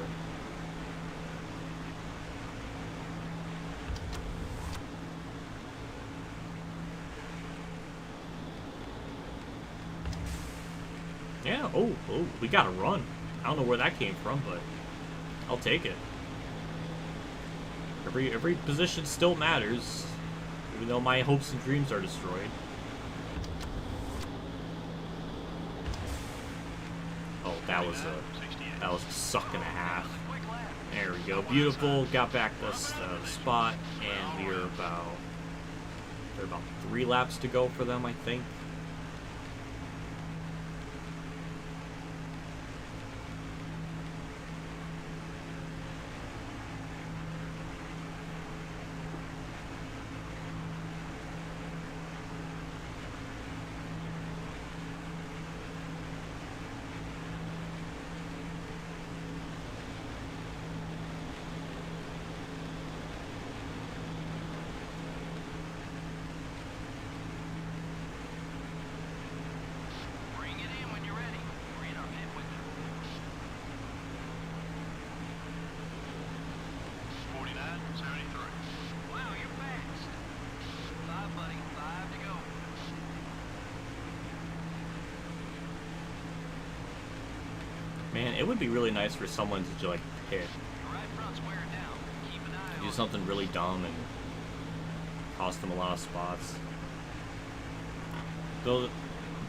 Yeah, oh, we got a run. I don't know where that came from, but I'll take it. Every position still matters, even though my hopes and dreams are destroyed. Oh, that was a suck and a half. There we go, beautiful. Got back this spot, and we're about 3 laps to go for them, I think. Man, it would be really nice for someone to like pit. Do something really dumb and cost them a lot of spots. Though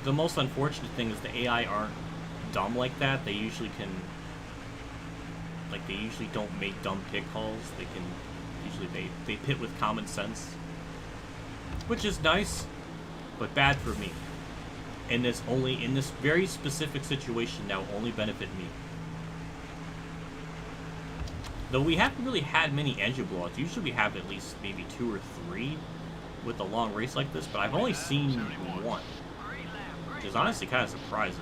the most unfortunate thing is the AI aren't dumb like that. They usually can, like, they usually don't make dumb pit calls. They can usually they pit with common sense, which is nice, but bad for me. In this very specific situation, that will only benefit me. Though we haven't really had many engine blowouts. Usually we have at least maybe 2 or 3 with a long race like this, but I've only seen 1, which is honestly kind of surprising.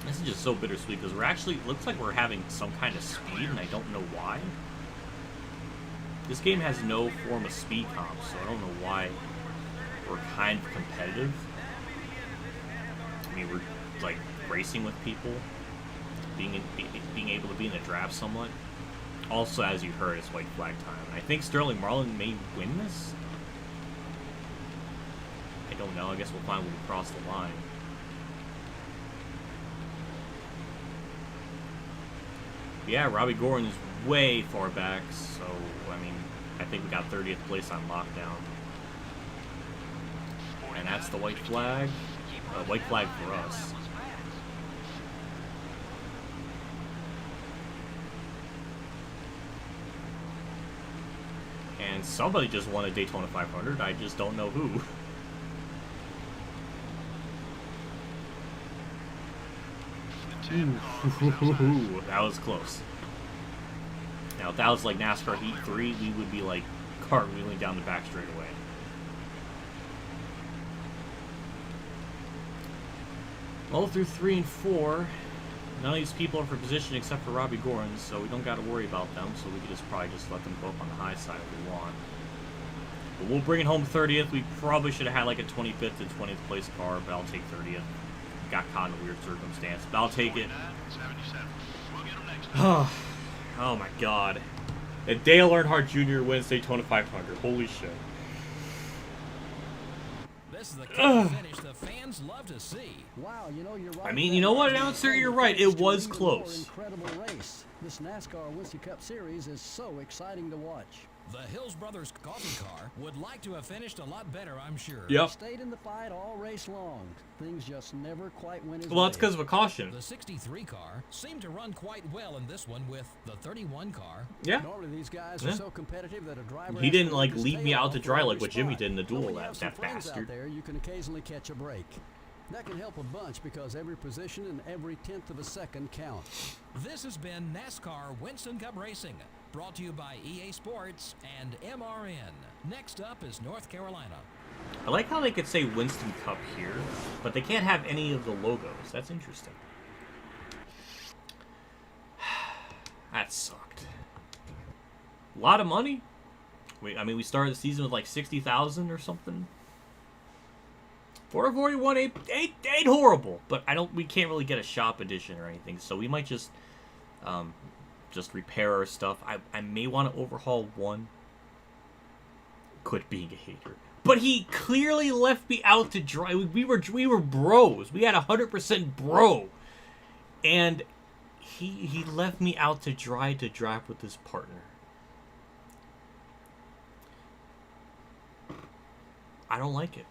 This is just so bittersweet because we're actually, looks like we're having some kind of speed, and I don't know why. This game has no form of speed comp, so I don't know why we're kind of competitive. I mean, we're like racing with people, being able to be in the draft somewhat. Also, as you heard, it's white flag time. I think Sterling Marlin may win this. I don't know. I guess we'll find when we cross the line. Yeah, Robbie Gorin is way far back, so, I mean, I think we got 30th place on lockdown. And that's the white flag. White flag for us. And somebody just won a Daytona 500, I just don't know who. Ooh, that was close. Now, if that was like NASCAR Heat 3, we would be like cartwheeling down the back straightaway. Well, through 3 and 4, none of these people are for position except for Robbie Gorin, so we don't got to worry about them, so we can probably just let them go up on the high side if we want. But we'll bring it home 30th. We probably should have had like a 25th and 20th place car, but I'll take 30th. Got caught in a weird circumstance, but I'll take it. Oh my god. And Dale Earnhardt Jr. wins Daytona 500. Holy shit. This is the kind of finish the fans love to see. Wow, you know, you're right. I mean, you know what, announcer? You're right. It was close. Incredible race. This NASCAR Winston Cup Series is so exciting to watch. The Hills Brothers coffee car would like to have finished a lot better, I'm sure. Yep. Stayed in the fight all race long. Things just never quite went his way. Well, that's because of a caution. The 63 car seemed to run quite well in this one with the 31 car. Yeah. Normally these guys are so competitive that a driver He didn't has to like his leave me tail out to off dry for like every what Jimmy spot. did in the But duel, when you have some that friends bastard. out there, you can occasionally catch a break. That can help a bunch because every position and every 10th of a second counts. This has been NASCAR Winston Cup Racing, brought to you by EA Sports and MRN. Next up is North Carolina. I like how they could say Winston Cup here, but they can't have any of the logos. That's interesting. That sucked. A lot of money. I mean, we started the season with like 60,000 or something. 441 ain't horrible, but we can't really get a shop edition or anything, so we might just repair our stuff. I may want to overhaul one. Quit being a hater. But he clearly left me out to dry. We were bros. We had 100% bro. And he left me out to dry to draft with his partner. I don't like it.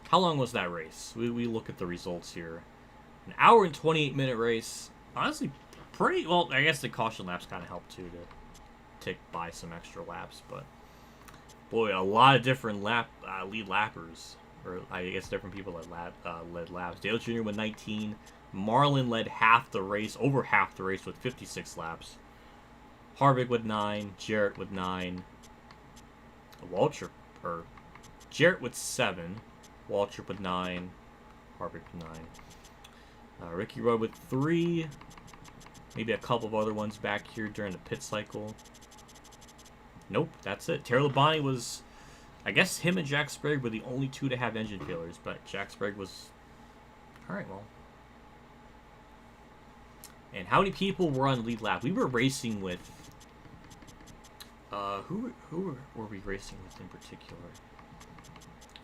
How long was that race? We look at the results here. An hour and 28-minute race. Honestly, pretty well. I guess the caution laps kind of helped too to tick by some extra laps, but boy, a lot of different lead lappers, or I guess different people that led laps. Dale Jr. with 19. Marlin led over half the race with 56 laps. Harvick with 9. Jarrett with 9. Jarrett with 7. Waltrip with 9. Harvick with 9. Ricky Rudd with 3. Maybe a couple of other ones back here during the pit cycle. Nope, that's it. Terry Labonte was... I guess him and Jack Sprague were the only two to have engine failures, but Jack Sprague was... Alright, well. And how many people were on the lead lap? We were racing with... Who were we racing with in particular?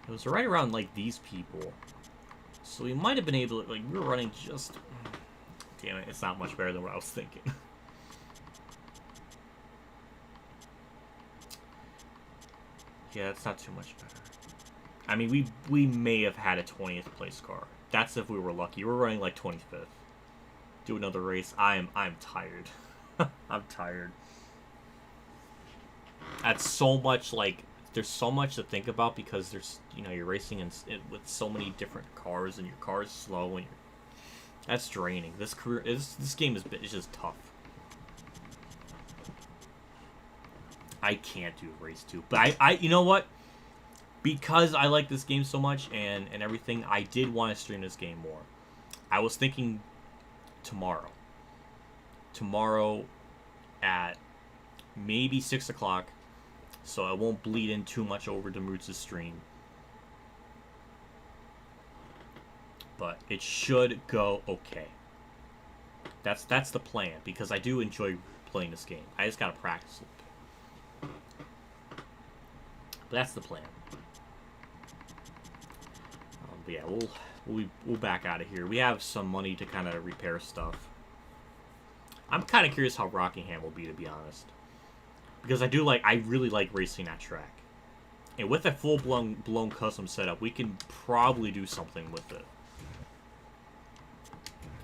It was right around like these people, so we might have been able to, like, we were running just. Damn it! It's not much better than what I was thinking. Yeah, it's not too much better. I mean, we may have had a 20th place car. That's if we were lucky. We're running like 25th. Do another race. I'm tired. I'm tired. That's so much, like, there's so much to think about because there's, you know, you're racing with so many different cars and your car is slow and that's draining. This game is just tough. I can't do race 2, but I you know what? Because I like this game so much and everything, I did want to stream this game more. I was thinking tomorrow at maybe 6 o'clock, so I won't bleed in too much over Demruz's stream. But it should go okay. That's the plan, because I do enjoy playing this game. I just gotta practice a little bit. But that's the plan. But yeah, we'll back out of here. We have some money to kind of repair stuff. I'm kind of curious how Rockingham will be, to be honest, because I really like racing that track, and with a full-blown custom setup, we can probably do something with it.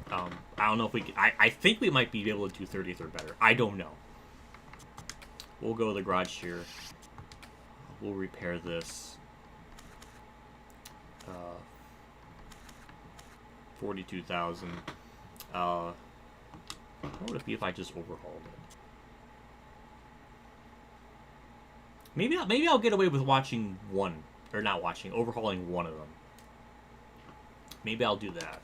I don't know if we can. I think we might be able to do 30th or better. I don't know. We'll go to the garage here. We'll repair this. 42,000. What would it be if I just overhauled it? Maybe I'll get away with watching one, or not watching, overhauling one of them. Maybe I'll do that.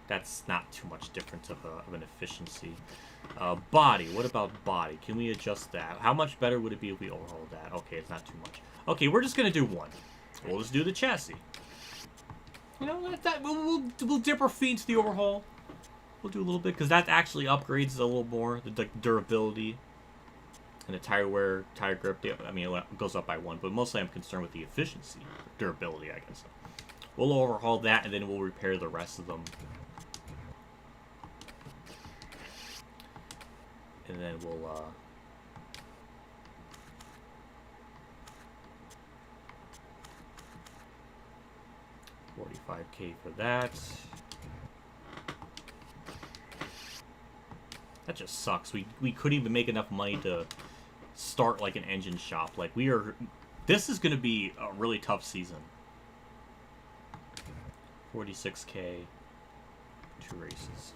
That's not too much difference of an efficiency. Body. What about body? Can we adjust that? How much better would it be if we overhauled that? Okay, it's not too much. Okay, we're just gonna do one. We'll just do the chassis. You know, we'll dip our feet into the overhaul. We'll do a little bit, because that actually upgrades a little more, the durability and the tire wear, tire grip. I mean, it goes up by 1, but mostly I'm concerned with the efficiency, durability, I guess. We'll overhaul that, and then we'll repair the rest of them. And then we'll, 45K for that. That just sucks. We couldn't even make enough money to start like an engine shop. Like, this is gonna be a really tough season. 46K, 2 races.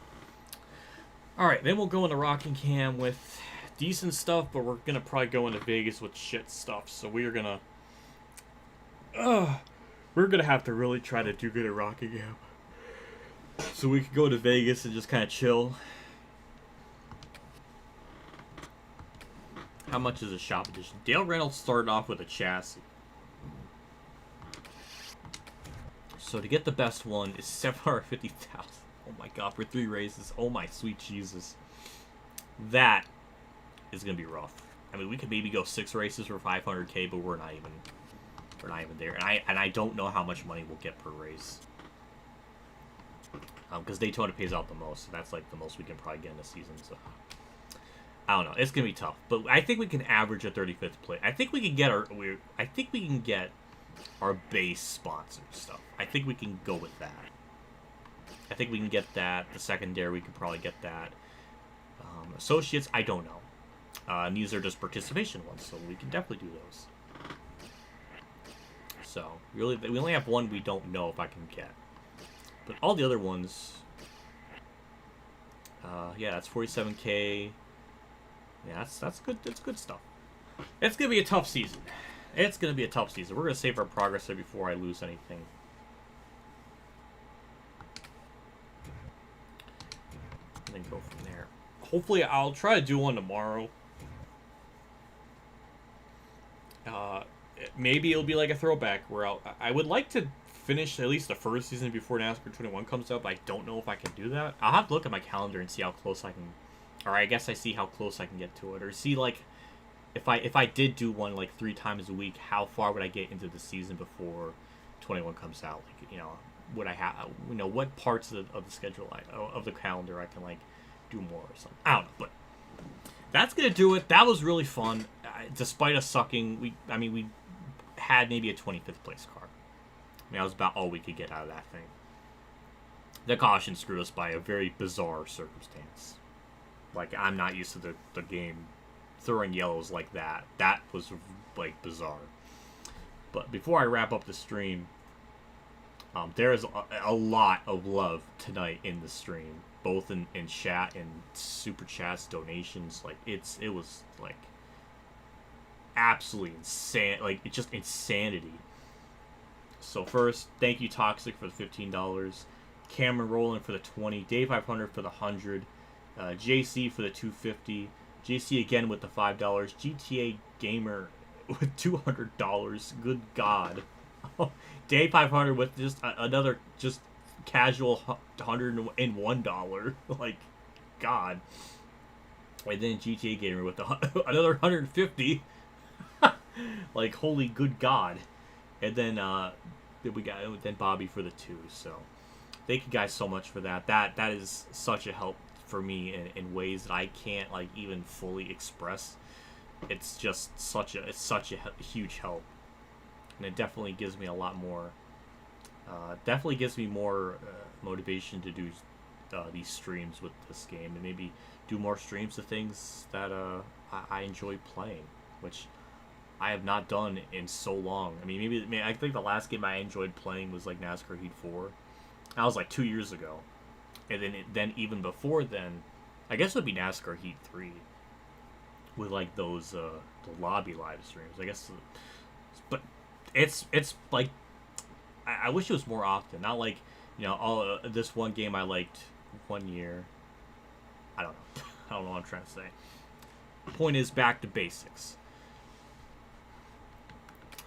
Alright, then we'll go into Rockingham with decent stuff, but we're gonna probably go into Vegas with shit stuff. So we're gonna have to really try to do good at Rockingham, so we can go to Vegas and just kind of chill. How much is a shop edition? Dale Reynolds started off with a chassis, so to get the best one is 750,000. Oh my god, for 3 races. Oh my sweet Jesus. That is gonna be rough. I mean, we could maybe go 6 races for 500K, but we're not even there. And I don't know how much money we'll get per race. Because Daytona pays out the most, so that's like the most we can probably get in the season. So I don't know. It's gonna be tough, but I think we can average a 35th place. I think we can get our base sponsor stuff. I think we can go with that. I think we can get that. The secondary, we could probably get that. Associates, I don't know. And these are just participation ones, so we can definitely do those. So, really, we only have one we don't know if I can get. But all the other ones... yeah, that's 47K. Yeah, that's good. That's good stuff. It's going to be a tough season. It's going to be a tough season. We're going to save our progress there before I lose anything. And then go from there. Hopefully, I'll try to do one tomorrow. Maybe it'll be like a throwback where I would like to finish at least the first season before NASCAR 21 comes out, but I don't know if I can do that. I'll have to look at my calendar and see how close I can, or I guess I see how close I can get to it, or see like if I did do one like 3 times a week, how far would I get into the season before 21 comes out? Like, you know, would I have, you know, what parts of the schedule of the calendar I can like do more or something. I don't know, but that's gonna do it. That was really fun. Despite us sucking, we had maybe a 25th place car. I mean, that was about all we could get out of that thing. The caution screwed us by a very bizarre circumstance. Like, I'm not used to the game throwing yellows like that. That was, like, bizarre. But before I wrap up the stream, there is a lot of love tonight in the stream. Both in chat and super chats, donations. Like, it was, like, absolutely insane. Like, it's just insanity. So first, thank you Toxic for the $15, Cameron Rowland for the 20, Dave 500 for the 100, JC for the 250, JC again with the $5, GTA Gamer with $200. Good God, Dave 500 with just another just casual $101. Like, God. And then GTA Gamer with another 150. Like, holy good God. And then we got Bobby for the 2. So thank you guys so much for that. That is such a help for me in ways that I can't like even fully express. It's just such a huge help, and it definitely gives me a lot more. Definitely gives me more motivation to do these streams with this game, and maybe do more streams of things that I enjoy playing, which I have not done in so long. I mean, I think the last game I enjoyed playing was like NASCAR Heat 4. That was like 2 years ago, and then even before then, I guess it would be NASCAR Heat 3 with like those the lobby live streams. I guess, but it's like I wish it was more often. Not like, you know, this one game I liked 1 year. I don't know. I don't know what I'm trying to say. The point is, back to basics.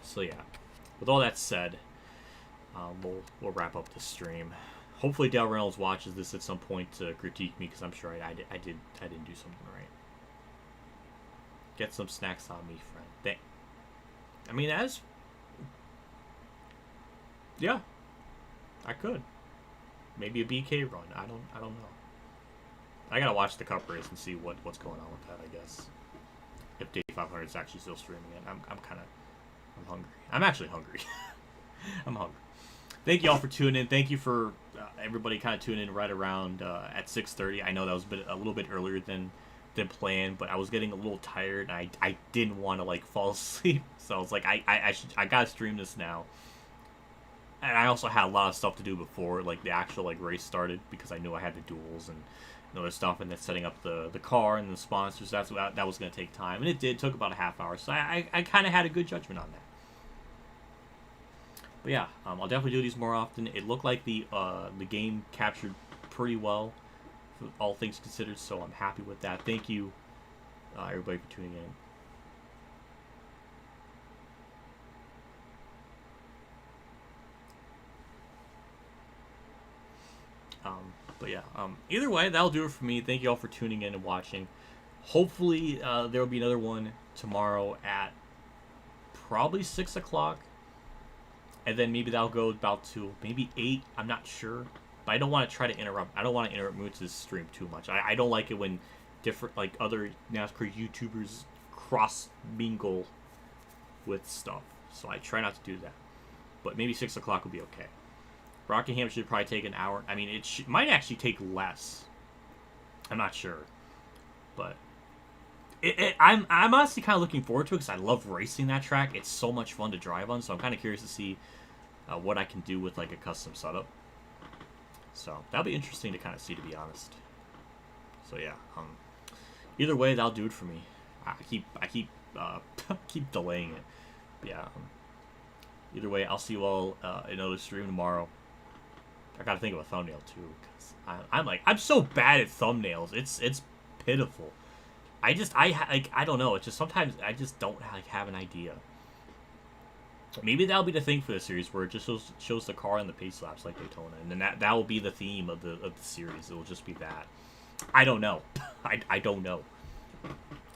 So yeah, with all that said, we'll wrap up the stream. Hopefully Dale Reynolds watches this at some point to critique me, because I'm sure I didn't do something right. Get some snacks on me, friend. I mean, yeah, I could. Maybe a BK run. I don't know. I gotta watch the cup race and see what's going on with that, I guess. If Day 500 is actually still streaming it. I'm hungry. I'm actually hungry. I'm hungry. Thank you all for tuning in. Thank you for everybody kind of tuning in right around at 6:30. I know that was a little bit earlier than planned, but I was getting a little tired, and I didn't want to like fall asleep. So I was like, I gotta stream this now. And I also had a lot of stuff to do before like the actual like race started, because I knew I had the duels and other stuff, and then setting up the car and the sponsors. That was going to take time, and it did. It took about a half hour, so I kind of had a good judgment on that. But yeah, I'll definitely do these more often. It looked like the game captured pretty well, all things considered, so I'm happy with that. Thank you, everybody, for tuning in. But yeah, either way, that'll do it for me. Thank you all for tuning in and watching. Hopefully, there will be another one tomorrow at probably 6 o'clock. And then maybe that'll go about to maybe 8. I'm not sure. But I don't want to try to interrupt. I don't want to interrupt Moots' stream too much. I don't like it when different, like, other NASCAR YouTubers cross-mingle with stuff. So I try not to do that. But maybe 6 o'clock will be okay. Rockingham should probably take an hour. I mean, it might actually take less. I'm not sure. But I'm honestly kind of looking forward to it, because I love racing that track. It's so much fun to drive on, so I'm kind of curious to see what I can do with like a custom setup. So that'll be interesting to kind of see, to be honest. So yeah, either way, that'll do it for me. I keep delaying it. But yeah. Either way, I'll see you all in another stream tomorrow. I gotta think of a thumbnail too, because I'm so bad at thumbnails. It's pitiful. I don't know. It's just sometimes I just don't like have an idea. Maybe that'll be the thing for the series, where it just shows the car on the pace laps like Daytona, and then that will be the theme of the series. It will just be that. I don't know. I don't know.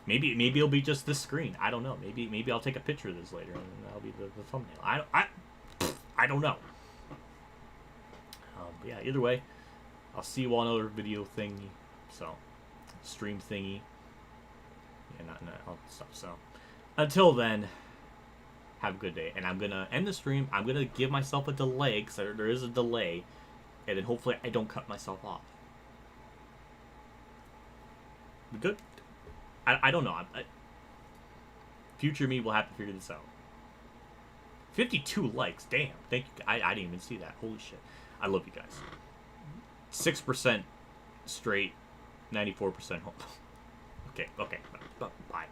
Maybe it'll be just this screen. I don't know. Maybe I'll take a picture of this later, and that'll be the thumbnail. I don't know. But yeah, either way, I'll see you on another video thingy. So, stream thingy. Yeah, not all that stuff. So, until then, have a good day. And I'm gonna end the stream. I'm gonna give myself a delay, because there is a delay, and then hopefully I don't cut myself off. We good? I don't know. Future me will have to figure this out. 52 likes. Damn. Thank you. I didn't even see that. Holy shit. I love you guys. 6% straight. 94% home. Okay. Bye.